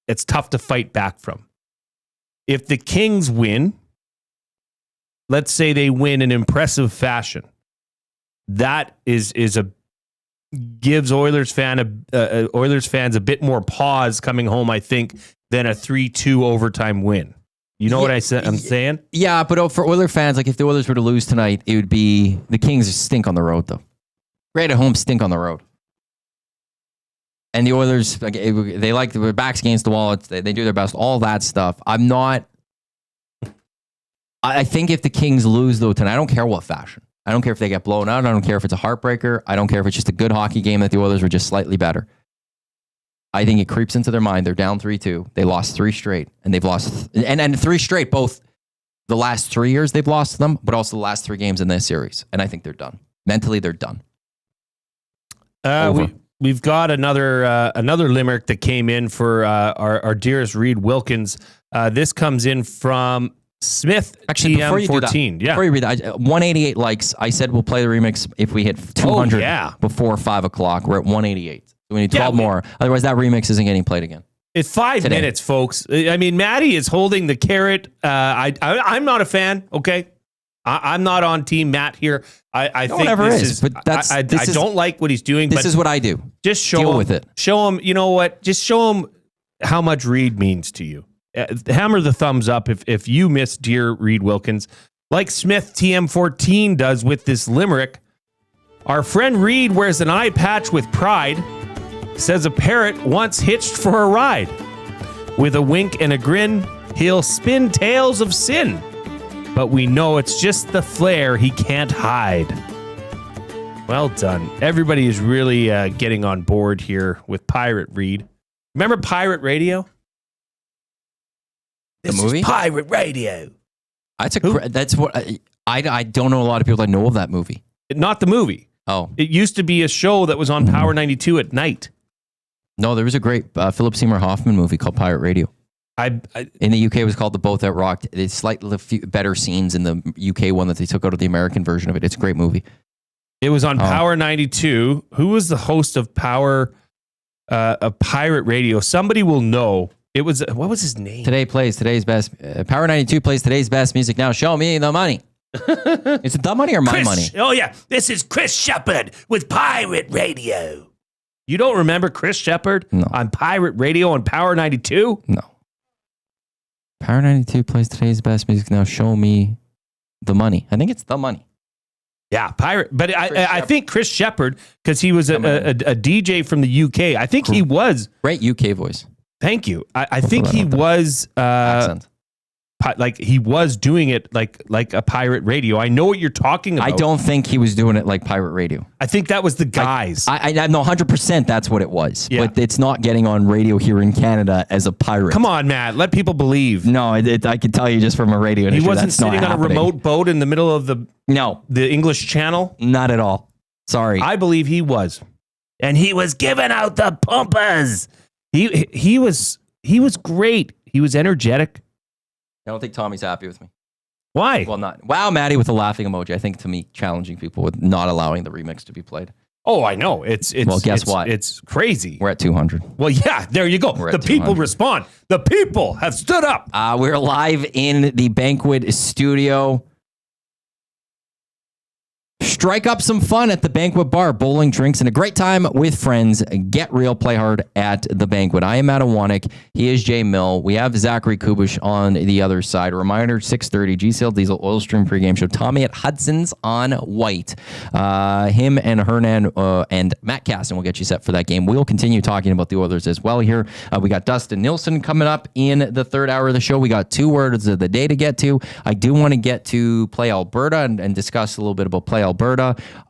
it's tough to fight back from. If the Kings win, let's say they win in impressive fashion, that gives Oilers fans a bit more pause coming home, I think, than a 3-2 overtime win. You know what I'm saying? Yeah, but for Oilers fans, like if the Oilers were to lose tonight, it would be the Kings stink on the road, though. Great at home, stink on the road. And the Oilers, they like their backs against the wall. They do their best, all that stuff. I think if the Kings lose, though, tonight, I don't care what fashion. I don't care if they get blown out. I don't care if it's a heartbreaker. I don't care if it's just a good hockey game that the Oilers were just slightly better. I think it creeps into their mind. They're down 3-2. They lost 3 straight, and they've lost and 3 straight. Both the last 3 years they've lost to them, but also the last 3 games in this series. And I think they're done. Mentally, they're done. We've got another limerick that came in for our dearest Reid Wilkins. This comes in from Smith. Actually, before you do that, before you read that, 188 likes. I said we'll play the remix if we hit 200 before 5 o'clock. We're at 188. So we need 12 more. Otherwise, that remix isn't getting played again. It's 5 minutes, folks. I mean, Maddie is holding the carrot. I'm not a fan. Okay, I'm not on Team Matt here. I think this is. But I don't like what he's doing. This is what I do. Just deal with it. Show him. You know what? Just show him how much Reid means to you. Hammer the thumbs up if you miss dear Reid Wilkins, like Smith TM14 does with this limerick. Our friend Reid wears an eye patch with pride. Says a parrot once hitched for a ride. With a wink and a grin, he'll spin tales of sin. But we know it's just the flair he can't hide. Well done. Everybody is really getting on board here with Pirate Reid. Remember Pirate Radio? The movie? Pirate Radio. That's what I don't know a lot of people that know of that movie. Not the movie. Oh. It used to be a show that was on Power 92 at night. No, there was a great Philip Seymour Hoffman movie called Pirate Radio. In the UK, it was called The Boat That Rocked. It's slightly better scenes in the UK one that they took out of the American version of it. It's a great movie. It was on Power 92. Who was the host of Pirate Radio? Somebody will know. It was, what was his name? Today's best. Power 92 plays today's best music now. Show me the money. Is it the money or my money? Oh, yeah. This is Chris Shepard with Pirate Radio. You don't remember Chris Shepard on Pirate Radio on Power 92? No. Power 92 plays today's best music now. Show me the money. I think it's the money. Yeah, Pirate. But I think Chris Shepard, because he was a DJ from the UK. I think he was. Great UK voice. Thank you. I think he was. Accent. Like he was doing it like a pirate radio. I know what you're talking about. I don't think he was doing it like pirate radio. I think that was the guys. I know 100% that's what it was. Yeah. But it's not getting on radio here in Canada as a pirate. Come on, Matt. Let people believe. No, I can tell you just from a radio. He wasn't sitting on a remote boat in the middle of the English Channel. Not at all. Sorry. I believe he was, and he was giving out the pumpers. He was great. He was energetic. I don't think Tommy's happy with me. Why? Well, not. Wow, Maddie with a laughing emoji. I think to me, challenging people with not allowing the remix to be played. Oh, I know. Well, guess what? It's crazy. We're at 200. Well, yeah, there you go. The people respond. The people have stood up. We're live in the banquet studio. Strike up some fun at the banquet bar, bowling, drinks, and a great time with friends. Get real, play hard at the banquet. I am Matt Iwanyk. He is Jay Milne. We have Zachary Kubish on the other side. A reminder, 6:30, GCL Diesel Oil Stream pregame show. Tommy at Hudson's on White. Him and Hernan and Matt Caston will get you set for that game. We'll continue talking about the Oilers as well here. We got Dustin Nielson coming up in the third hour of the show. We got 2 words of the day to get to. I do want to get to Play Alberta and discuss a little bit about Play Alberta.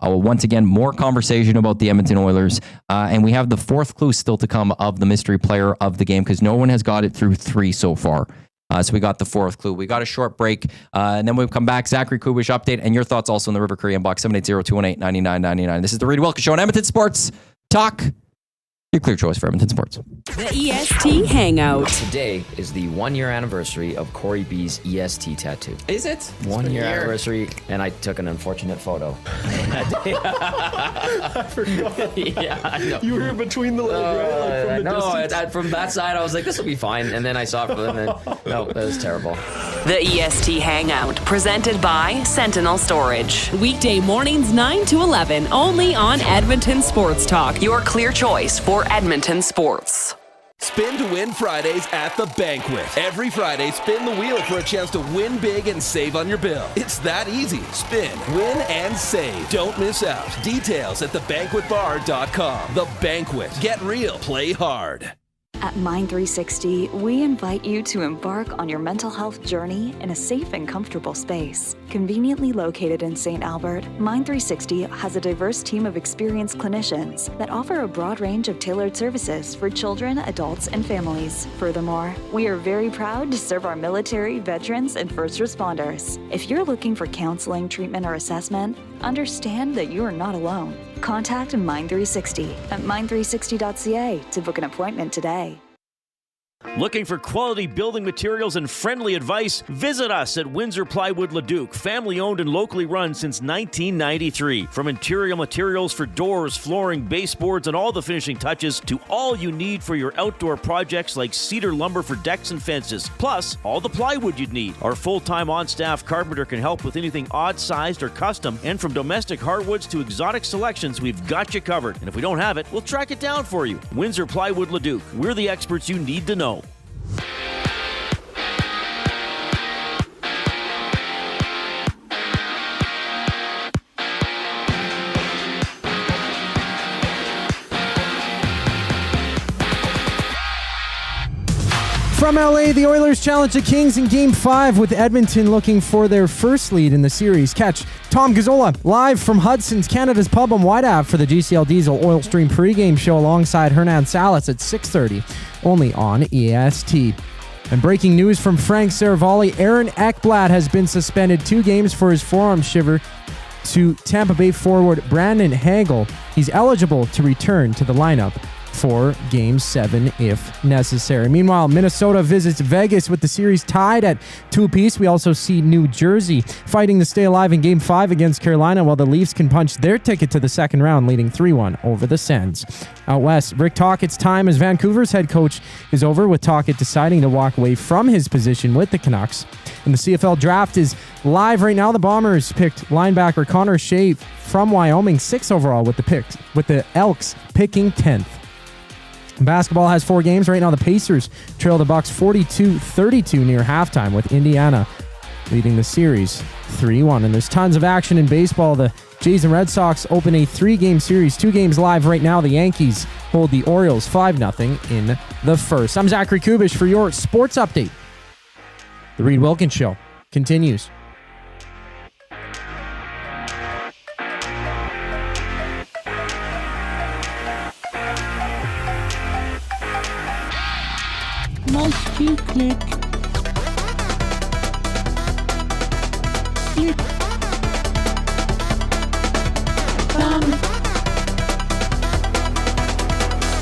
Once again, more conversation about the Edmonton Oilers. And we have the 4th clue still to come of the mystery player of the game because no one has got it through 3 so far. So we got the 4th clue. We got a short break. And then we'll come back. Zachary Kubish update and your thoughts also in the River Cree inbox 780-218-9999. This is the Reid Wilkins Show on Edmonton Sports Talk. Your clear choice for Edmonton sports. The EST Hangout. Today is the 1-year anniversary of Corey B's EST tattoo. Is it? 1-year anniversary, and I took an unfortunate photo. I forgot. Yeah, I know. You were between the legs, right? No, from that side, I was like, this will be fine. And then I saw it from them, and no, that was terrible. The EST Hangout, presented by Sentinel Storage. Weekday mornings 9 to 11, only on Edmonton Sports Talk. Your clear choice for Edmonton sports. Spin to win Fridays at the banquet. Every Friday, spin the wheel for a chance to win big and save on your bill. It's that easy. Spin, win, and save. Don't miss out. Details at thebanquetbar.com. The Banquet. Get real. Play hard. At Mind360, we invite you to embark on your mental health journey in a safe and comfortable space. Conveniently located in St. Albert, Mind360 has a diverse team of experienced clinicians that offer a broad range of tailored services for children, adults, and families. Furthermore, we are very proud to serve our military, veterans, and first responders. If you're looking for counseling, treatment, or assessment, understand that you are not alone. Contact Mind360 at mind360.ca to book an appointment today. Looking for quality building materials and friendly advice? Visit us at Windsor Plywood Leduc, family owned and locally run since 1993. From interior materials for doors, flooring, baseboards, and all the finishing touches to all you need for your outdoor projects like cedar lumber for decks and fences, plus all the plywood you'd need. Our full-time on-staff carpenter can help with anything odd-sized or custom, and from domestic hardwoods to exotic selections, we've got you covered. And if we don't have it, we'll track it down for you. Windsor Plywood Leduc. We're the experts you need to know. From LA, the Oilers challenge the Kings in Game 5 with Edmonton looking for their first lead in the series. Catch Tom Gazzola live from Hudson's, Canada's Pub on White Ave for the GCL Diesel Oil Stream pregame show alongside Hernan Salas at 6:30, only on EST. And breaking news from Frank Saravalli, Aaron Ekblad has been suspended 2 games for his forearm shiver to Tampa Bay forward Brandon Hagel. He's eligible to return to the lineup for Game 7 if necessary. Meanwhile, Minnesota visits Vegas with the series tied at 2 apiece. We also see New Jersey fighting to stay alive in Game 5 against Carolina, while the Leafs can punch their ticket to the second round, leading 3-1 over the Sens. Out west, Rick Tocchet's time as Vancouver's head coach is over, with Tocchet deciding to walk away from his position with the Canucks. And the CFL draft is live right now. The Bombers picked linebacker Connor Shea from Wyoming, 6th overall, with the Elks picking 10th. Basketball has 4 games right now. The Pacers trail the Bucks 42-32 near halftime, with Indiana leading the series 3-1. And there's tons of action in baseball. The Jays and Red Sox open a 3-game series, 2 games live right now. The Yankees hold the Orioles 5-0 in the first. I'm Zachary Kubish for your sports update. The Reid Wilkins Show continues. Must you click? Click.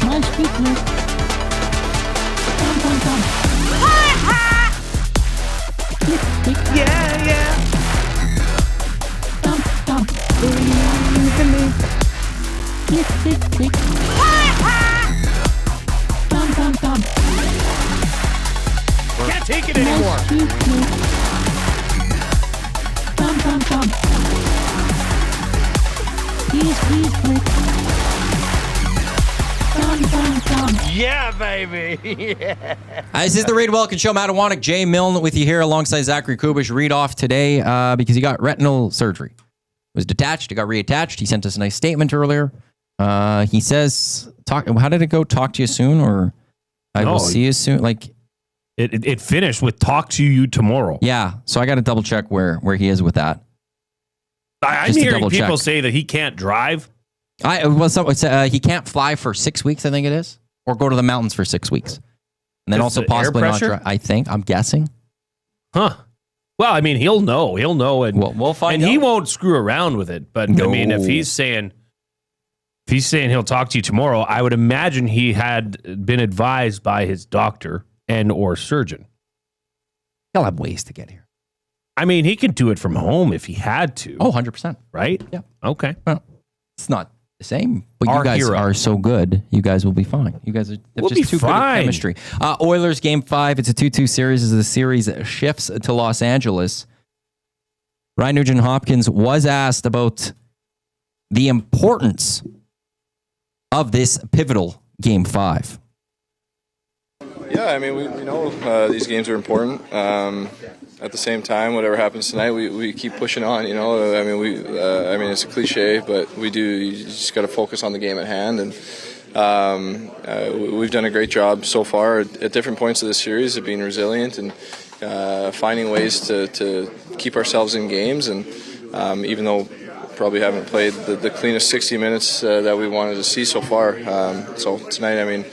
Must you click? Click, click. Yeah, yeah. Click, click, click. Can't take it anymore. Please click. Yeah, baby. Yeah. This is the Reid Wilkins Show. Matt Iwanyk, Jay Milne with you here alongside Zachary Kubish. Reid off today because he got retinal surgery. It was detached. It got reattached. He sent us a nice statement earlier. He says, how did it go? Talk to you soon, or I will see you soon? Like, It finished with talk to you tomorrow. yeah. So I got to double check where he is with that. I'm Just to hearing people double-check. say that he can't drive. He can't fly for 6 weeks, I think it is, or go to the mountains for 6 weeks, and then Just also the air possibly not pressure? drive. I think I'm guessing. Huh. Well, I mean, he'll know, and we'll find and out. he won't screw around with it. But I No. mean, if he's saying he'll talk to you tomorrow, I would imagine he had been advised by his doctor and or surgeon. He'll have ways to get here. I mean, he could do it from home if he had to. Oh, 100%. Right? Yeah. Okay. Well, it's not the same, but Our you guys hero. are so good. You guys will be fine. You guys are We'll just be too good fine. at chemistry. Oilers Game 5. It's a 2-2 series as the series shifts to Los Angeles. Ryan Nugent-Hopkins was asked about the importance of this pivotal Game 5. Yeah, I mean, we know these games are important. At the same time, whatever happens tonight, we keep pushing on. I mean, it's a cliche, but we do. You just got to focus on the game at hand, and we've done a great job so far at different points of the series of being resilient and finding ways to keep ourselves in games. And even though probably haven't played the cleanest 60 minutes that we wanted to see so far, so tonight, I mean.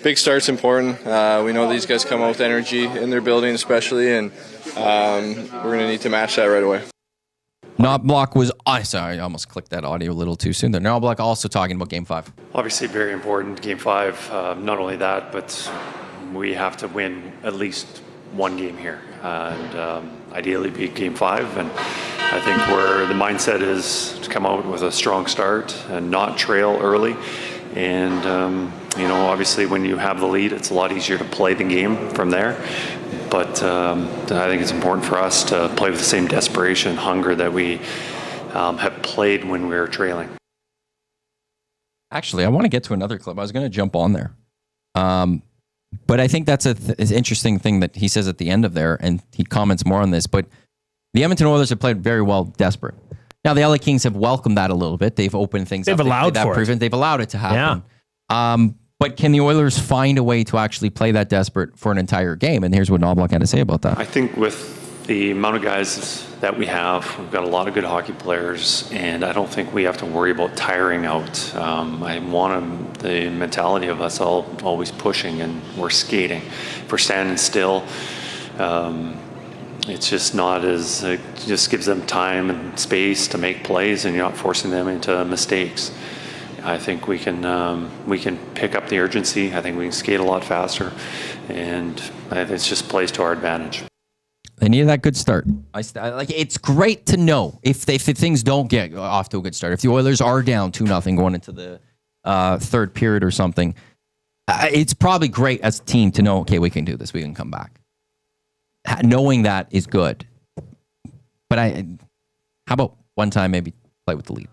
Big start's important. We know these guys come out with energy in their building especially, and we're going to need to match that right away. Knobloch was... sorry, I almost clicked that audio a little too soon there. Knobloch also talking about Game 5. Obviously very important, Game 5. Not only that, but we have to win at least one game here, and ideally beat Game 5. And I think where the mindset is to come out with a strong start and not trail early. And obviously when you have the lead, it's a lot easier to play the game from there. But I think it's important for us to play with the same desperation and hunger that we have played when we were trailing. Actually, I want to get to another clip. I was going to jump on there. But I think that's an interesting thing that he says at the end of there, and he comments more on this. But the Edmonton Oilers have played very well desperate. Now, the LA Kings have welcomed that a little bit. They've opened things up. They've allowed for it. They've allowed it to happen. Yeah. But can the Oilers find a way to actually play that desperate for an entire game? And here's what Knobloch had to say about that. I think with the amount of guys that we have, we've got a lot of good hockey players, and I don't think we have to worry about tiring out. I want the mentality of us all always pushing, and we're skating. If we're standing still, it's just not as, it just gives them time and space to make plays, and you're not forcing them into mistakes. I think we can pick up the urgency. I think we can skate a lot faster, and it just plays to our advantage. They need that good start. It's great to know if things don't get off to a good start. If the Oilers are down 2-0 going into the third period or something, it's probably great as a team to know, okay, we can do this. We can come back. Knowing that is good. But how about one time maybe play with the lead?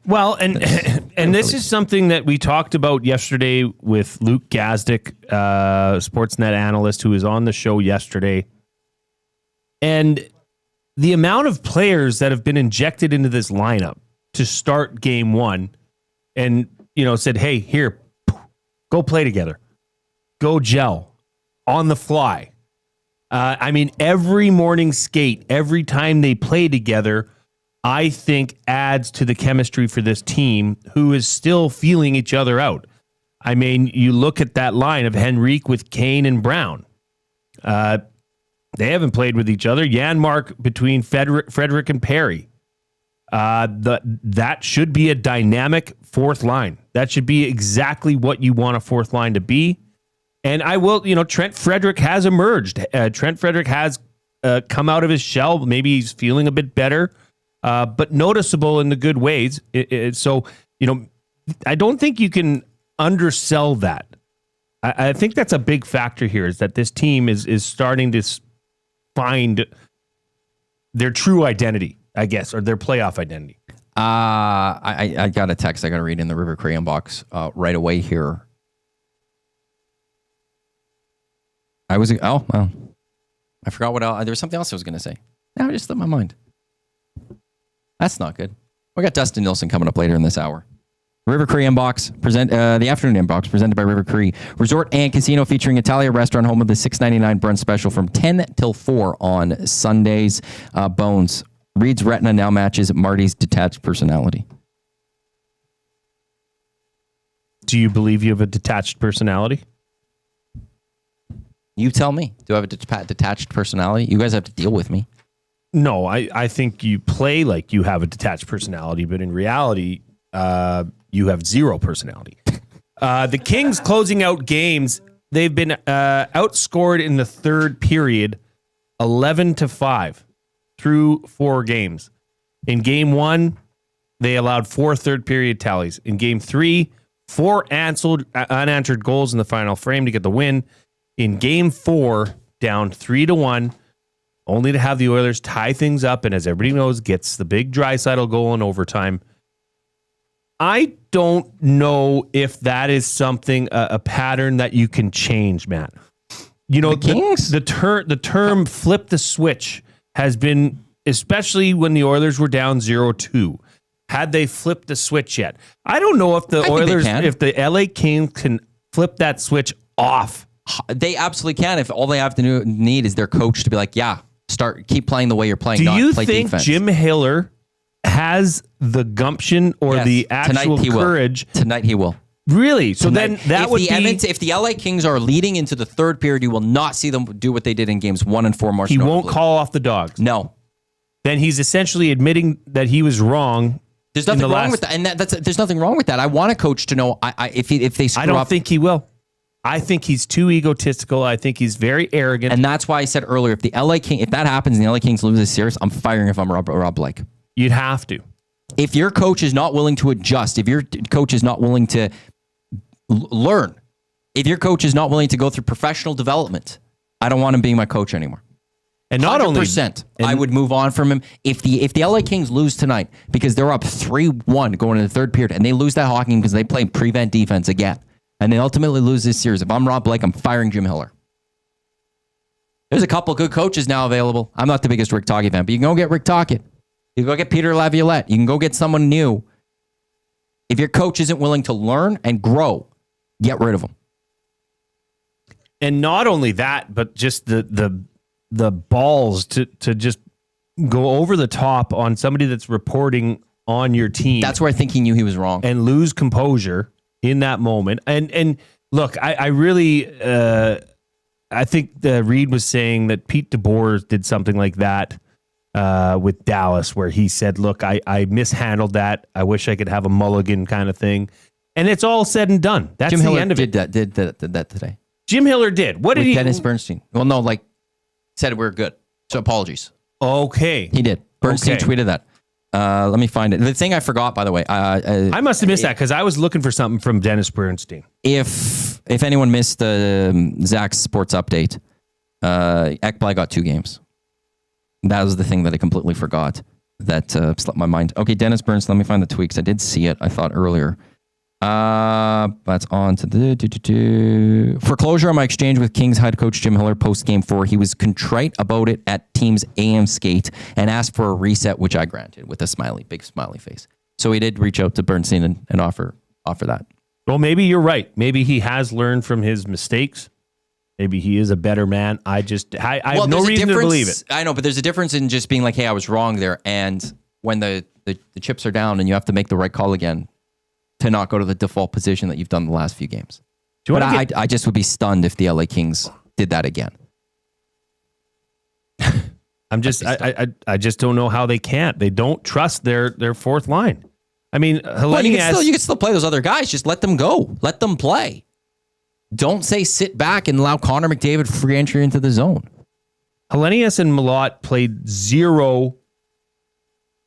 Well, and this is something that we talked about yesterday with Luke Gazdick, Sportsnet analyst, who was on the show yesterday. And the amount of players that have been injected into this lineup to start game one and, said, hey, here, go play together. Go gel on the fly. Every morning skate, every time they play together, I think adds to the chemistry for this team who is still feeling each other out. You look at that line of Henrique with Kane and Brown. They haven't played with each other. Janmark between Frederick and Perry. That should be a dynamic fourth line. That should be exactly what you want a fourth line to be. And Trent Frederick has emerged. Trent Frederick has come out of his shell. Maybe he's feeling a bit better. But noticeable in the good ways. So, I don't think you can undersell that. I think that's a big factor here, is that this team is starting to find their true identity, I guess, or their playoff identity. I got a text I got to read in the River Cree inbox right away here. I forgot what else. There was something else I was going to say. Now it just slipped my mind. That's not good. We got Dustin Nielson coming up later in this hour. River Cree inbox, the afternoon inbox presented by River Cree Resort and Casino, featuring Italia restaurant, home of the $6.99 brunch special from 10 till 4 on Sundays. Bones, Reid's retina now matches Marty's detached personality. Do you believe you have a detached personality? You tell me. Do I have a detached personality? You guys have to deal with me. No, I think you play like you have a detached personality, but in reality, you have zero personality. The Kings closing out games, they've been outscored in the third period 11-5 through 4 games. In game 1, they allowed 4 third period tallies. In game 3, 4 unanswered goals in the final frame to get the win. In game 4, down 3-1, only to have the Oilers tie things up, and as everybody knows, gets the big Draisaitl goal in overtime. I don't know if that is something, a pattern that you can change, Matt. The term flip the switch has been, especially when the Oilers were down 0-2. Had they flipped the switch yet? I don't know if the LA Kings can flip that switch off. They absolutely can if all they have to need is their coach to be like, yeah, keep playing the way you're playing. Do you play think defense. Jim Hiller has the gumption or the actual courage? Tonight he will. Really? So then that would be... If the LA Kings are leading into the third period, you will not see them do what they did in games 1 and 4. He won't call off the Dogs. No. Then he's essentially admitting that he was wrong. There's nothing wrong with that, and there's nothing wrong with that. I want a coach to know if they screw up. I don't think he will. I think he's too egotistical. I think he's very arrogant. And that's why I said earlier, if that happens and the LA Kings lose this series, I'm firing if I'm Rob Blake. You'd have to. If your coach is not willing to adjust, if your coach is not willing to learn, if your coach is not willing to go through professional development, I don't want him being my coach anymore. And not 100%, I would move on from him. If the LA Kings lose tonight because they're up 3-1 going into the third period and they lose that hockey game because they play prevent defense again and they ultimately lose this series, if I'm Rob Blake, I'm firing Jim Hiller. There's a couple good coaches now available. I'm not the biggest Rick Tocchet fan, but you can go get Rick Tocchet. You can go get Peter Laviolette. You can go get someone new. If your coach isn't willing to learn and grow, get rid of him. And not only that, but just the balls to just go over the top on somebody that's reporting on your team. That's where I think he knew he was wrong. And lose composure in that moment. And look, I really I think Reid was saying that Pete DeBoer did something like that with Dallas, where he said, look, I mishandled that. I wish I could have a mulligan kind of thing. And it's all said and done. That's Jim the Hiller end of it. did that today. Jim Hiller did. What did he? Dennis Bernstein. Well, no, said we're good. So apologies. Okay. He did. Bernstein tweeted that. Let me find it. The thing I forgot, by the way. I must have missed that because I was looking for something from Dennis Bernstein. If anyone missed Zach's sports update, Ekblad got 2 games. That was the thing that I completely forgot. That slipped my mind. Okay, Dennis Bernstein. Let me find the tweaks. I did see it, I thought, earlier. That's on to the for closure on my exchange with Kings head coach Jim Hiller post game 4. He was contrite about it at team's AM skate and asked for a reset, which I granted with a big smiley face. So he did reach out to Bernstein and offer that. Well, maybe you're right. Maybe he has learned from his mistakes. Maybe he is a better man. I have no reason to believe it. I know, but there's a difference in just being like, hey, I was wrong there. And when the chips are down and you have to make the right call again, to not go to the default position that you've done the last few games. But I just would be stunned if the LA Kings did that again. I just don't know how they can't. They don't trust their fourth line. I mean, you can still play those other guys. Just let them go. Let them play. Don't say sit back and allow Connor McDavid free entry into the zone. Hellenius and Malott played 0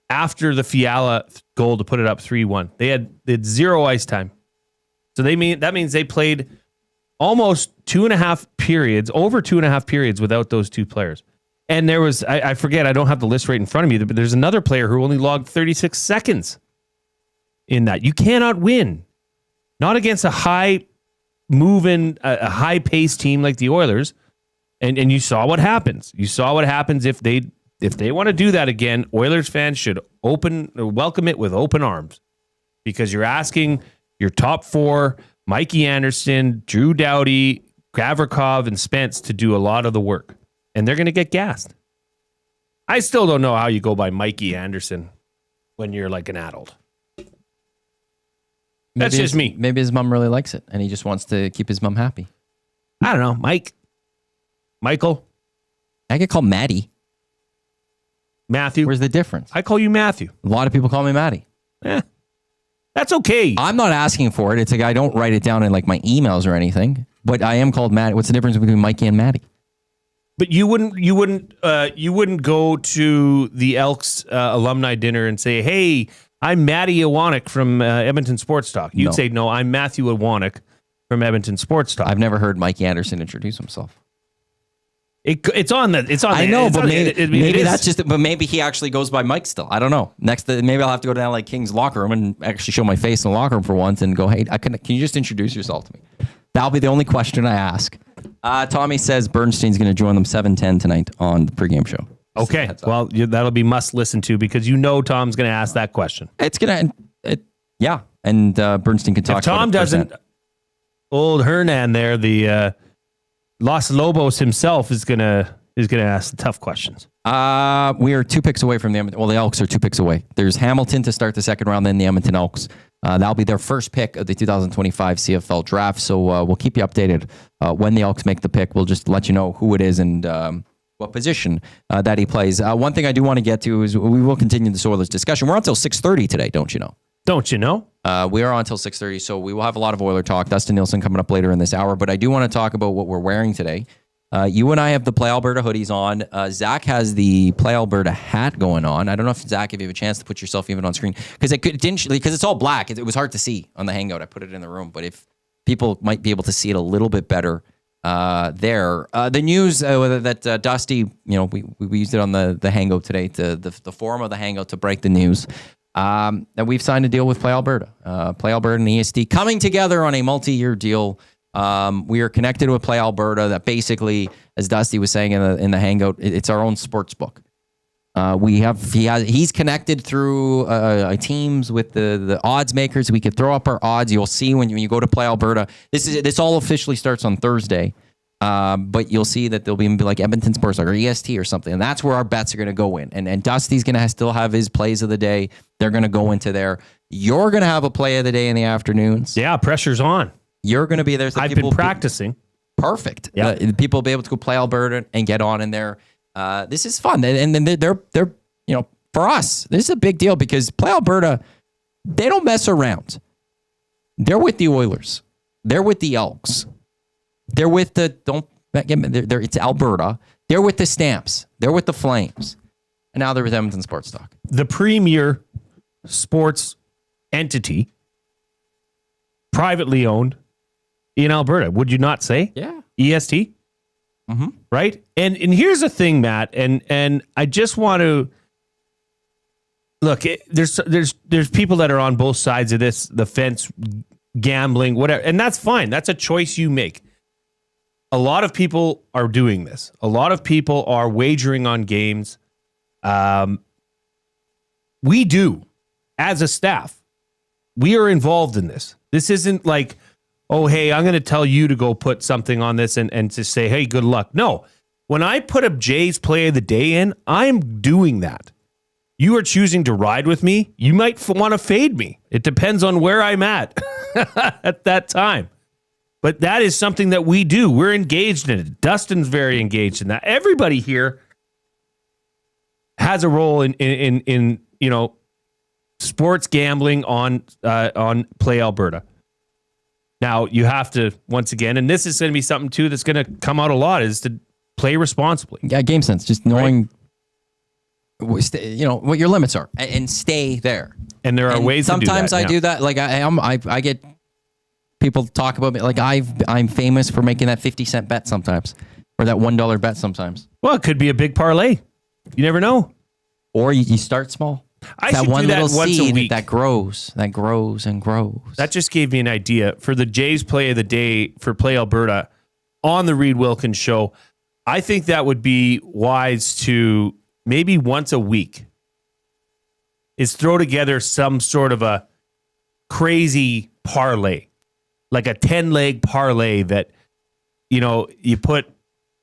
after the Fiala goal to put it up 3-1. They had 0 ice time. So that means they played almost 2.5 periods, over 2.5 periods without those 2 players. And there was, I forget, I don't have the list right in front of me, but there's another player who only logged 36 seconds in that. You cannot win. Not against a high-moving, a high-paced team like the Oilers. And you saw what happens. You saw what happens if they want to do that again. Oilers fans should welcome it with open arms, because you're asking your top 4, Mikey Anderson, Drew Doughty, Gavrikov, and Spence to do a lot of the work, and they're going to get gassed. I still don't know how you go by Mikey Anderson when you're like an adult. That's just me. Maybe his mom really likes it, and he just wants to keep his mom happy. I don't know. Michael. I get called Maddie. Matthew. Where's the difference? I call you Matthew. A lot of people call me Maddie. That's okay. I'm not asking for it. It's like I don't write it down in like my emails or anything, but I am called Maddie. What's the difference between Mikey and Maddie? But you wouldn't go to the Elks alumni dinner and say, "Hey, I'm Matty Iwanyk from Edmonton Sports Talk." You'd say, "No, I'm Matthew Iwanyk from Edmonton Sports Talk." I've never heard Mikey Anderson introduce himself. It's on the. I know, but maybe that's just. But maybe he actually goes by Mike still. I don't know. Maybe I'll have to go to LA Kings locker room and actually show my face in the locker room for once and go, "Hey, can you just introduce yourself to me?" That'll be the only question I ask. Tommy says Bernstein's going to join them 7:10 tonight on the pregame show. Okay, well that'll be must listen to, because Tom's going to ask that question. It's gonna, yeah, and Bernstein can talk. If Tom doesn't, old Hernan there, the Los Lobos himself is gonna ask the tough questions. We are 2 picks away from the Edmonton. Well, the Elks are 2 picks away. There's Hamilton to start the second round, then the Edmonton Elks. That'll be their first pick of the 2025 CFL draft. So we'll keep you updated when the Elks make the pick. We'll just let you know who it is and what position that he plays. One thing I do want to get to is we will continue this Oilers discussion. We're on until 6:30 today, don't you know? Don't you know? We are on until 6:30, so we will have a lot of Oiler talk. Dustin Nielson coming up later in this hour, but I do want to talk about what we're wearing today. You and I have the Play Alberta hoodies on. Zach has the Play Alberta hat going on. I don't know if Zach, if you have a chance to put yourself even on screen, because it's all black. It was hard to see on the Hangout. I put it in the room, but if people might be able to see it a little bit better there. The news that Dusty, we used it on the Hangout today, the forum of the Hangout to break the news. That we've signed a deal with Play Alberta. Play Alberta and EST coming together on a multi-year deal. We are connected with Play Alberta. That basically, as Dusty was saying in the Hangout, it's our own sports book. He's connected through teams with the odds makers. We could throw up our odds. You'll see when you go to Play Alberta. This all officially starts on Thursday. But you'll see that there'll be like Edmonton Sports or EST or something, and that's where our bets are going to go in. And Dusty's going to still have his plays of the day. They're going to go into there. You're going to have a play of the day in the afternoons. Yeah, pressure's on. You're going to be there. So I've been practicing. Perfect. Yeah. People will be able to go Play Alberta and get on in there. This is fun, and then they're for us, this is a big deal because Play Alberta, they don't mess around. They're with the Oilers. They're with the Elks. They're with it's Alberta. They're with the Stamps. They're with the Flames. And now they're with Edmonton Sports Talk. The premier sports entity, privately owned in Alberta. Would you not say? Yeah. EST? Mm-hmm. Right? And here's the thing, Matt, and I just want to look, there's people that are on both sides of this, the fence, gambling, whatever, and that's fine. That's a choice you make. A lot of people are doing this. A lot of people are wagering on games. We do, as a staff. We are involved in this. This isn't like, oh, hey, I'm going to tell you to go put something on this and to say, hey, good luck. No. When I put up Jay's play of the day in, I'm doing that. You are choosing to ride with me. You might want to fade me. It depends on where I'm at at that time. But that is something that we do. We're engaged in it. Dustin's very engaged in that. Everybody here has a role in sports gambling on Play Alberta. Now you have to, once again, and this is going to be something too that's going to come out a lot, is to play responsibly. Yeah, game sense. Just knowing, what your limits are and stay there. And there are ways. Sometimes to do that, I do that. Like I get. People talk about me like I'm famous for making that 50-cent bet sometimes, or that $1 bet sometimes. Well, it could be a big parlay. You never know. Or you start small. I should do that once a week. That grows and grows. That just gave me an idea for the Jays play of the day for Play Alberta on the Reid Wilkins show. I think that would be wise to maybe once a week is throw together some sort of a crazy parlay. Like a 10-leg parlay that, you put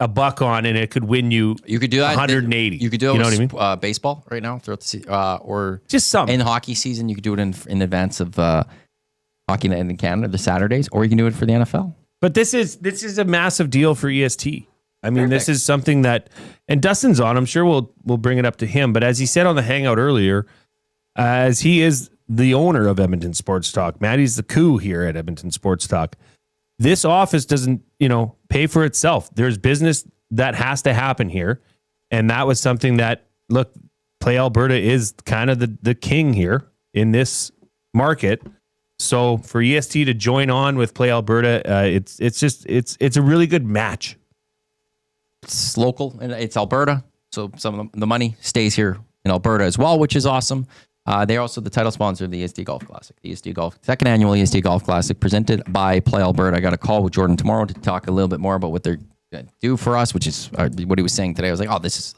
a buck on and it could win you. You could do that 180. You could do it with what I mean? Baseball right now throughout the or just some in hockey season. You could do it in advance of hockey in Canada, the Saturdays, or you can do it for the NFL. But this is a massive deal for EST. I mean, This is something that, and Dustin's on. I'm sure we'll bring it up to him. But as he said on the Hangout earlier, as he is the owner of Edmonton Sports Talk, Maddie's the coup here at Edmonton Sports Talk. This office doesn't, pay for itself. There's business that has to happen here. And that was something that, look, Play Alberta is kind of the king here in this market. So for EST to join on with Play Alberta, it's a really good match. It's local and it's Alberta. So some of the money stays here in Alberta as well, which is awesome. They're also the title sponsor of the EST Golf Classic. The second annual EST Golf Classic presented by Play Alberta. I got a call with Jordan tomorrow to talk a little bit more about what they're going to do for us, which is what he was saying today. I was like, oh, this is,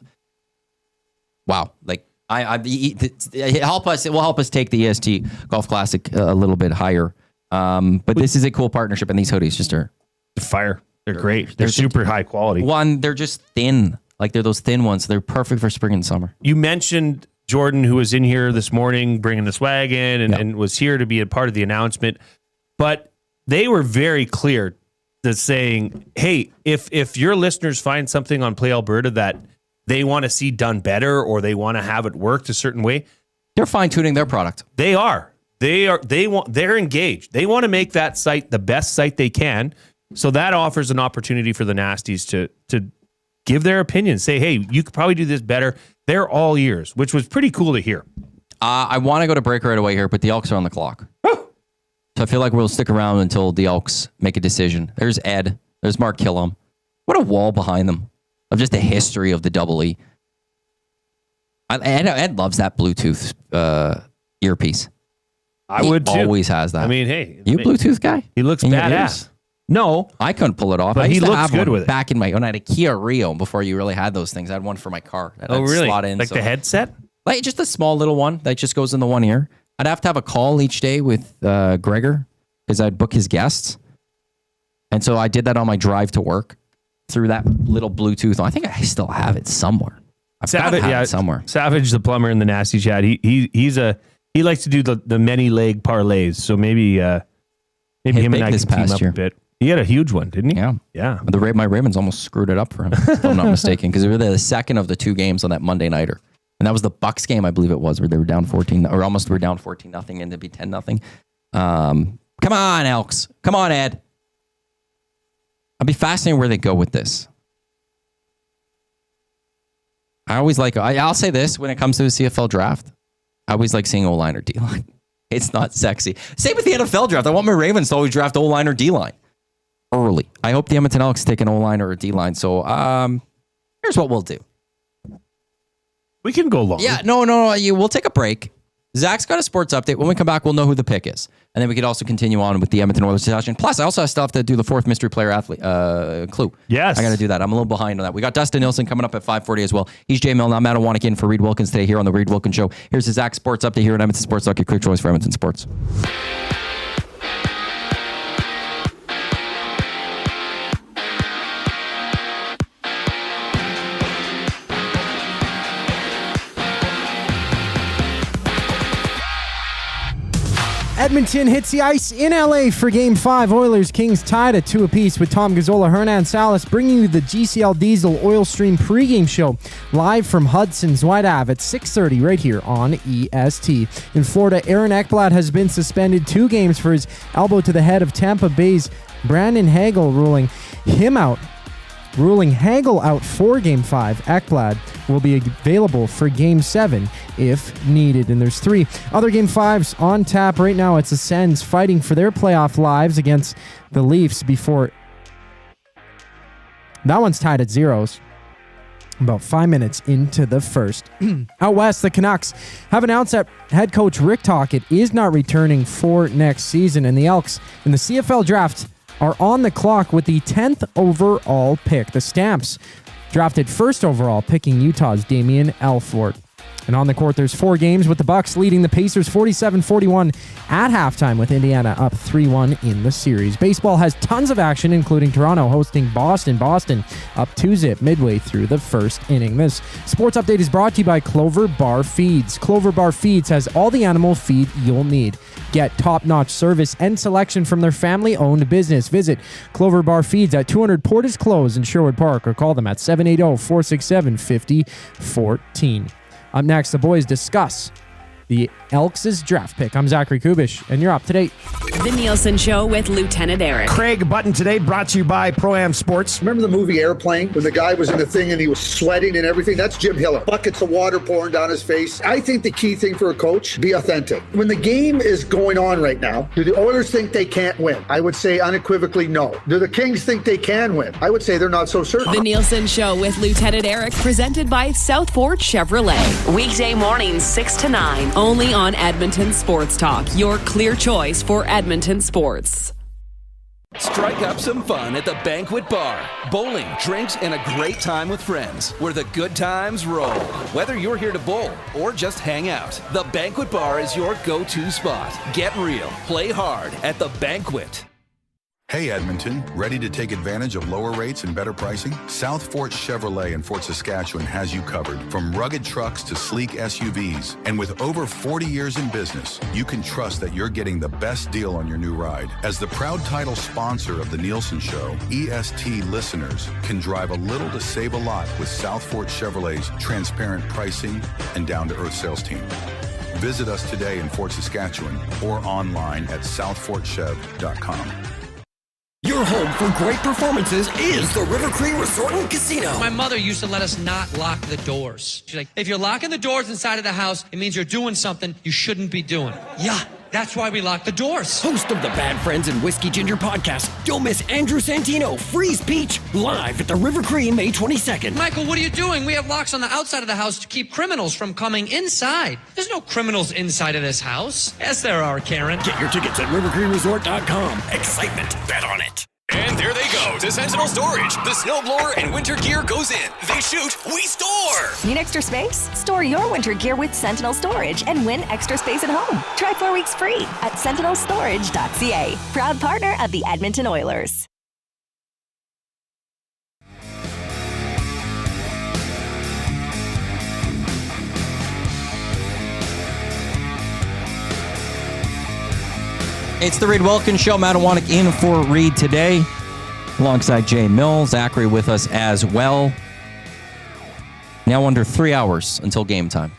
wow. Like, it will help us take the EST Golf Classic a little bit higher. But this is a cool partnership, and these hoodies just are fire. They're great. They're super high quality. One, they're just thin. Like, they're those thin ones. They're perfect for spring and summer. You mentioned Jordan, who was in here this morning bringing the swag in and was here to be a part of the announcement. But they were very clear to saying, hey, if your listeners find something on Play Alberta that they want to see done better or they want to have it worked a certain way, they're fine-tuning their product. They are. they're engaged. They want to make that site the best site they can. So that offers an opportunity for the Nasties to give their opinion. Say, hey, you could probably do this better. They're all ears, which was pretty cool to hear. I want to go to break right away here, but the Elks are on the clock. So I feel like we'll stick around until the Elks make a decision. There's Ed. There's Mark Killam. What a wall behind them of just a history of the Double E. Ed loves that Bluetooth earpiece. I would too. Always has that. I mean, hey. You a Bluetooth guy? He looks badass. No. I couldn't pull it off. But I used he to looks have good one with it. back when I had a Kia Rio before you really had those things. I had one for my car. That I'd really? slot in, Like the headset? Like just a small little one that just goes in the one ear. I'd have to have a call each day with Gregor because I'd book his guests. And so I did that on my drive to work through that little Bluetooth. I think I still have it somewhere. I've got to have it somewhere. Savage, the plumber in the Nasty Chat, he likes to do the many leg parlays. So maybe him and I can team up a bit. He had a huge one, didn't he? Yeah. My Ravens almost screwed it up for him, if I'm not mistaken, because they were the second of the two games on that Monday nighter. And that was the Bucks game, I believe it was, where they were down 14, or almost were down 14-0 and to be 10-0. Come on, Elks. Come on, Ed. I'll be fascinated where they go with this. I always I'll say this when it comes to the CFL draft. I always like seeing O-line or D-line. It's not sexy. Same with the NFL draft. I want my Ravens to always draft O-line or D-line early. I hope the Edmonton Elks take an O-line or a D-line. So here's what we'll do. We can go long. Yeah, no. We'll take a break. Zach's got a sports update. When we come back, we'll know who the pick is. And then we could also continue on with the Edmonton Oilers discussion. Plus, I also still have to do the fourth mystery player athlete clue. Yes. I got to do that. I'm a little behind on that. We got Dustin Nielson coming up at 5:40 as well. He's Jay Milne. I'm Iwanyk in for Reid Wilkins today here on the Reid Wilkins Show. Here's the Zach sports update here at Edmonton Sports Talk, your clear choice for Edmonton sports. Edmonton hits the ice in LA for Game 5. Oilers Kings tied at 2 apiece with Tom Gazzola, Hernan Salas bringing you the GCL Diesel Oil Stream pregame show live from Hudson's White Ave at 6:30 right here on EST. In Florida, Aaron Ekblad has been suspended 2 games for his elbow to the head of Tampa Bay's Brandon Hagel, ruling Hagel out for Game 5. Ekblad will be available for Game 7 if needed. And there's 3 other Game 5s on tap right now. It's the Sens fighting for their playoff lives against the Leafs before... That one's tied at 0s. About 5 minutes into the first. Out west, the Canucks have announced that head coach Rick Tocchet is not returning for next season. And the Elks in the CFL draft are on the clock with the 10th overall pick. The Stamps drafted 1st overall, picking Utah's Damian Elford. And on the court, there's 4 games with the Bucks leading the Pacers 47-41 at halftime with Indiana up 3-1 in the series. Baseball has tons of action, including Toronto hosting Boston. Boston up 2-0 midway through the first inning. This sports update is brought to you by Clover Bar Feeds. Clover Bar Feeds has all the animal feed you'll need. Get top-notch service and selection from their family-owned business. Visit Clover Bar Feeds at 200 Portage Close in Sherwood Park or call them at 780-467-5014. Up next, the boys discuss the Elks' draft pick. I'm Zachary Kubish, and you're up to date. The Nielsen Show with Lieutenant Eric. Craig Button today, brought to you by Pro-Am Sports. Remember the movie Airplane, when the guy was in the thing and he was sweating and everything? That's Jim Hiller. Buckets of water pouring down his face. I think the key thing for a coach, be authentic. When the game is going on right now, do the Oilers think they can't win? I would say unequivocally no. Do the Kings think they can win? I would say they're not so certain. The Nielsen Show with Lieutenant Eric, presented by Southport Chevrolet. Weekday mornings 6 to 9, only on Edmonton Sports Talk, your clear choice for Edmonton sports. Strike up some fun at the Banquet Bar. Bowling, drinks, and a great time with friends where the good times roll. Whether you're here to bowl or just hang out, the Banquet Bar is your go-to spot. Get real, play hard at the Banquet. Hey Edmonton, ready to take advantage of lower rates and better pricing? South Fort Chevrolet in Fort Saskatchewan has you covered. From rugged trucks to sleek SUVs. And with over 40 years in business, you can trust that you're getting the best deal on your new ride. As the proud title sponsor of the Nielsen Show, EST listeners can drive a little to save a lot with South Fort Chevrolet's transparent pricing and down-to-earth sales team. Visit us today in Fort Saskatchewan or online at southfortchev.com. Your home for great performances is the River Cree Resort and Casino. My mother used to let us not lock the doors. She's like, if you're locking the doors inside of the house, it means you're doing something you shouldn't be doing. Yeah, that's why we lock the doors. Host of the Bad Friends and Whiskey Ginger podcast, don't miss Andrew Santino, Freeze Peach, live at the River Cree May 22nd. Michael, what are you doing? We have locks on the outside of the house to keep criminals from coming inside. There's no criminals inside of this house. Yes, there are, Karen. Get your tickets at rivercreeresort.com. Excitement, bet on it. And there they go to Sentinel Storage. The snowblower and winter gear goes in. They shoot, we store. Need extra space? Store your winter gear with Sentinel Storage and win extra space at home. Try 4 weeks free at sentinelstorage.ca. Proud partner of the Edmonton Oilers. It's the Reid Wilkins Show. Matt Iwanyk in for Reid today, alongside Jay Milne. Zachary with us as well. Now under 3 hours until game time.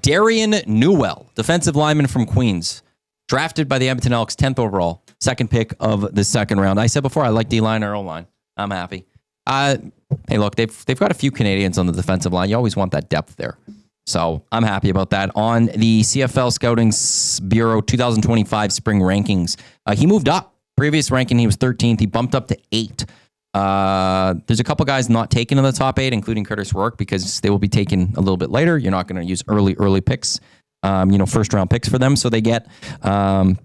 Darian Newell, defensive lineman from Queens, drafted by the Edmonton Elks, 10th overall, second pick of the second round. I said before, I like D-line or O-line. I'm happy. Hey, look, they've got a few Canadians on the defensive line. You always want that depth there. So I'm happy about that. On the CFL Scouting Bureau 2025 spring rankings, he moved up. Previous ranking, he was 13th. He bumped up to 8. There's a couple guys not taken in the top 8, including Curtis Rourke, because they will be taken a little bit later. You're not going to use early picks, first round picks for them. So they get a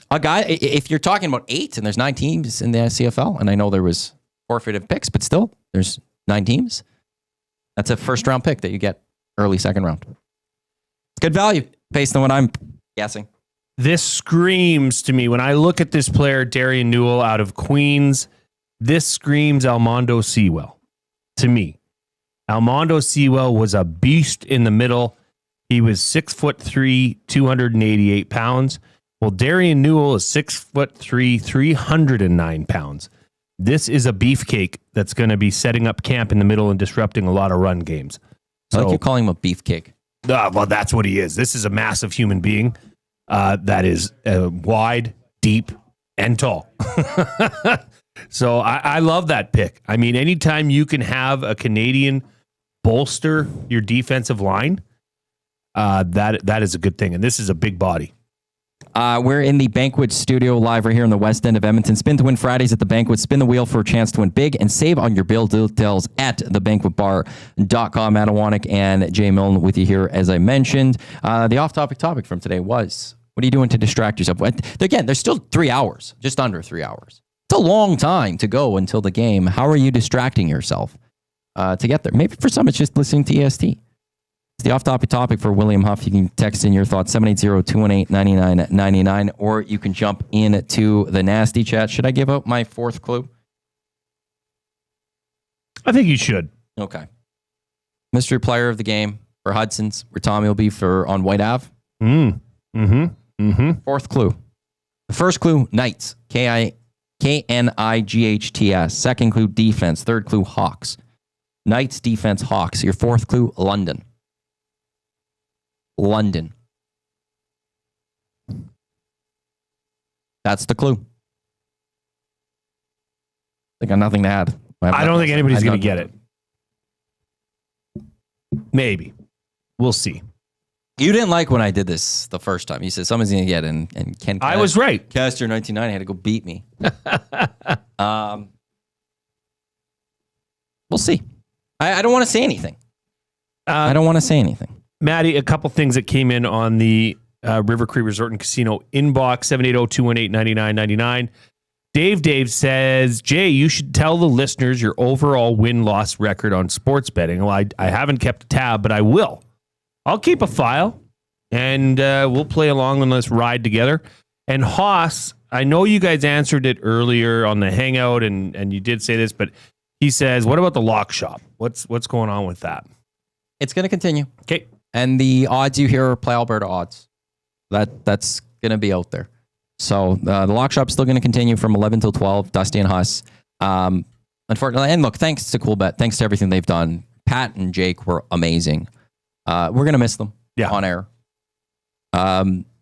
guy. If you're talking about 8 and there's 9 teams in the CFL, and I know there was forfeited picks, but still there's 9 teams. That's a first round pick that you get early second round. It's good value based on what I'm guessing. This screams to me, when I look at this player, Darian Newell out of Queens, this screams Almondo Sewell to me. Almondo Sewell was a beast in the middle. He was 6'3", 288 pounds. Well, Darian Newell is 6'3", 309 pounds. This is a beefcake that's going to be setting up camp in the middle and disrupting a lot of run games. I like you calling him a beefcake. Well, that's what he is. This is a massive human being that is wide, deep, and tall. So I love that pick. I mean, anytime you can have a Canadian bolster your defensive line, that is a good thing. And this is a big body. We're in the Banquet Studio live right here in the west end of Edmonton. Spin to win Fridays at the Banquet. Spin the wheel for a chance to win big and save on your bill details at thebanquetbar.com. Matt Iwanyk and Jay Milne with you here, as I mentioned. The off-topic topic from today was, what are you doing to distract yourself? Again, there's still 3 hours, just under 3 hours. It's a long time to go until the game. How are you distracting yourself to get there? Maybe for some, it's just listening to EST. The off-topic topic for William Huff. You can text in your thoughts, 780-218-9999, or you can jump into the nasty chat. Should I give out my fourth clue? I think you should. Okay. Mystery player of the game for Hudson's, where Tommy will be on White Ave. Fourth clue. The first clue, Knights. Knights. Second clue, defense. Third clue, Hawks. Knights, defense, Hawks. Your fourth clue, London. London. That's the clue. I got nothing to add. I don't think anybody's going to get it. Maybe. We'll see. You didn't like when I did this the first time. You said someone's going to get it, and Ken. I was right. Caster 1990 had to go beat me. We'll see. I don't want to say anything. I don't want to say anything. Maddie, a couple things that came in on the River Cree Resort and Casino inbox, 780-218-9999. Dave says, Jay, you should tell the listeners your overall win-loss record on sports betting. Well, I haven't kept a tab, but I will. I'll keep a file, and we'll play along on this ride together. And Haas, I know you guys answered it earlier on the Hangout, and you did say this, but he says, what about the lock shop? What's going on with that? It's going to continue. Okay. And the odds you hear are Play Alberta odds. That's going to be out there. So the lock shop's still going to continue from 11 till 12, Dusty and Huss. Unfortunately, and look, thanks to Coolbet, thanks to everything they've done. Pat and Jake were amazing. We're gonna miss them on air.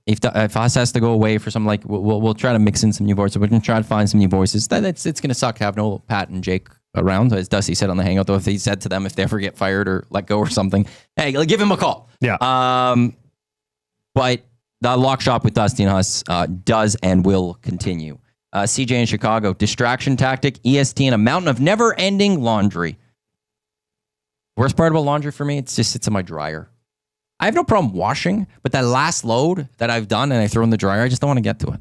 If us has to go away for something like, we'll try to mix in some new voices. We're gonna try to find some new voices. It's gonna suck having no Pat and Jake around, as Dusty said on the Hangout. Though, if he said to them if they ever get fired or let go or something, hey, give him a call. Yeah. But the lock shop with Dusty and us does and will continue. CJ in Chicago, distraction tactic, EST, and a mountain of never-ending laundry. Worst part about laundry for me, it just sits in my dryer. I have no problem washing, but that last load that I've done and I throw in the dryer, I just don't want to get to it.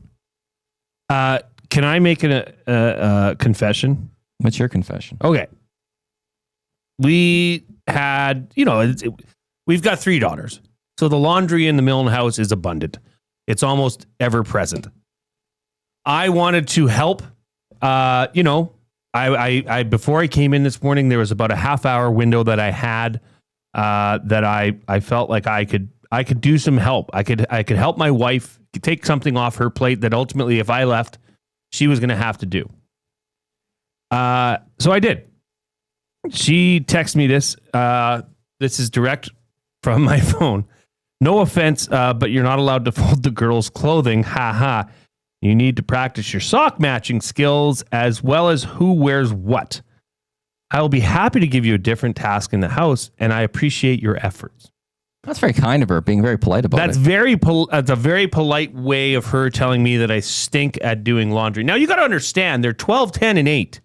Can I make a confession? What's your confession? Okay. We had, we've got 3 daughters. So the laundry in the Milne house is abundant. It's almost ever present. I wanted to help. I before I came in this morning, there was about a half-hour window that I had that I felt like I could do some help. I could help my wife take something off her plate that ultimately, if I left, she was going to have to do. So I did. She texted me this. This is direct from my phone. No offense, but you're not allowed to fold the girls' clothing. Ha ha. You need to practice your sock matching skills as well as who wears what. I will be happy to give you a different task in the house, and I appreciate your efforts. That's very kind of her, being very polite about That's it. That's a very polite way of her telling me that I stink at doing laundry. Now, you got to understand, they're 12, 10, and 8.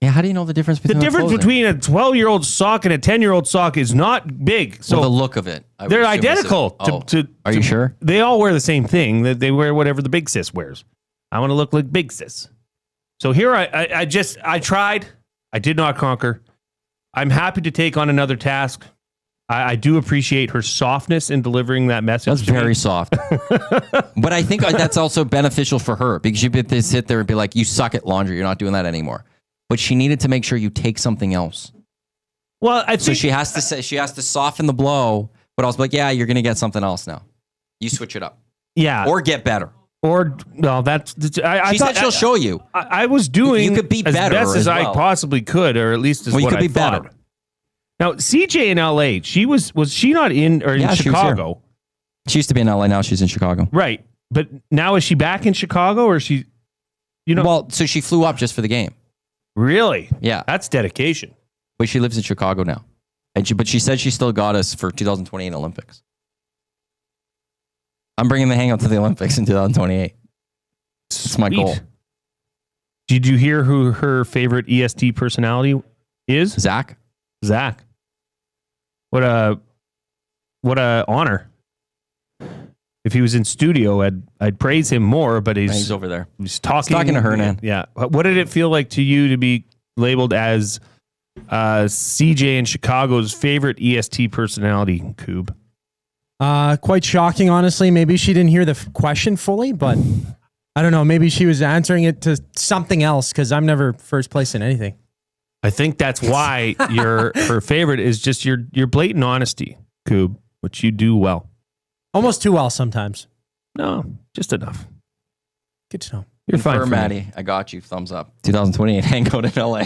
Yeah, how do you know the difference between the difference clothing? between a 12-year-old sock and a 10-year-old sock is not big. So the look of it, they're identical. Are you sure? They all wear the same thing. They wear whatever the big sis wears. I want to look like big sis. So here I tried. I did not conquer. I'm happy to take on another task. I do appreciate her softness in delivering that message. That's very soft. But I think that's also beneficial for her, because you could sit there and be like, you suck at laundry. You're not doing that anymore. But she needed to make sure you take something else. Well, I think so she has to soften the blow, but also be like, yeah, you're going to get something else now. You switch it up. Yeah. Or get better. Or, well, She said she'll show you. I was doing you could be as better best as I possibly could, or at least as what I thought. Better. Now, CJ in LA, was she not in Chicago? She used to be in LA. Now she's in Chicago. Right. But now is she back in Chicago, or is she, Well, so she flew up just for the game. Really? Yeah. That's dedication. But she lives in Chicago now. But she said she still got us for 2028 Olympics. I'm bringing the Hangout to the Olympics in 2028. It's my goal. Did you hear who her favorite EST personality is? Zach. What a honor. If he was in studio, I'd praise him more, but he's over there. He's talking to Hernan. Yeah. What did it feel like to you to be labeled as CJ in Chicago's favorite EST personality, Coob? Quite shocking, honestly. Maybe she didn't hear the question fully, but I don't know. Maybe she was answering it to something else, because I'm never first place in anything. I think that's why her favorite is just your blatant honesty, Coob, which you do well. Almost too well sometimes. No, just enough. Good to know. You're fine, Maddie. I got you. Thumbs up. 2028 Hangout in LA.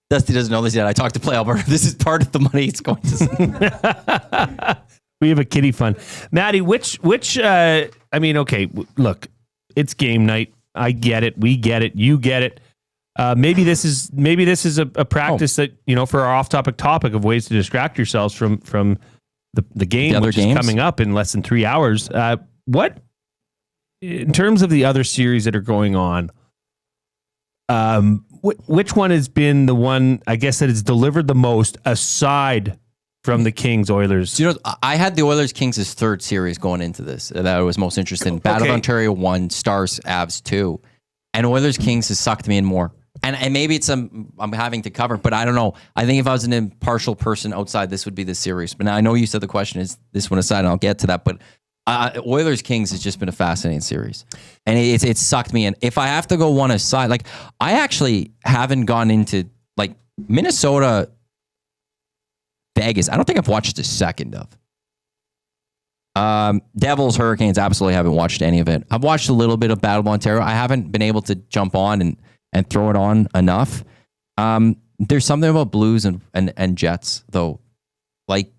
Dusty doesn't know this yet. I talked to Play Alberta. This is part of the money it's going to. We have a kiddie fund. Maddie, which okay, look, it's game night. I get it. We get it. You get it. Maybe this is a practice that, for our off-topic topic of ways to distract yourselves from the game, which is coming up in less than 3 hours. What, in terms of the other series that are going on, which one has been the one, I guess, that has delivered the most aside from the Kings Oilers? I had the Oilers Kings as third series going into this that I was most interested in. Battle of Ontario 1, Stars Avs 2, and Oilers Kings has sucked me in more. And maybe it's I'm having to cover, but I don't know. I think if I was an impartial person outside, this would be the series. But now I know you said the question is this one aside, and I'll get to that. But Oilers Kings has just been a fascinating series, and it sucked me in. If I have to go one aside, like I actually haven't gone into like Minnesota, Vegas. I don't think I've watched a second of. Devils, Hurricanes, absolutely haven't watched any of it. I've watched a little bit of Battle of Ontario. I haven't been able to jump on and throw it on enough. There's something about Blues and Jets though. Like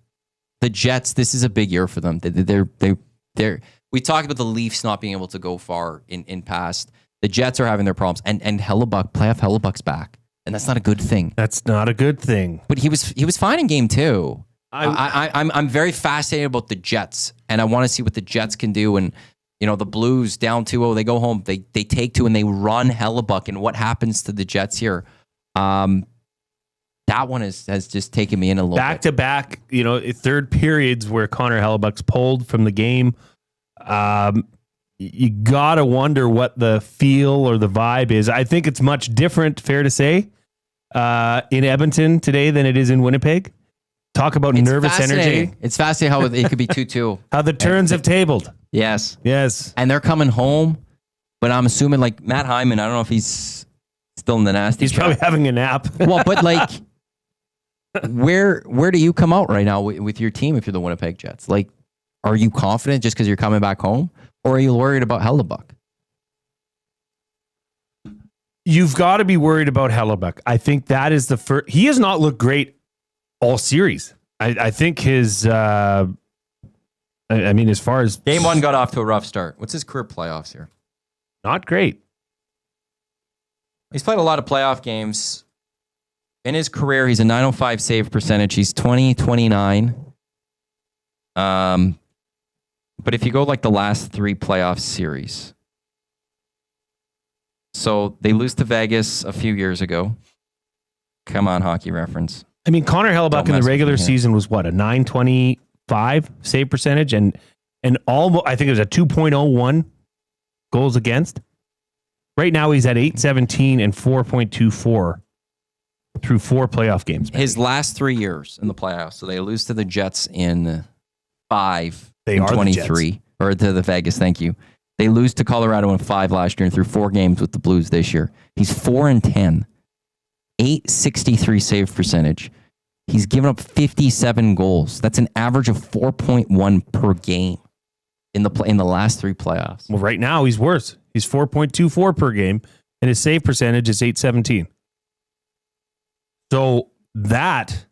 the Jets, this is a big year for them. They're we talked about the Leafs not being able to go far in past. The Jets are having their problems, and playoff Hellebuck's back, and that's not a good thing. That's not a good thing. But he was fine in game 2. I'm very fascinated about the Jets, and I want to see what the Jets can do. And the Blues down 2-0, they go home, they take 2, and they run Hellebuck. And what happens to the Jets here? That one has just taken me in a little back to back. Third periods where Connor Hellebuck's pulled from the game. You gotta wonder what the feel or the vibe is. I think it's much different, fair to say, in Edmonton today than it is in Winnipeg. Talk about nervous energy. It's fascinating how it could be 2-2. How the turns have tabled. Yes. And they're coming home, but I'm assuming like Matt Hyman, I don't know if he's still in the nasty. He's probably having a nap. Well, but like, where do you come out right now with your team if you're the Winnipeg Jets? Like, are you confident just because you're coming back home? Or are you worried about Hellebuck? You've got to be worried about Hellebuck. I think that is the first. He has not looked great all series. I think his, as far as... Game 1 got off to a rough start. What's his career playoffs here? Not great. He's played a lot of playoff games. In his career, he's a .905 save percentage. He's 20-29. But if you go like the last 3 playoff series, so they lose to Vegas a few years ago. Come on, Hockey Reference. Connor Hellebuck in the regular season was what, a .925 save percentage and almost, I think it was a 2.01 goals against. Right now he's at .817 and 4.24 through 4 playoff games. His last 3 years in the playoffs, so they lose to the Jets in 5. They in are 23, or to the Vegas. Thank you. They lose to Colorado in 5 last year and through 4 games with the Blues this year. He's 4-10, .863 save percentage. He's given up 57 goals. That's an average of 4.1 per game in the last 3 playoffs. Well, right now he's worse. He's 4.24 per game, and his save percentage is .817. So that,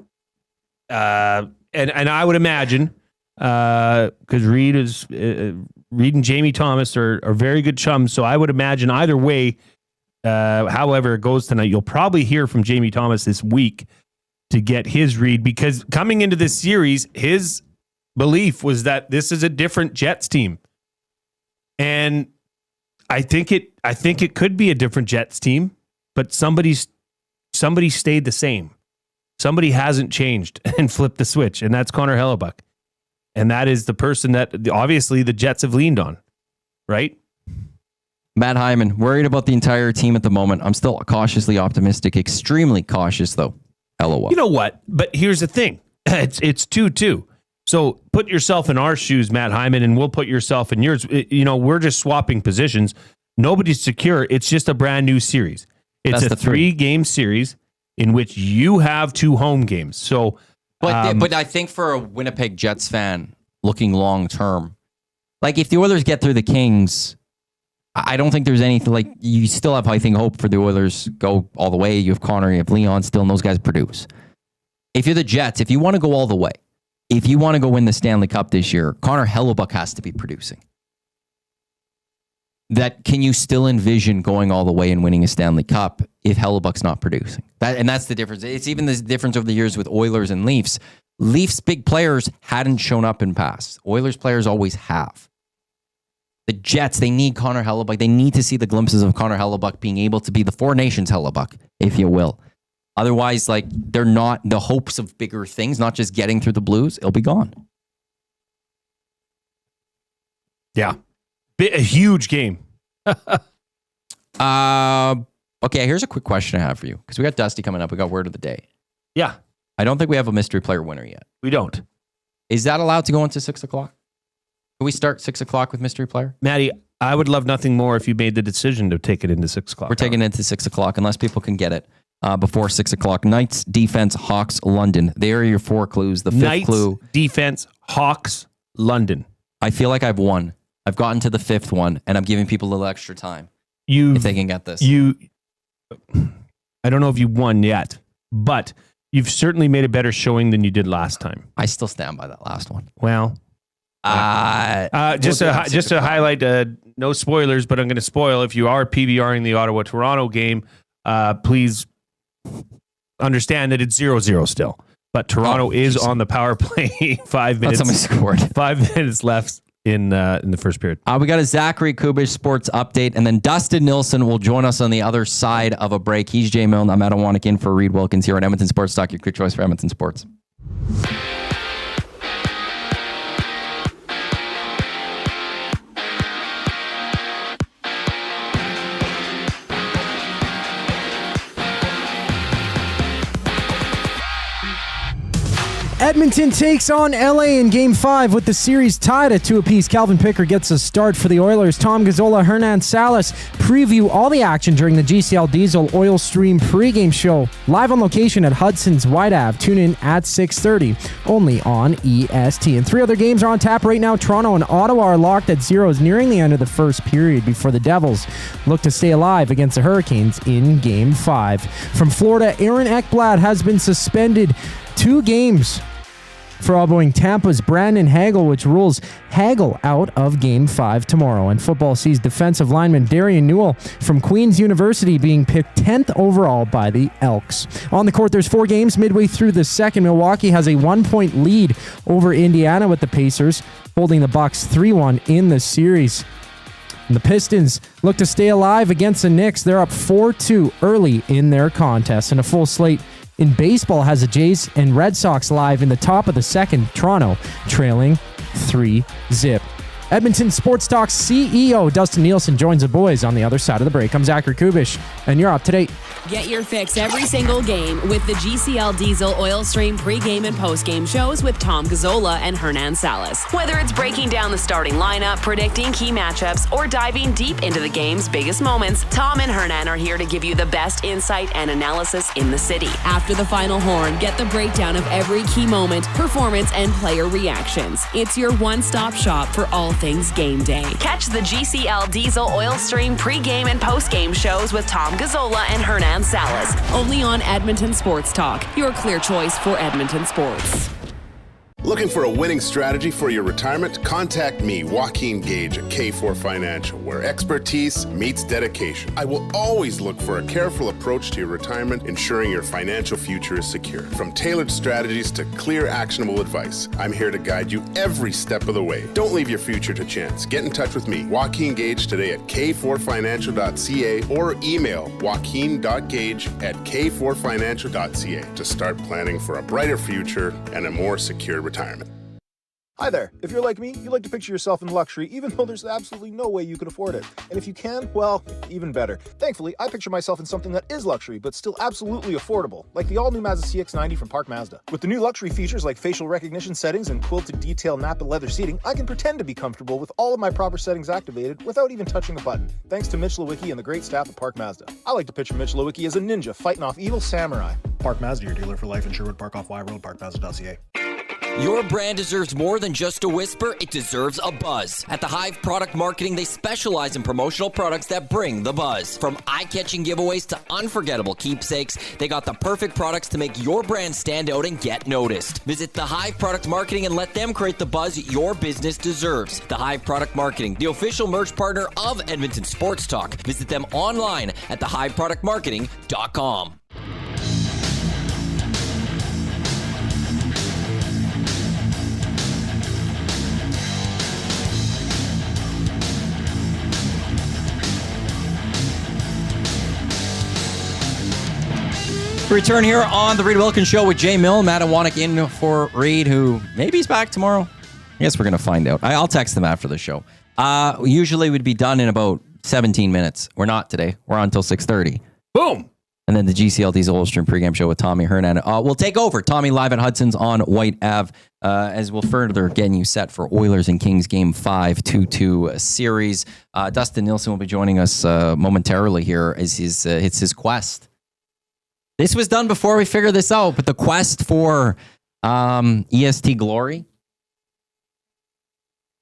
and I would imagine. Because Reid and Jamie Thomas are very good chums, so I would imagine either way, however it goes tonight, you'll probably hear from Jamie Thomas this week to get his read, because coming into this series, his belief was that this is a different Jets team, and I think it could be a different Jets team, but somebody stayed the same. Somebody hasn't changed and flipped the switch, and that's Connor Hellebuck. And that is the person that obviously the Jets have leaned on, right? Matt Hyman, worried about the entire team at the moment. I'm still cautiously optimistic, extremely cautious though. LOL. You know what? But here's the thing. It's 2-2. So put yourself in our shoes, Matt Hyman, and we'll put yourself in yours. We're just swapping positions. Nobody's secure. It's just a brand new series. It's a 3-game series in which you have 2 home games. So... But I think for a Winnipeg Jets fan looking long term, like if the Oilers get through the Kings, I don't think there's anything like you still have, I think, hope for the Oilers go all the way. You have Connor, you have Leon still, and those guys produce. If you're the Jets, if you want to go all the way, if you want to go win the Stanley Cup this year, Connor Hellebuck has to be producing. That can you still envision going all the way and winning a Stanley Cup if Hellebuck's not producing? That's the difference. It's even the difference over the years with Oilers and Leafs. Leafs big players hadn't shown up in past. Oilers players always have. The Jets, they need Connor Hellebuck. They need to see the glimpses of Connor Hellebuck being able to be the Four Nations Hellebuck, if you will. Otherwise, like they're not the hopes of bigger things, not just getting through the Blues. It'll be gone. Yeah. A huge game. Okay, here's a quick question I have for you. Because we got Dusty coming up. We got word of the day. Yeah. I don't think we have a mystery player winner yet. We don't. Is that allowed to go into 6 o'clock? Can we start 6 o'clock with mystery player? Maddie, I would love nothing more if you made the decision to take it into 6 o'clock. We're taking it into 6 o'clock unless people can get it before 6 o'clock. Knights, defense, Hawks, London. There are your 4 clues. The 5th clue. Defense, Hawks, London. I feel like I've won. I've gotten to the 5th one, and I'm giving people a little extra time if they can get this. I don't know if you won yet. but you've certainly made a better showing than you did last time. I still stand by that last one. Well, just to highlight, no spoilers, but I'm going to spoil. If you are PVRing the Ottawa-Toronto game, please understand that it's 0-0 still. But Toronto is on the power play. 5 minutes. Somebody scored. 5 minutes left in the first period. We got a Zachary Kubish sports update, and then Dustin Nielson will join us on the other side of a break. He's Jay Milne. I'm Iwanyk in for Reid Wilkins here at Edmonton Sports Talk, your quick choice for Edmonton sports. Edmonton takes on LA in Game 5 with the series tied at 2 apiece. Calvin Picker gets a start for the Oilers. Tom Gazzola, Hernan Salas preview all the action during the GCL Diesel Oil Stream pregame show. Live on location at Hudson's White Ave. Tune in at 6:30, only on EST. And 3 other games are on tap right now. Toronto and Ottawa are locked at zeros nearing the end of the first period before the Devils look to stay alive against the Hurricanes in Game 5. From Florida, Aaron Ekblad has been suspended 2 games for elbowing Tampa's Brandon Hagel, which rules Hagel out of Game 5 tomorrow. And football sees defensive lineman Darian Newell from Queen's University being picked 10th overall by the Elks. On the court, there's 4 games. Midway through the second, Milwaukee has a 1-point lead over Indiana with the Pacers, holding the Bucks 3-1 in the series. And the Pistons look to stay alive against the Knicks. They're up 4-2 early in their contest. And a full slate in baseball has the Jays and Red Sox live in the top of the second. Toronto trailing 3-0. Edmonton Sports Talk CEO Dustin Nielson joins the boys on the other side of the break. I'm Zachary Kubish, and you're up to date. Get your fix every single game with the GCL Diesel Oil Stream pregame and postgame shows with Tom Gazzola and Hernan Salas. Whether it's breaking down the starting lineup, predicting key matchups, or diving deep into the game's biggest moments, Tom and Hernan are here to give you the best insight and analysis in the city. After the final horn, get the breakdown of every key moment, performance, and player reactions. It's your one-stop shop for all things game day. Catch the GCL Diesel Oil Stream pregame and postgame shows with Tom Gazzola and Hernan Salas, only on Edmonton Sports Talk, your clear choice for Edmonton sports. Looking for a winning strategy for your retirement? Contact me, Joaquin Gage at K4 Financial, where expertise meets dedication. I will always look for a careful approach to your retirement, ensuring your financial future is secure. From tailored strategies to clear, actionable advice, I'm here to guide you every step of the way. Don't leave your future to chance. Get in touch with me, Joaquin Gage, today at k4financial.ca or email joaquin.gage@k4financial.ca to start planning for a brighter future and a more secure retirement. Hi there. If you're like me, you like to picture yourself in luxury, even though there's absolutely no way you can afford it. And if you can, well, even better. Thankfully, I picture myself in something that is luxury, but still absolutely affordable, like the all-new Mazda CX-90 from Park Mazda. With the new luxury features like facial recognition settings and quilted detail Napa leather seating, I can pretend to be comfortable with all of my proper settings activated without even touching a button, thanks to Mitch Lewicki and the great staff at Park Mazda. I like to picture Mitch Lewicki as a ninja fighting off evil samurai. Park Mazda, your dealer for life in Sherwood Park off Y Road, parkmazda.ca. Your brand deserves more than just a whisper, it deserves a buzz. At the Hive Product Marketing, they specialize in promotional products that bring the buzz. From eye-catching giveaways to unforgettable keepsakes, they got the perfect products to make your brand stand out and get noticed. Visit the Hive Product Marketing and let them create the buzz your business deserves. The Hive Product Marketing, the official merch partner of Edmonton Sports Talk. Visit them online at thehiveproductmarketing.com. Return here on the Reid Wilkins Show with Jay Milne, Matt Iwanyk in for Reid, who maybe he's back tomorrow. I guess we're going to find out. I'll text him after the show. Usually we'd be done in about 17 minutes. We're not today. We're on until 6:30. Boom! And then the GCL Diesel Oil Stream pregame show with Tommy Hernan. We'll take over. Tommy live at Hudson's on White Ave as we'll further getting you set for Oilers and Kings Game 5 2-2 series. Dustin Nielson will be joining us momentarily here as it's his quest. This was done before we figured this out, but the quest for EST glory,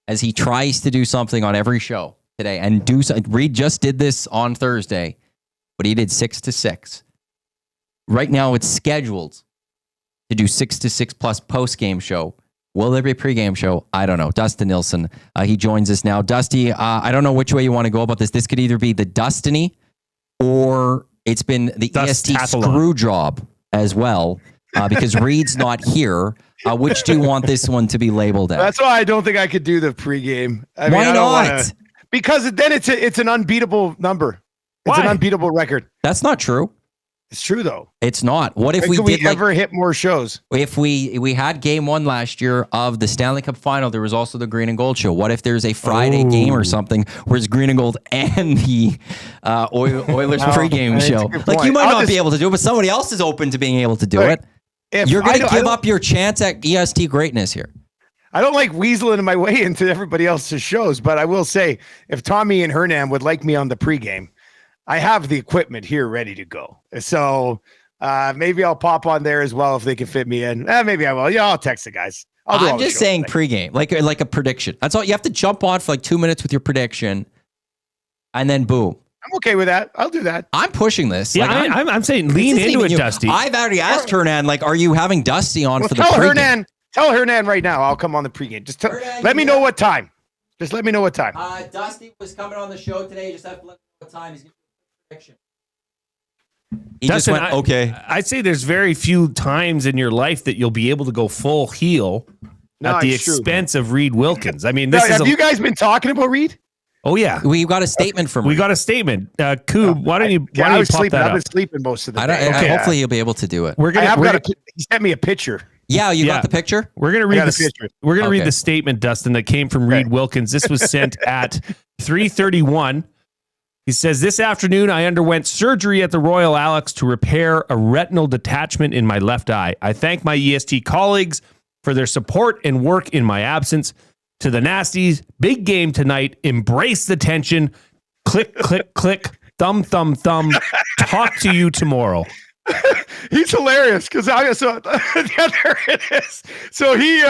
as he tries to do something on every show today, and Reid just did this on Thursday, but he did 6 to 6. right now it's scheduled to do 6 to 6 plus post-game show. Will there be a pregame show? I don't know. Dustin Nielson, he joins us now. Dusty, I don't know which way you want to go about this. This could either be the Destiny or it's been the EST screw job as well, because Reid's not here. Which do you want this one to be labeled as? That's why I don't think I could do the pregame. Why not? Because then it's an unbeatable number. It's an unbeatable record. That's not true. It's true though. It's not. What if Could we ever hit more shows? If we had game 1 last year of the Stanley Cup final, there was also the Green and Gold show. What if there's a Friday game or something where it's Green and Gold and the Oilers pregame show? Like you might not be able to do it, but somebody else is open to being able to do it. You're going to give up your chance at EST greatness here. I don't like weaseling my way into everybody else's shows, but I will say if Tommy and Hernan would like me on the pregame, I have the equipment here ready to go. So maybe I'll pop on there as well if they can fit me in. Maybe I will. Yeah, I'll text the guys. I'm just saying pregame, like a prediction. That's all. You have to jump on for like 2 minutes with your prediction, and then boom. I'm okay with that. I'll do that. I'm pushing this. Yeah, like, I'm saying lean into it, Dusty. I've already asked Hernan, like, are you having Dusty on for the tell pregame? Tell Hernan right now. I'll come on the pregame. Just let me know what time. Just let me know what time. Dusty was coming on the show today. Just have to let me know what time he's going to do the prediction. He Dustin, just went, okay. I'd say there's very few times in your life that you'll be able to go full heel at the expense of Reid Wilkins. I mean, have you guys been talking about Reid? Oh yeah, we got a statement from. We got a statement. Coob, why don't you pop that up? I've been sleeping most of the day. Hopefully he'll be able to do it. He sent me a picture. Yeah, you got the picture. We're gonna read read the statement, Dustin, that came from Reid Wilkins. This was sent at 3:31. He says, "This afternoon I underwent surgery at the Royal Alex to repair a retinal detachment in my left eye. I thank my EST colleagues for their support and work in my absence. To the Nasties, big game tonight. Embrace the tension. Click, click, click. Thumb, thumb, thumb. Talk to you tomorrow." He's hilarious because there it is. So he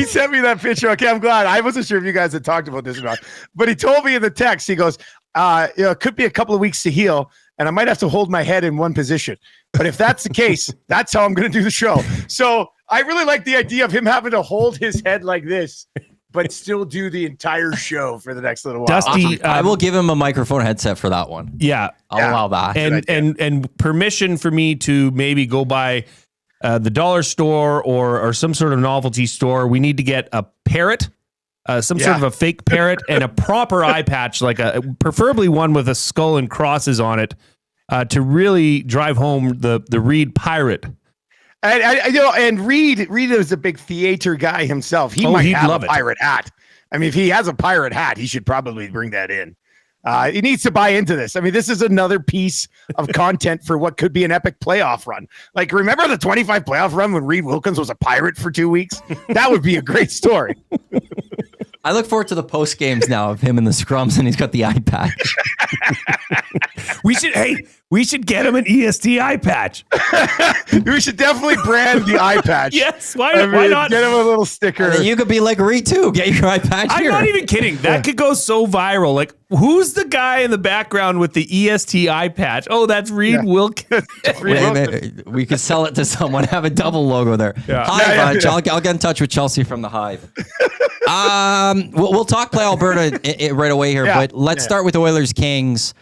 sent me that picture. Okay, I'm glad. I wasn't sure if you guys had talked about this or not, but he told me in the text. He goes, it could be a couple of weeks to heal, and I might have to hold my head in one position. But if that's the case, that's how I'm going to do the show. So I really like the idea of him having to hold his head like this, but still do the entire show for the next little while. Dusty, I will give him a microphone headset for that one. Yeah, I'll allow that. And permission for me to maybe go by the dollar store or some sort of novelty store. We need to get a parrot, sort of a fake parrot, and a proper eye patch, like preferably one with a skull and crosses on it, to really drive home the Reid pirate. And Reid is a big theater guy himself. He might have a pirate hat. I mean, if he has a pirate hat, he should probably bring that in. He needs to buy into this. I mean, this is another piece of content for what could be an epic playoff run. Like, remember the 25 playoff run when Reid Wilkins was a pirate for 2 weeks? That would be a great story. I look forward to the post games now of him in the scrums, and he's got the eye patch. We should get him an EST eye patch. We should definitely brand the eye patch. Yes, why not? Get him a little sticker. And then you could be like Reid too. Get your eye patch here. I'm not even kidding. That could go so viral. Like, who's the guy in the background with the EST eye patch? Oh, that's Reid Wilkins. We could sell it to someone. Have a double logo there. Yeah. Hive. I'll get in touch with Chelsea from the Hive. We'll talk Play Alberta right away here, but let's start with Oilers Kings.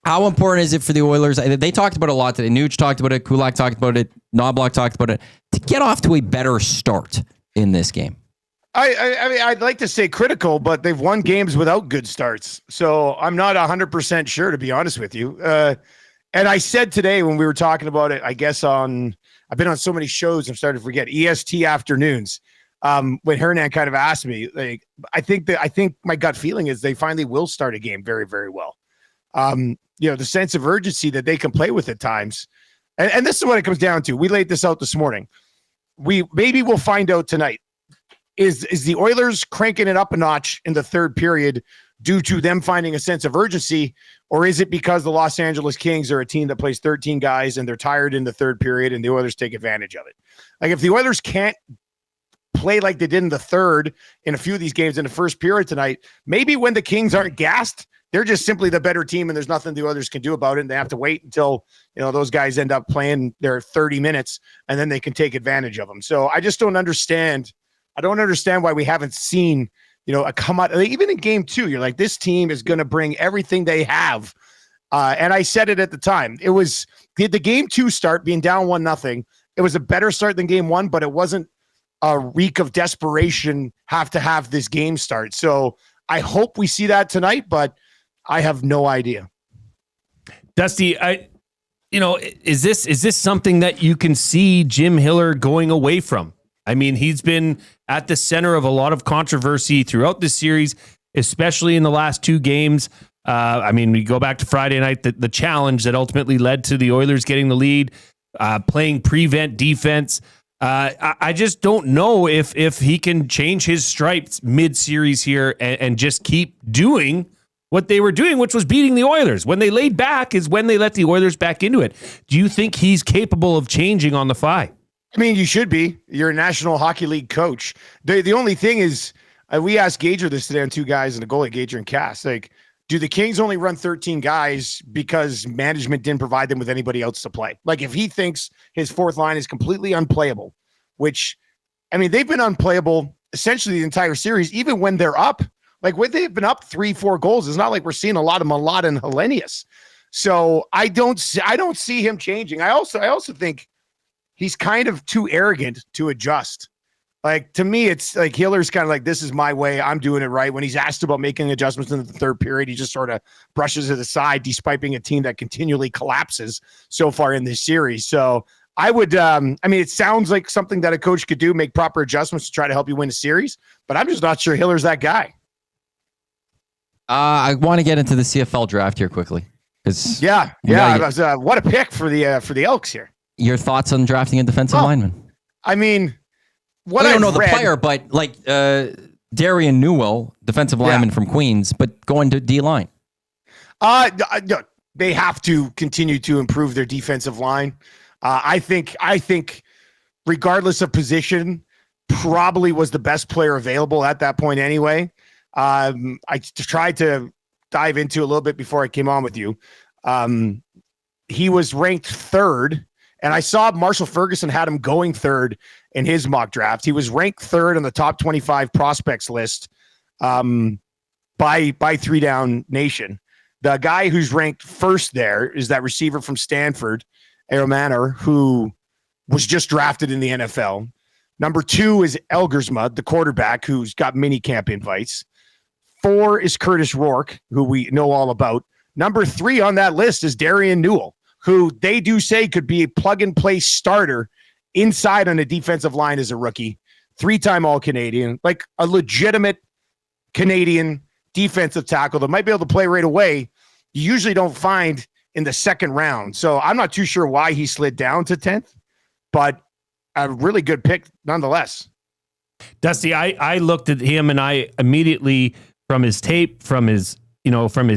How important is it for the Oilers? They talked about it a lot today. Nuge talked about it. Kulak talked about it. Knobloch talked about it. To get off to a better start in this game. I mean, I'd like to say critical, but they've won games without good starts. So I'm not 100% sure, to be honest with you. And I said today when we were talking about it, I guess I've been on so many shows, I'm starting to forget, EST afternoons. When Hernan kind of asked me, like, I think my gut feeling is they finally will start a game very, very well. The sense of urgency that they can play with at times. And this is what it comes down to. We laid this out this morning. We'll find out tonight. Is the Oilers cranking it up a notch in the third period due to them finding a sense of urgency, or is it because the Los Angeles Kings are a team that plays 13 guys and they're tired in the third period and the Oilers take advantage of it? Like, if the Oilers can't play like they did in the third in a few of these games in the first period tonight, maybe when the Kings aren't gassed, they're just simply the better team, and there's nothing the others can do about it. And they have to wait until, those guys end up playing their 30 minutes, and then they can take advantage of them. So I just don't understand. I don't understand why we haven't seen, a come out. Even in game 2, you're like, this team is going to bring everything they have. And I said it at the time. It was the game 2 start being down 1-0. It was a better start than game 1, but it wasn't a reek of desperation have to have this game start. So I hope we see that tonight, but I have no idea. Dusty, is this something that you can see Jim Hiller going away from? I mean, he's been at the center of a lot of controversy throughout this series, especially in the last 2 games. We go back to Friday night, the challenge that ultimately led to the Oilers getting the lead, playing prevent defense. I just don't know if he can change his stripes mid-series here and just keep doing what they were doing, which was beating the Oilers. When they laid back is when they let the Oilers back into it. Do you think he's capable of changing on the fly? I mean, you should be. You're a National Hockey League coach. The only thing is, we asked Gager this today on 2 guys and a goalie, Gager and Cass, like, do the Kings only run 13 guys because management didn't provide them with anybody else to play? Like, if he thinks his 4th line is completely unplayable, which, they've been unplayable essentially the entire series, even when they're up. Like, when they've been up 3-4 goals, it's not like we're seeing a lot of Malott and Hellenius. So I don't see him changing. I also think he's kind of too arrogant to adjust. Like, to me, it's like Hiller's kind of like, this is my way. I'm doing it right. When he's asked about making adjustments in the 3rd period, he just sort of brushes it aside, despite being a team that continually collapses so far in this series. So I would, it sounds like something that a coach could do, make proper adjustments to try to help you win a series, but I'm just not sure Hiller's that guy. I want to get into the CFL draft here quickly. What a pick for the Elks here. Your thoughts on drafting a defensive lineman? I don't know the player, but like Darian Newell, defensive lineman from Queens, but going to D-line. They have to continue to improve their defensive line. I think regardless of position, probably was the best player available at that point anyway. I tried to dive into a little bit before I came on with you. He was ranked 3rd, and I saw Marshall Ferguson had him going 3rd in his mock draft. He was ranked 3rd on the top 25 prospects list by 3 Down Nation. The guy who's ranked 1st there is that receiver from Stanford, Aromanor, who was just drafted in the NFL. Number 2 is Elgersma, the quarterback, who's got mini camp invites. 4 is Curtis Rourke, who we know all about. Number 3 on that list is Darian Newell, who they do say could be a plug-and-play starter inside on a defensive line as a rookie. 3-time All-Canadian, like a legitimate Canadian defensive tackle that might be able to play right away. You usually don't find in the 2nd round. So I'm not too sure why he slid down to 10th, but a really good pick nonetheless. Dusty, I looked at him and I immediately, from his tape, from his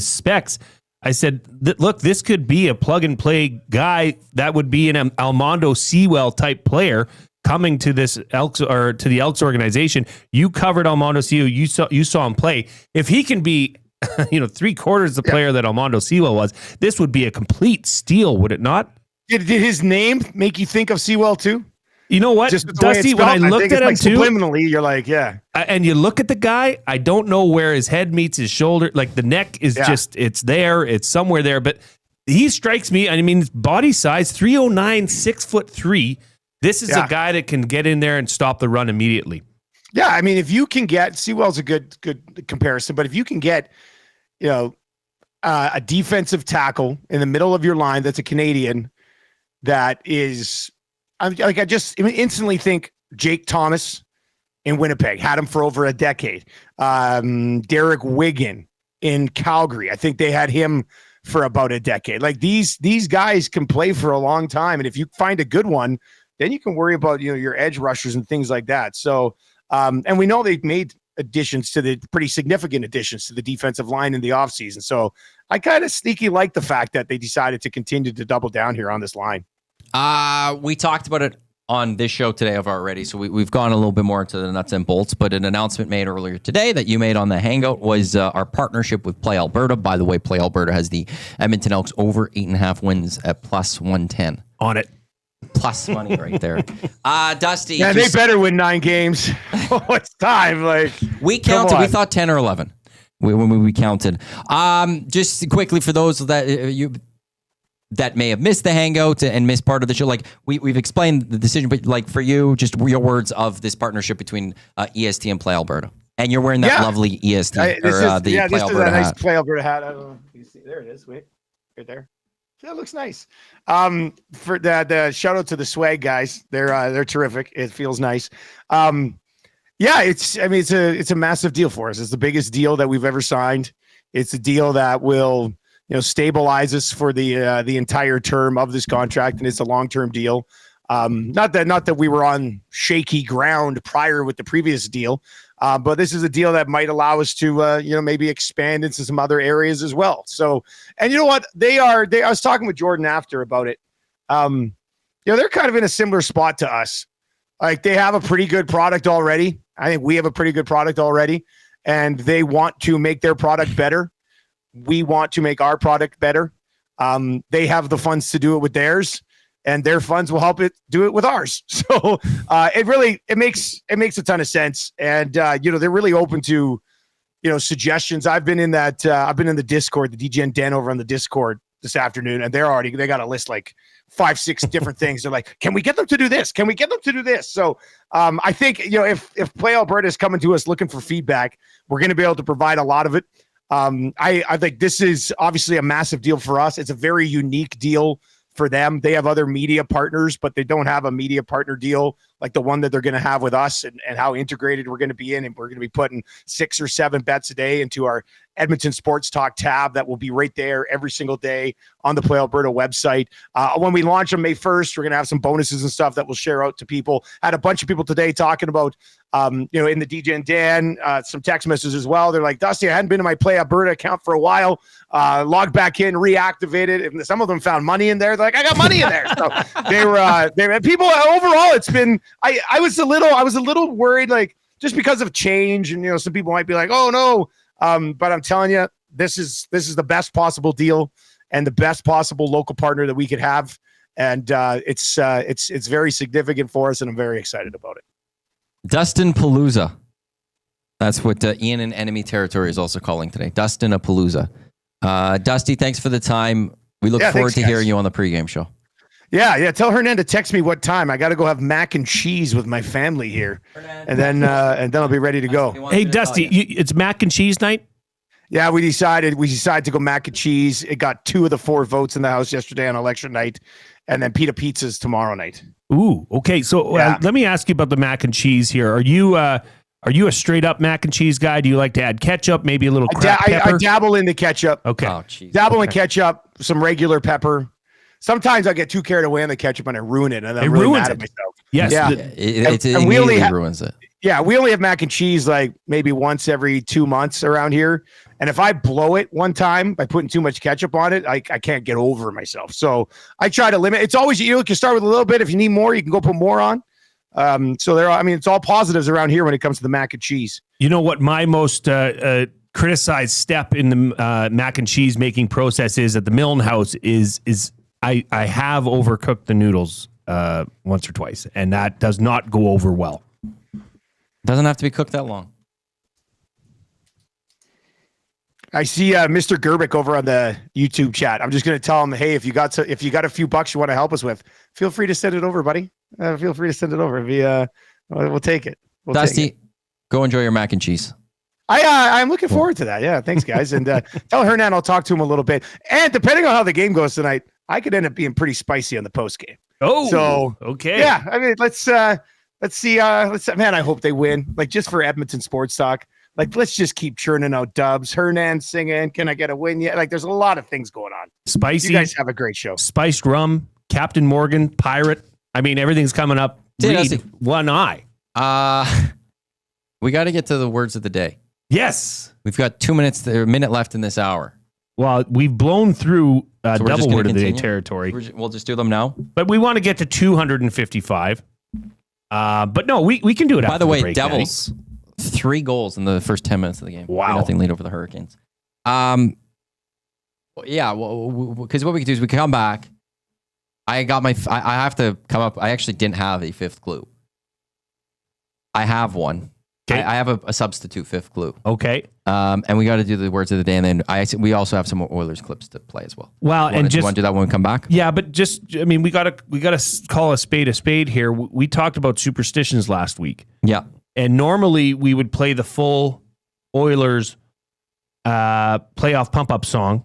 specs, I said, look, this could be a plug and play guy that would be an Almondo Sewell type player coming to this Elks or to the Elks organization. You covered Almondo Sewell. You saw him play. If he can be, 3/4 the player that Almondo Sewell was, this would be a complete steal, would it not? Did his name make you think of Sewell too? You know what, Dusty, when I looked at him too, subliminally, you're like, yeah. And you look at the guy, I don't know where his head meets his shoulder. Like the neck is just, it's there. It's somewhere there. But he strikes me, body size, 309, 6'3". This is a guy that can get in there and stop the run immediately. Yeah, if you can get, Sewell's a good comparison, but if you can get, a defensive tackle in the middle of your line that's a Canadian that is... I instantly think Jake Thomas in Winnipeg, had him for over a decade. Derek Wigan in Calgary, I think they had him for about a decade. Like these guys can play for a long time, and if you find a good one, then you can worry about your edge rushers and things like that. So, and we know they've made pretty significant additions to the defensive line in the offseason. So I kind of sneaky like the fact that they decided to continue to double down here on this line. We talked about it on this show today of already, so we've gone a little bit more into the nuts and bolts, but an announcement made earlier today that you made on the Hangout was our partnership with Play Alberta. By the way, Play Alberta has the Edmonton Elks over 8.5 wins at plus 110. On it. Plus money right there. Dusty. Yeah, they better win 9 games. Oh, it's time. Like we counted. We thought 10 or 11 when we counted. Just quickly for those that may have missed the Hangout and missed part of the show, like we've explained the decision, but like for you, just your words of this partnership between EST and Play Alberta. And you're wearing that lovely EST Play this Alberta is a nice hat. Play Alberta hat. I don't know if you see. There it is. Wait, right there. That looks nice. For the shout out to the swag guys. They're terrific. It feels nice. It's a massive deal for us. It's the biggest deal that we've ever signed. It's a deal that will stabilize us for the entire term of this contract, and it's a long-term deal. Not that we were on shaky ground prior with the previous deal, but this is a deal that might allow us to maybe expand into some other areas as well. So, and you know what, I was talking with Jordan after about it. They're kind of in a similar spot to us. Like they have a pretty good product already. I think we have a pretty good product already, and they want to make their product better. We want to make our product better. They have the funds to do it with theirs, and their funds will help it do it with ours. So it makes a ton of sense. And they're really open to suggestions. I've been in the Discord, the DGN Den over on the Discord this afternoon, and they got a list like 5-6 different things. They're like, can we get them to do this? Can we get them to do this? So I think if Play Alberta is coming to us looking for feedback, we're going to be able to provide a lot of it. I think this is obviously a massive deal for us. It's a very unique deal for them. They have other media partners, but they don't have a media partner deal like the one that they're going to have with us, and how integrated we're going to be in. And we're going to be putting 6 or 7 bets a day into our Edmonton Sports Talk tab that will be right there every single day on the Play Alberta website. When we launch on May 1st, we're going to have some bonuses and stuff that we'll share out to people. Had a bunch of people today talking about, in the DJ and Dan, some text messages as well. They're like, Dusty, I hadn't been to my Play Alberta account for a while. Logged back in, reactivated. And some of them found money in there. They're like, I got money in there. So they were people overall. It's been, I was a little worried, like just because of change, and some people might be like, oh no. But I'm telling you, this is the best possible deal and the best possible local partner that we could have. And it's very significant for us, and I'm very excited about it. Dustin Palooza. That's what Ian in Enemy Territory is also calling today. Dustin a Palooza. Dusty, thanks for the time. We look forward to hearing you on the pregame show. Yeah. Tell Hernan to text me what time. I got to go have mac and cheese with my family here, and then I'll be ready to go. Hey, Dusty, it's mac and cheese night. Yeah, we decided to go mac and cheese. It got 2 of the 4 votes in the House yesterday on election night, and then pita pizzas tomorrow night. Ooh, okay. So let me ask you about the mac and cheese here. Are you a straight up mac and cheese guy? Do you like to add ketchup, maybe a little cracked pepper? I dabble in the ketchup. Okay. Oh, geez. Dabble in ketchup, some regular pepper. Sometimes I get too carried away on the ketchup and I ruin it, and I'm really mad at myself. Yes. Yeah. It immediately ruins it. Yeah, we only have mac and cheese like maybe once every 2 months around here. And if I blow it one time by putting too much ketchup on it, I can't get over myself. So I try to limit. It's always, you can start with a little bit. If you need more, you can go put more on. It's all positives around here when it comes to the mac and cheese. You know what my most criticized step in the mac and cheese making process is at the Milne house is I have overcooked the noodles once or twice, and that does not go over well. Doesn't have to be cooked that long. I see Mr. Gerbic over on the YouTube chat. I'm just going to tell him, hey, if you got a few bucks you want to help us with, feel free to send it over, buddy. Feel free to send it over. We'll take it. Dusty, go enjoy your mac and cheese. I'm looking forward to that. Yeah, thanks, guys. And tell Hernan I'll talk to him a little bit. And depending on how the game goes tonight, I could end up being pretty spicy on the post game. Oh, so okay. Yeah, I mean, let's see. Man, I hope they win. Like just for Edmonton Sports Talk. Like, let's just keep churning out dubs. Hernan singing, "Can I get a win yet?" Like, there's a lot of things going on. Spicy. You guys have a great show. Spiced rum, Captain Morgan, pirate. I mean, everything's coming up. Read one eye. We got to get to the words of the day. Yes. We've got 2 minutes, a minute left in this hour. Well, we've blown through So double word of the day territory. We'll just do them now. But we want to get to 255. But no, we can do it. By after the way, break, Devils, 3 goals in the first 10 minutes of the game. Wow. 3-0 lead over the Hurricanes. Yeah, because what we can do is we can come back. I have to come up. I actually didn't have a fifth clue. I have one. Okay. I have a substitute fifth clue. Okay. And we got to do the words of the day, and then we also have some more Oilers clips to play as well. Well, you want to do that when we come back? Yeah, but we gotta call a spade here. We talked about superstitions last week. Yeah. And normally we would play the full Oilers playoff pump up song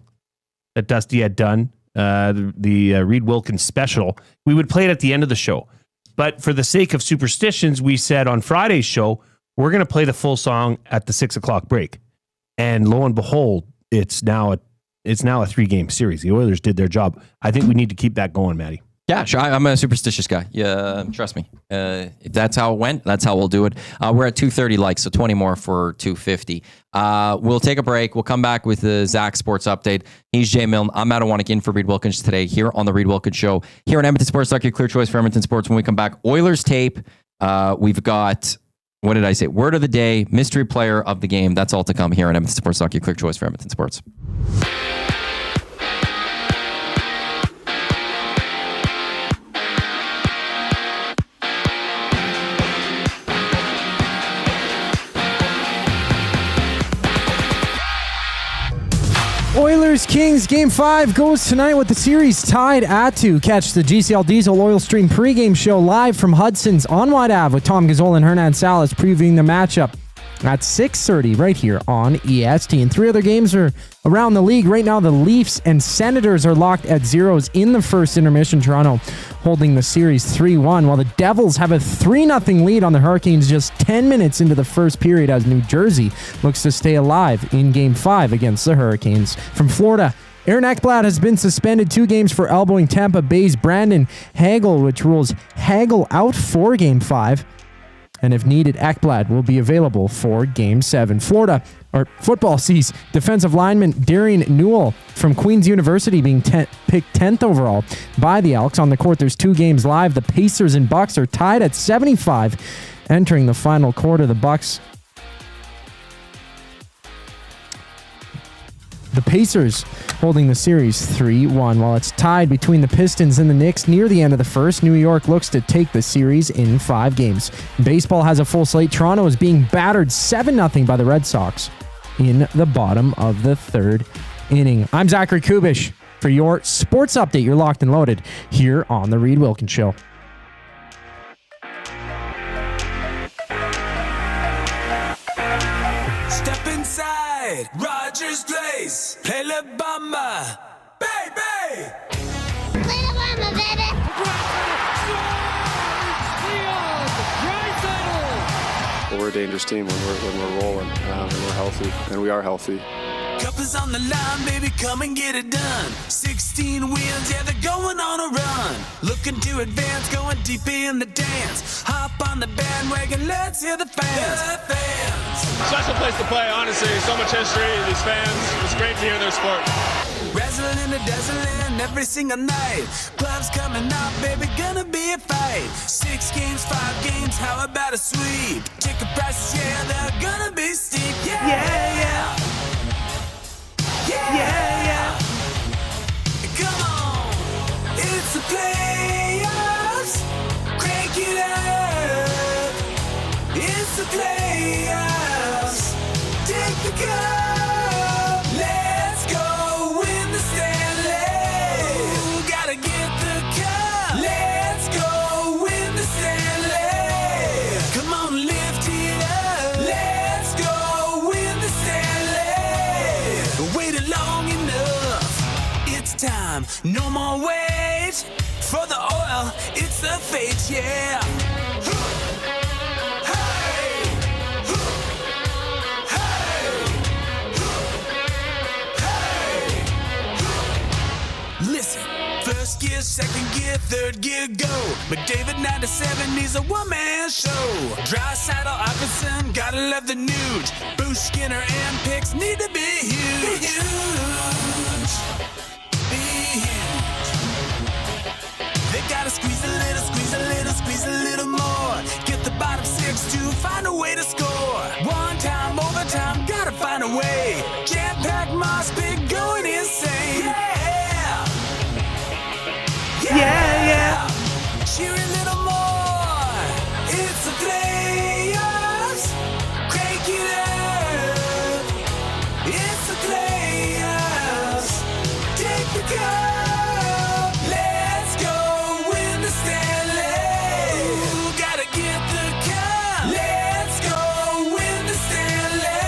that Dusty had done, the Reid Wilkins special. We would play it at the end of the show. But for the sake of superstitions, we said on Friday's show, we're going to play the full song at the 6 o'clock break. And lo and behold, it's now a 3-game series. The Oilers did their job. I think we need to keep that going, Matty. Yeah, sure. I'm a superstitious guy. Yeah, trust me. If that's how it went, that's how we'll do it. We're at 230 likes, so 20 more for 250. We'll take a break. We'll come back with the Zach Sports Update. He's Jay Milne. I'm Iwanyk in for Reid Wilkins today here on the Reid Wilkins Show. Here on Edmonton Sports Talk, your clear choice for Edmonton Sports. When we come back, Oilers tape. We've got, what did I say? Word of the day, mystery player of the game. That's all to come here on Edmonton Sports Talk, your clear choice for Edmonton Sports. Oilers Kings Game 5 goes tonight with the series tied at 2. Catch the GCL Diesel Oil Stream pregame show live from Hudson's on White Ave with Tom Gazzola and Hernan Salas previewing the matchup at 6:30 right here on EST. And 3 other games are around the league. Right now, the Leafs and Senators are locked at zeros in the first intermission. Toronto holding the series 3-1, while the Devils have a 3-0 lead on the Hurricanes just 10 minutes into the first period as New Jersey looks to stay alive in Game 5 against the Hurricanes. From Florida, Aaron Ekblad has been suspended 2 games for elbowing Tampa Bay's Brandon Hagel, which rules Hagel out for Game 5. And if needed, Ekblad will be available for Game 7. Florida, or football, sees defensive lineman Darian Newell from Queen's University being picked 10th overall by the Elks. On the court, there's 2 games live. The Pacers and Bucks are tied at 75, entering the final quarter. The Pacers holding the series 3-1. While it's tied between the Pistons and the Knicks near the end of the first, New York looks to take the series in 5 games. Baseball has a full slate. Toronto is being battered 7-0 by the Red Sox in the bottom of the 3rd inning. I'm Zachary Kubish for your sports update. You're locked and loaded here on the Reid Wilkins Show. Step inside Rogers Place, play La Bamba, baby. Play La Bamba, baby. Well, we're a dangerous team when we're rolling, and we're healthy, and we are healthy. Cup is on the line, baby, come and get it done. 16 wins, yeah, they're going on a run. Looking to advance, going deep in the dance. Hop on the bandwagon, let's hear the fans. The fans. Special place to play, honestly. So much history, these fans. It's great to hear their sport. Razzling and dazzling every single night. Clubs coming up, baby, gonna be a fight. 6 games, 5 games, how about a sweep? Ticket prices, yeah, they're gonna be steep. Yeah, yeah, yeah. Yeah, yeah, yeah. Come on, it's the playoffs. Crank it up. It's the playoffs. Take the cup. Let's go win the Stanley. Ooh, gotta get the cup. Let's go win the Stanley. Come on, lift it up. Let's go win the Stanley. Waited long enough. It's time. No more wait for the oil. It's the fate, yeah. Listen, first gear, second gear, third gear, go. McDavid 97, he's a one-man show. Dry saddle, Iverson, gotta love the nude. Bruce Skinner and Picks need to be huge. Be huge. Be huge. They gotta squeeze a little, squeeze a little, squeeze a little more. to find a way to score. One time, overtime, gotta find a way. Jam-packed moss pit going insane. Yeah! Yeah! Cheer a little more. It's the playoffs. Crank it up. It's the playoffs. Take the cup. Let's go win the Stanley. Ooh, gotta get the cup. Let's go win the Stanley.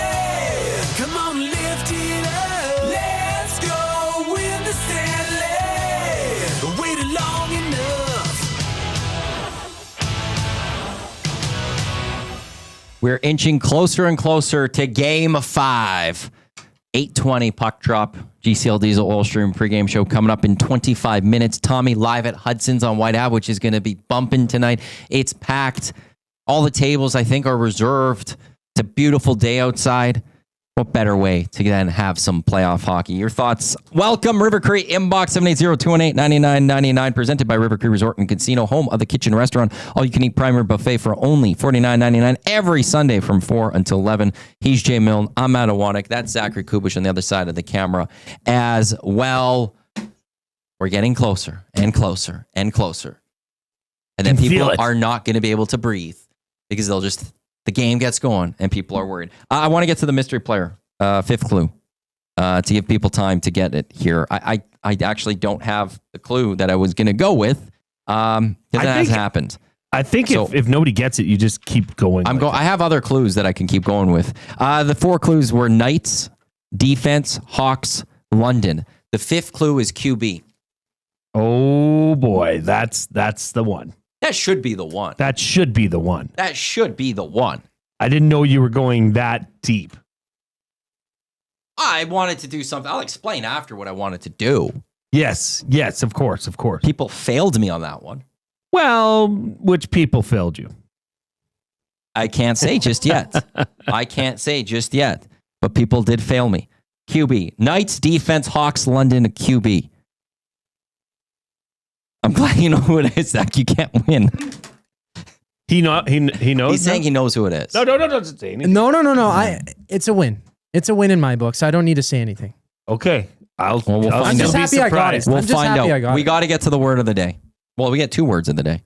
Come on, lift it up. Let's go win the Stanley. Waited long enough. We're inching closer and closer to Game 5. 8:20 puck drop. GCL Diesel Oil Stream pregame show coming up in 25 minutes. Tommy live at Hudson's on White Ave, which is going to be bumping tonight. It's packed. All the tables, I think, are reserved. It's a beautiful day outside. What better way to then have some playoff hockey? Your thoughts? Welcome, River Cree Inbox 780-218-9999, presented by River Cree Resort and Casino, home of the kitchen restaurant. All you can eat primary buffet for only $49.99 every Sunday from 4 until 11. He's Jay Milne. I'm Matt Iwanyk. That's Zachary Kubish on the other side of the camera as well. We're getting closer and closer and closer. And then people are not going to be able to breathe because the game gets going and people are worried. I want to get to the mystery player, fifth clue, to give people time to get it here. I actually don't have the clue that I was going to go with because that has happened. I think if nobody gets it, you just keep going. I have other clues that I can keep going with. The 4 clues were Knights, defense, Hawks, London. The 5th clue is QB. Oh boy, that's the one. That should be the one. That should be the one. That should be the one. I didn't know you were going that deep. I wanted to do something. I'll explain after what I wanted to do. Yes, of course. People failed me on that one. Well, which people failed you? I can't say just yet. But people did fail me. QB. Knights, defense, Hawks, London, QB. I'm glad you know who it is, Zach. You can't win. He knows. He's saying he knows who it is. No. Don't say anything. No. It's a win. It's a win in my book, so I don't need to say anything. Okay. We'll find out. I'm just happy I got it. We'll find out. We got to get to the word of the day. Well, we get 2 words of the day.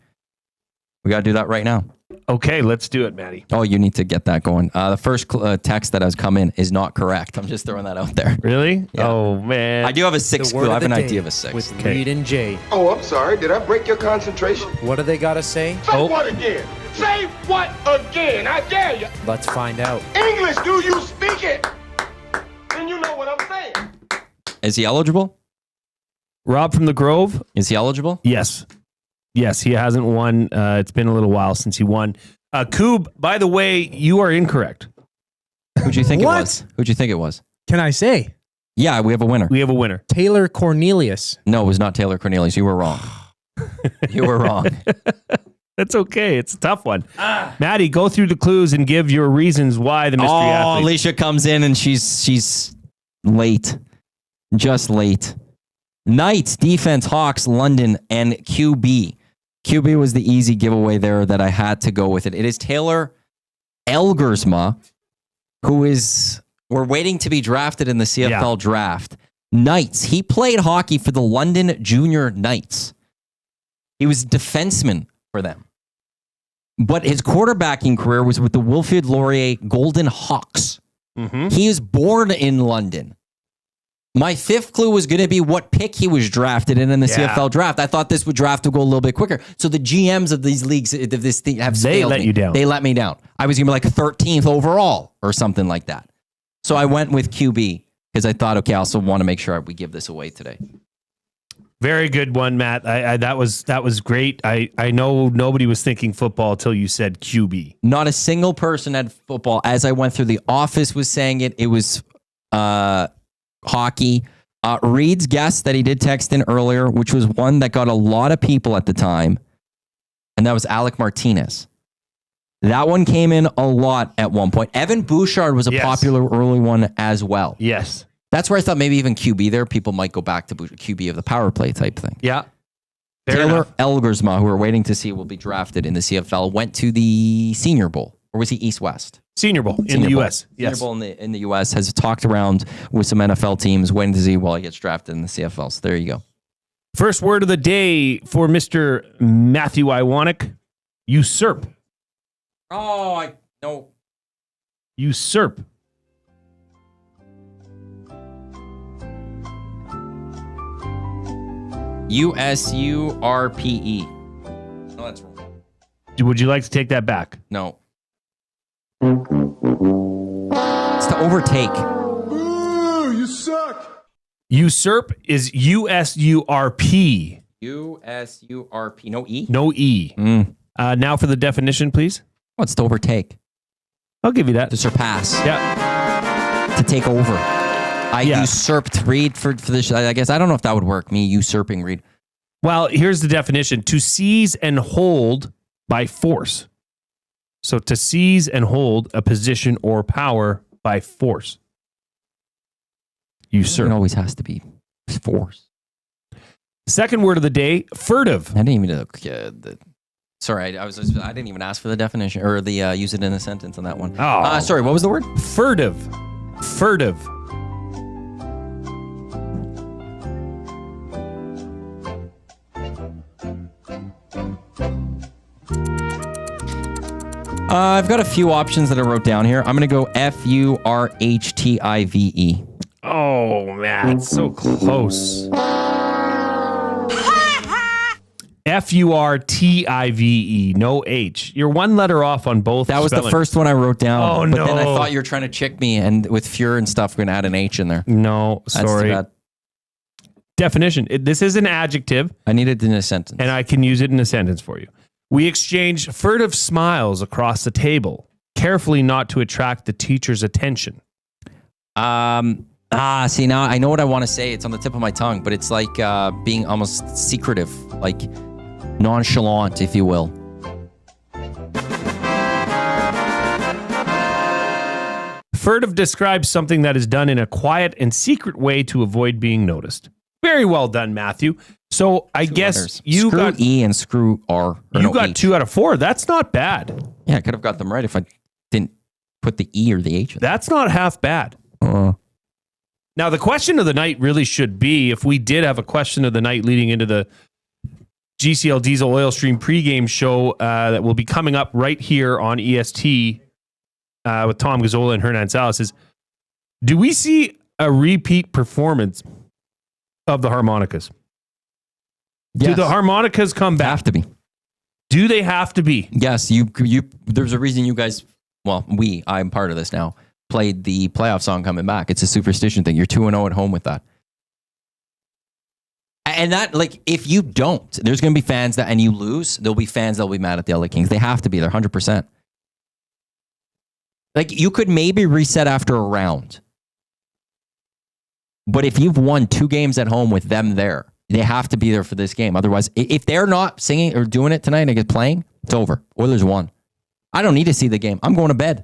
We got to do that right now. Okay, let's do it, Maddie. Oh, you need to get that going. The first text that has come in is not correct. I'm just throwing that out there. Really? Yeah. Oh, man. I do have a 6th clue. I have an idea of a 6th. With Reid and Jay. Oh, I'm sorry. Did I break your concentration? What do they got to say? Say what again? Say what again? I dare you. Let's find out. English, do you speak it? Then you know what I'm saying. Is he eligible? Rob from the Grove? Is he eligible? Yes, he hasn't won. It's been a little while since he won. Koob, by the way, you are incorrect. Who'd you think it was? Who'd you think it was? Can I say? Yeah, we have a winner. Taylor Cornelius. No, it was not Taylor Cornelius. You were wrong. That's okay. It's a tough one. Maddie, go through the clues and give your reasons why the mystery athlete. Alicia comes in and she's late. Just late. Knights, defense, Hawks, London, and QB. QB was the easy giveaway there that I had to go with it. It is Taylor Elgersma, we're waiting to be drafted in the CFL draft. Knights. He played hockey for the London Junior Knights. He was a defenseman for them. But his quarterbacking career was with the Wilfrid Laurier Golden Hawks. Mm-hmm. He is born in London. My 5th clue was going to be what pick he was drafted in the CFL draft. I thought this draft would go a little bit quicker. So the GMs of these leagues, They let you down. They let me down. I was going to be like 13th overall or something like that. So I went with QB because I thought, okay, I also want to make sure we give this away today. Very good one, Matt. That was great. I know nobody was thinking football until you said QB. Not a single person had football. As I went through, the office was saying it. It was hockey. Reid's guess that he did text in earlier, which was one that got a lot of people at the time, and that was Alec Martinez. That one came in a lot at one point. Evan Bouchard was a popular early one as well. Yes. That's where I thought maybe even QB there, people might go back to QB of the power play type thing. Yeah. Taylor Elgersma, who we're waiting to see will be drafted in the CFL, went to the Senior Bowl Or was he East-West? Senior Bowl in the U.S. Senior Bowl in the U.S. has talked around with some NFL teams, waiting to see while he gets drafted in the CFL. So there you go. First word of the day for Mr. Matthew Iwanyk. Usurp. Oh, no. Usurp. USURPE. No, that's wrong. Would you like to take that back? No. It's to overtake. Ooh, you suck. Usurp is USURP. USURP. No E? No E. Now for the definition, please. Oh, it's to overtake. I'll give you that. To surpass. Yeah. To take over. I usurped Reid for this. I guess I don't know if that would work. Me usurping Reid. Well, here's the definition: to seize and hold by force. So to seize and hold a position or power by force. Usurp. It always has to be force. Second word of the day: furtive. I didn't even. Sorry, I didn't even ask for the definition or the use it in a sentence on that one. Oh, sorry. What was the word? Furtive. Furtive. I've got a few options that I wrote down here. I'm going to go FURHTIVE. Oh, man, it's so close. FURTIVE, no H. You're one letter off on both. That was the first one I wrote down. Oh, but no. then I thought you were trying to trick me, and with Fure and stuff, we're going to add an H in there. No, sorry. Definition. This is an adjective. I need it in a sentence. And I can use it in a sentence for you. We exchange furtive smiles across the table, carefully not to attract the teacher's attention. See, now I know what I want to say. It's on the tip of my tongue, but it's like being almost secretive, like nonchalant, if you will. Furtive describes something that is done in a quiet and secret way to avoid being noticed. Very well done, Matthew. So I guess letters. you screw got E and screw R. You got H. 2 out of 4. That's not bad. Yeah, I could have got them right if I didn't put the E or the H in. That's not half bad. Now, the question of the night really should be, if we did have a question of the night leading into the GCL Diesel Oil Stream pregame show that will be coming up right here on EST with Tom Gazzola and Hernan Salas, is do we see a repeat performance of the harmonicas? Yes. Do the harmonicas come back? Have to be. Do they have to be? Yes, you. There's a reason you guys. Well, I'm part of this now. Played the playoff song coming back. It's a superstition thing. You're 2-0 at home with that. And that, like, if you don't, there's going to be fans and you lose, there'll be fans that'll be mad at the LA Kings. They have to be there 100%. Like, you could maybe reset after a round. But if you've won 2 games at home with them there, they have to be there for this game. Otherwise, if they're not singing or doing it tonight and get playing, it's over. Oilers won. I don't need to see the game. I'm going to bed.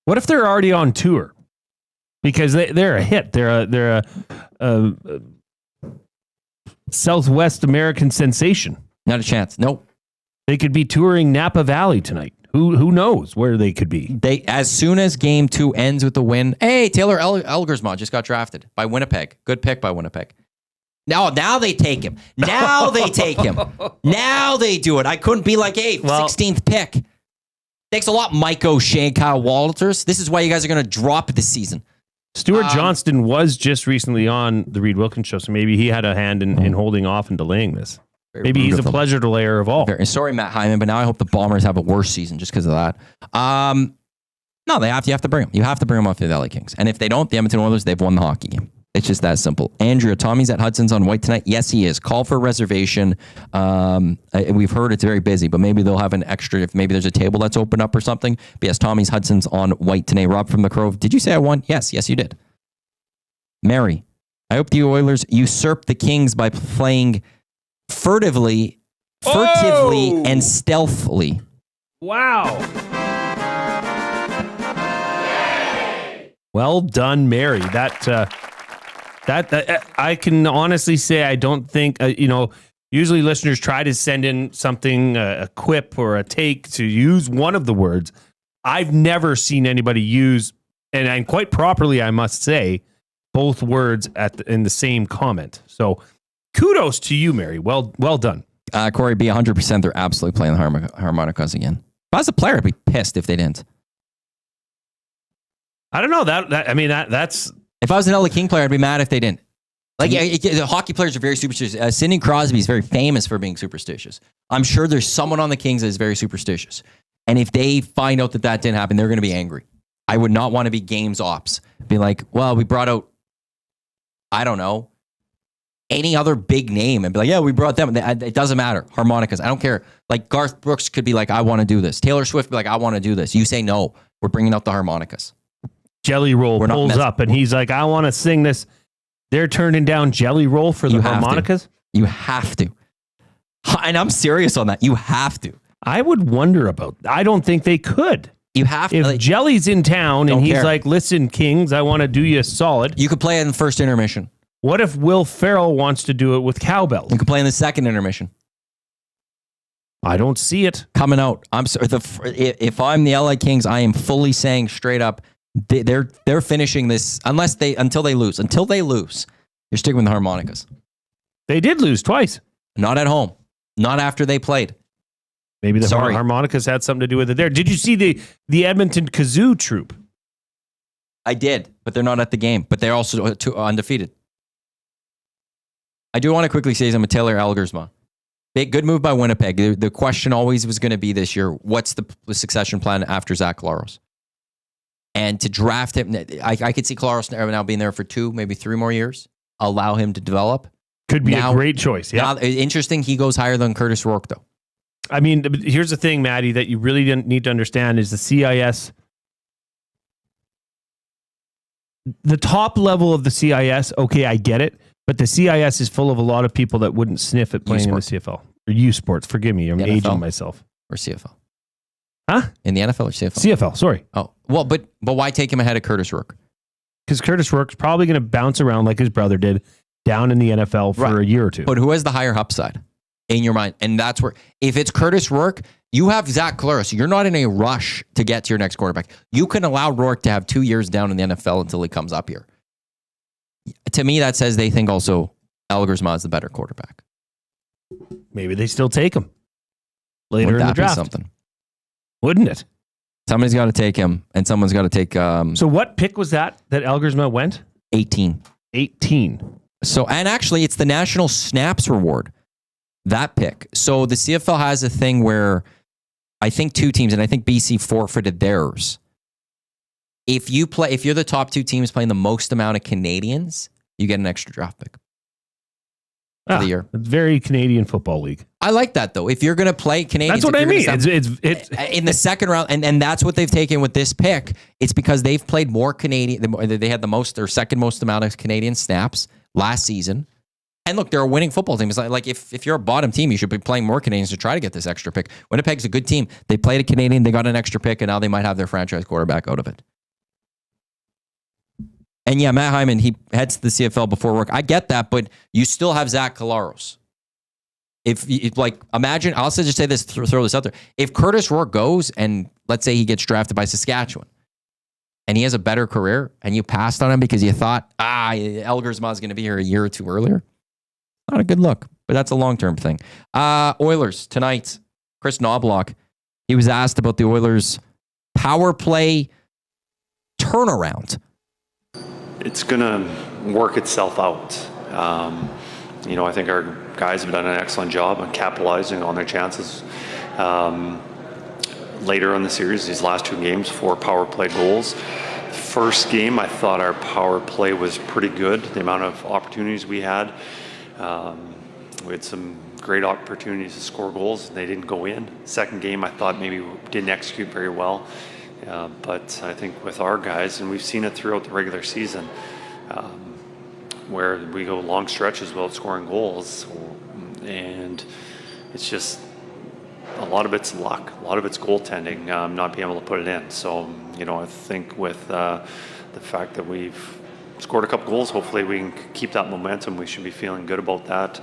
What if they're already on tour? Because they're a hit. They're a Southwest American sensation. Not a chance. Nope. They could be touring Napa Valley tonight. Who knows where they could be? As soon as game 2 ends with the win, hey, Taylor Elgersma just got drafted by Winnipeg. Good pick by Winnipeg. Now they take him. Now they take him. Now they do it. I couldn't be like, hey, 16th pick. Thanks a lot, Mike O'Shea and Kyle Walters. This is why you guys are going to drop this season. Stuart Johnston was just recently on the Reid Wilkins show, so maybe he had a hand in holding off and delaying this. Maybe he's a pleasure delayer of all. Sorry, Matt Hyman, but now I hope the Bombers have a worse season just because of that. No, you have to bring them. You have to bring them off to the LA Kings. And if they don't, the Edmonton Oilers, they've won the hockey game. It's just that simple. Andrea, Tommy's at Hudson's on White tonight. Yes, he is. Call for a reservation. We've heard it's very busy, but maybe they'll have an extra if maybe there's a table that's open up or something. But yes, Tommy's Hudson's on White tonight. Rob from the Grove. Did you say I won? Yes, you did. Mary, I hope the Oilers usurp the Kings by playing furtively, and stealthily. Wow. Well done, Mary. That I can honestly say I don't think, usually listeners try to send in something, a quip or a take to use one of the words. I've never seen anybody use, and quite properly, I must say, both words in the same comment. So kudos to you, Mary. Well done. Corey, be 100%. They're absolutely playing the harmonicas again. If I was a player, I'd be pissed if they didn't. I don't know that's. If I was an LA King player, I'd be mad if they didn't. Like the hockey players are very superstitious. Sidney Crosby is very famous for being superstitious. I'm sure there's someone on the Kings that is very superstitious. And if they find out that didn't happen, they're going to be angry. I would not want to be games ops. Be like, well, we brought out, I don't know, any other big name and be like, yeah, we brought them. It doesn't matter. Harmonicas. I don't care. Like Garth Brooks could be like, I want to do this. Taylor Swift be like, I want to do this. You say no. We're bringing out the harmonicas. Jelly Roll pulls up and he's like, I want to sing this. They're turning down Jelly Roll for the harmonicas? You have to. And I'm serious on that. You have to. I would wonder about that. I don't think they could. You have to. If Jelly's in town and he's like, listen, Kings, I want to do you solid. You could play it in the first intermission. What if Will Ferrell wants to do it with cowbells? You could play in the second intermission. I don't see it coming out. I'm sorry. If I'm the LA Kings, I am fully saying straight up, they're finishing this until they lose. Until they lose, you're sticking with the harmonicas. They did lose twice. Not at home. Not after they played. Maybe the harmonicas had something to do with it there. Did you see the Edmonton Kazoo troupe? I did, but they're not at the game. But they're also undefeated. I do want to quickly say something. Taylor Elgersma. Good move by Winnipeg. The question always was going to be this year, what's the succession plan after Zach Collaros? And to draft him, I could see Collaros now being there for 2, maybe 3 more years. Allow him to develop. Could be a great choice. Yeah. Interesting. He goes higher than Curtis Rourke, though. I mean, here's the thing, Maddie, that you really didn't need to understand is the CIS. The top level of the CIS, okay, I get it. But the CIS is full of a lot of people that wouldn't sniff at playing in the CFL. Or U Sports. Forgive me. I'm aging myself. Or CFL. Huh? In the NFL or CFL? CFL, sorry. Oh, well, but why take him ahead of Curtis Rourke? Because Curtis Rourke's probably going to bounce around like his brother did down in the NFL for a year or two. But who has the higher upside in your mind? And that's where, if it's Curtis Rourke, you have Zach Collaros. You're not in a rush to get to your next quarterback. You can allow Rourke to have 2 years down in the NFL until he comes up here. To me, that says they think also Elgersma is the better quarterback. Maybe they still take him later in the draft. Something? Wouldn't it? Somebody's got to take him, and someone's got to take. So what pick was that Elgersma went? 18. 18. So, and actually, it's the National Snaps Reward, that pick. So the CFL has a thing where I think 2 teams, and I think BC forfeited theirs. If you're the top 2 teams playing the most amount of Canadians, you get an extra draft pick for the year. It's very Canadian Football League. I like that though. If you're going to play Canadians, that's what I mean. It's in the second round, and that's what they've taken with this pick. It's because they've played more Canadian. They had the most or second most amount of Canadian snaps last season. And look, they're a winning football team. It's like if you're a bottom team, you should be playing more Canadians to try to get this extra pick. Winnipeg's a good team. They played a Canadian, they got an extra pick, and now they might have their franchise quarterback out of it. And yeah, Matt Hyman, he heads to the CFL before work. I get that, but you still have Zach Collaros. If imagine, I'll just say this, throw this out there. If Curtis Rourke goes and let's say he gets drafted by Saskatchewan and he has a better career and you passed on him because you thought, Elgersma is going to be here a year or 2 earlier, not a good look, but that's a long-term thing. Oilers tonight, Chris Knobloch, he was asked about the Oilers' power play turnaround. It's going to work itself out. I think our guys have done an excellent job on capitalizing on their chances. Later in the series, these last 2 games, 4 power play goals. First game, I thought our power play was pretty good. The amount of opportunities we had. We had some great opportunities to score goals, and they didn't go in. Second game, I thought maybe we didn't execute very well. But I think with our guys, and we've seen it throughout the regular season, where we go long stretches without scoring goals, and it's just a lot of it's luck, a lot of it's goaltending, not being able to put it in. So, I think with the fact that we've scored a couple goals, hopefully we can keep that momentum. We should be feeling good about that,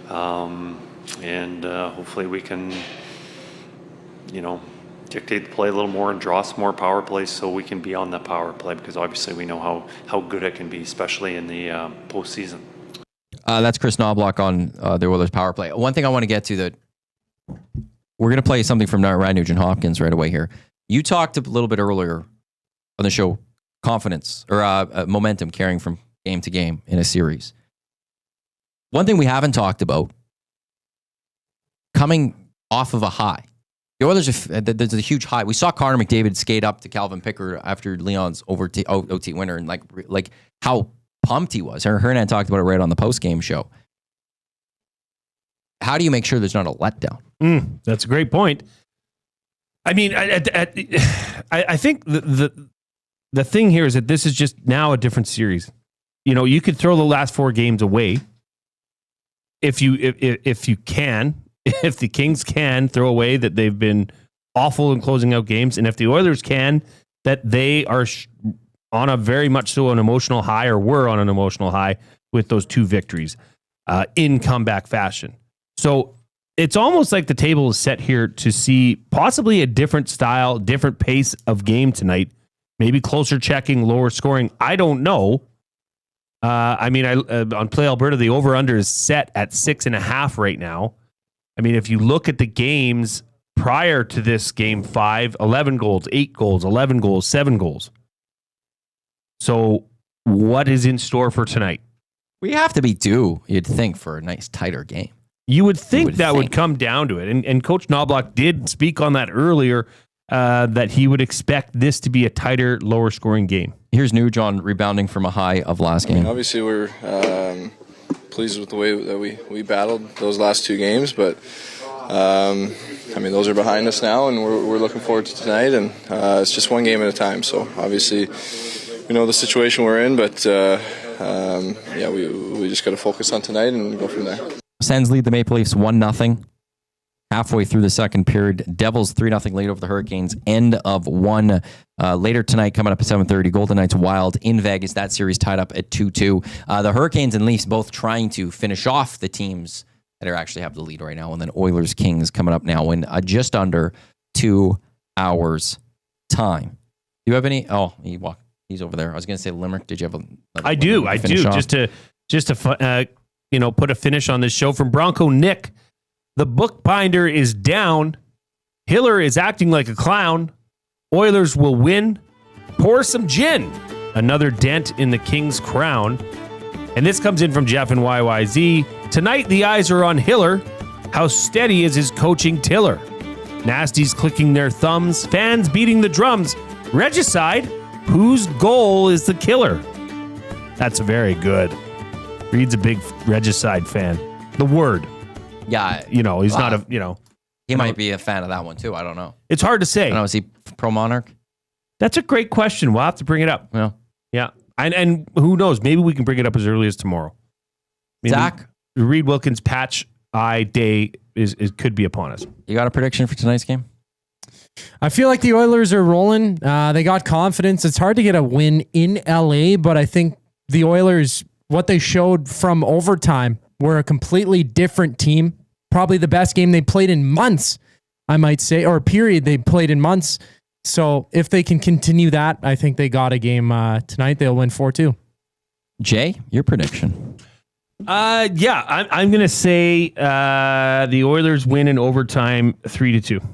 and hopefully we can, dictate the play a little more and draw some more power plays so we can be on the power play, because obviously we know how good it can be, especially in the postseason. That's Chris Knobloch on the Oilers power play. One thing I want to get to, that we're going to play something from Ryan Nugent-Hopkins right away here. You talked a little bit earlier on the show, confidence or momentum carrying from game to game in a series. One thing we haven't talked about, coming off of a high. The Oilers, there's a huge high. We saw Connor McDavid skate up to Calvin Picker after Leon's OT winner, and like how pumped he was. Hernan talked about it right on the postgame show. How do you make sure there's not a letdown? That's a great point. I mean, I think the thing here is that this is just now a different series. You know, you could throw the last 4 games away if you can. If the Kings can throw away that they've been awful in closing out games, and if the Oilers can, that they are on a very much so an emotional high, or were on an emotional high with those 2 victories in comeback fashion. So it's almost like the table is set here to see possibly a different style, different pace of game tonight. Maybe closer checking, lower scoring. I don't know. On Play Alberta, the over-under is set at 6.5 right now. I mean, if you look at the games prior to this game 5, 11 goals, 8 goals, 11 goals, 7 goals. So what is in store for tonight? We have to be due, you'd think, for a nice tighter game. You would think would come down to it. And Coach Knobloch did speak on that earlier, that he would expect this to be a tighter, lower scoring game. Here's Nugent rebounding from a high of last game. Obviously, we're pleased with the way that we battled those last 2 games, but those are behind us now, and we're looking forward to tonight, and it's just one game at a time. So obviously we know the situation we're in, but we just got to focus on tonight and go from there. Sens lead the Maple Leafs 1-0 halfway through the second period. Devils 3-0 lead over the Hurricanes. End of 1 later tonight, coming up at 7:30. Golden Knights Wild in Vegas. That series tied up at 2-2. The Hurricanes and Leafs both trying to finish off the teams that actually have the lead right now. And then Oilers Kings coming up now in just under 2 hours time. Do you have any? Oh, he's over there. I was going to say Limerick. Did you have I do. Off? Just to put a finish on this show from Bronco Nick. The bookbinder is down. Hiller is acting like a clown. Oilers will win. Pour some gin. Another dent in the King's crown. And this comes in from Jeff and YYZ. Tonight, the eyes are on Hiller. How steady is his coaching tiller? Nasties clicking their thumbs. Fans beating the drums. Regicide. Whose goal is the killer? That's very good. Reid's a big Regicide fan. The word. Yeah. He's not a, He might be a fan of that one too. I don't know. It's hard to say. I don't know. Is he pro-Monarch? That's a great question. We'll have to bring it up. Yeah. And who knows? Maybe we can bring it up as early as tomorrow. Zach? The Reid Wilkins patch eye day could be upon us. You got a prediction for tonight's game? I feel like the Oilers are rolling. They got confidence. It's hard to get a win in LA, but I think the Oilers, what they showed from overtime, were a completely different team. Probably the best game they played in months, I might say, or a period they played in months. So if they can continue that, I think they got a game tonight. They'll win 4-2. Jay, your prediction? I'm going to say the Oilers win in overtime 3-2.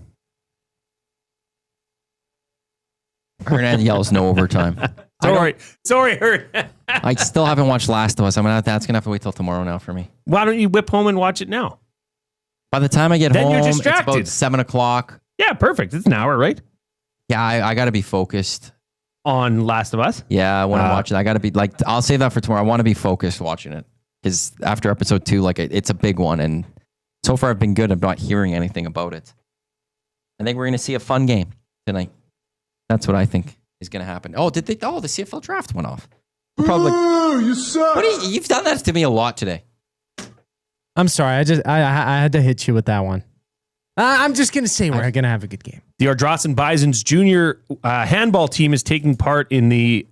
Hernan yells no overtime. Sorry, Hernan. I still haven't watched Last of Us. That's going to have to wait till tomorrow now for me. Why don't you whip home and watch it now? By the time I get home, you're distracted. It's about 7:00. Yeah, perfect. It's an hour, right? Yeah, I got to be focused. On Last of Us? Yeah, when I watch it, I got to be I'll save that for tomorrow. I want to be focused watching it. Because after episode 2, it's a big one. And so far I've been good. I'm not hearing anything about it. I think we're going to see a fun game tonight. That's what I think is going to happen. Oh, the CFL draft went off. Probably. You suck. You've done that to me a lot today. I'm sorry. I had to hit you with that one. I'm just going to say we're going to have a good game. The Ardrossan Bisons junior handball team is taking part in the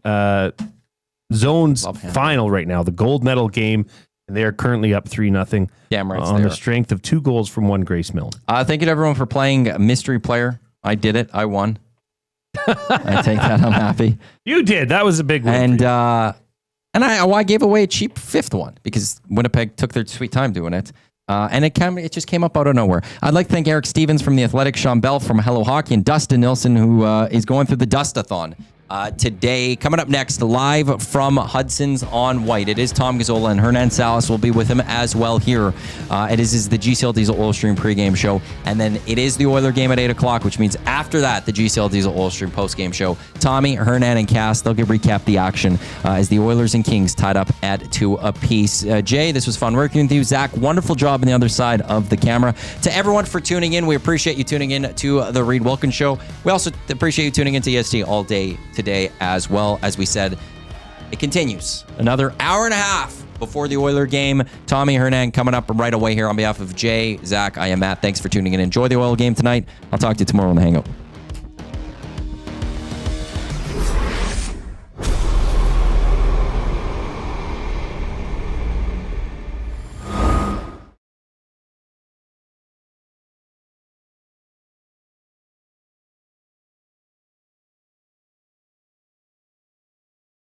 zones final right now, the gold medal game, and they are currently up 3-0. Damn right. On the strength of 2 goals from one Grace Milne. Thank you to everyone for playing Mystery Player I did it. I won. I take that. I'm happy. You did. That was a big win. And I gave away a cheap fifth one because Winnipeg took their sweet time doing it. And it just came up out of nowhere. I'd like to thank Eric Stevens from The Athletic, Shawn Belle from Hello Hockey, and Dustin Nielson, who is going through the Dustathon today. Coming up next, live from Hudson's on White, it is Tom Gazzola, and Hernan Salas will be with him as well here. It is the GCL Diesel Oil Stream pregame show, and then it is the Oiler game at 8 o'clock, which means after that, the GCL Diesel Oil Stream postgame show. Tommy, Hernan, and Cass, they'll recap the action as the Oilers and Kings tied up at 2 apiece. Jay, this was fun working with you. Zach, wonderful job on the other side of the camera. To everyone for tuning in, we appreciate you tuning in to the Reid Wilkins show. We also appreciate you tuning into EST all day today as well. As we said, it continues another hour and a half before the Oiler game. Tommy, Hernan coming up right away here on behalf of Jay, Zach, I am Matt. Thanks for tuning in. Enjoy the Oiler game tonight. I'll talk to you tomorrow on the Hangout.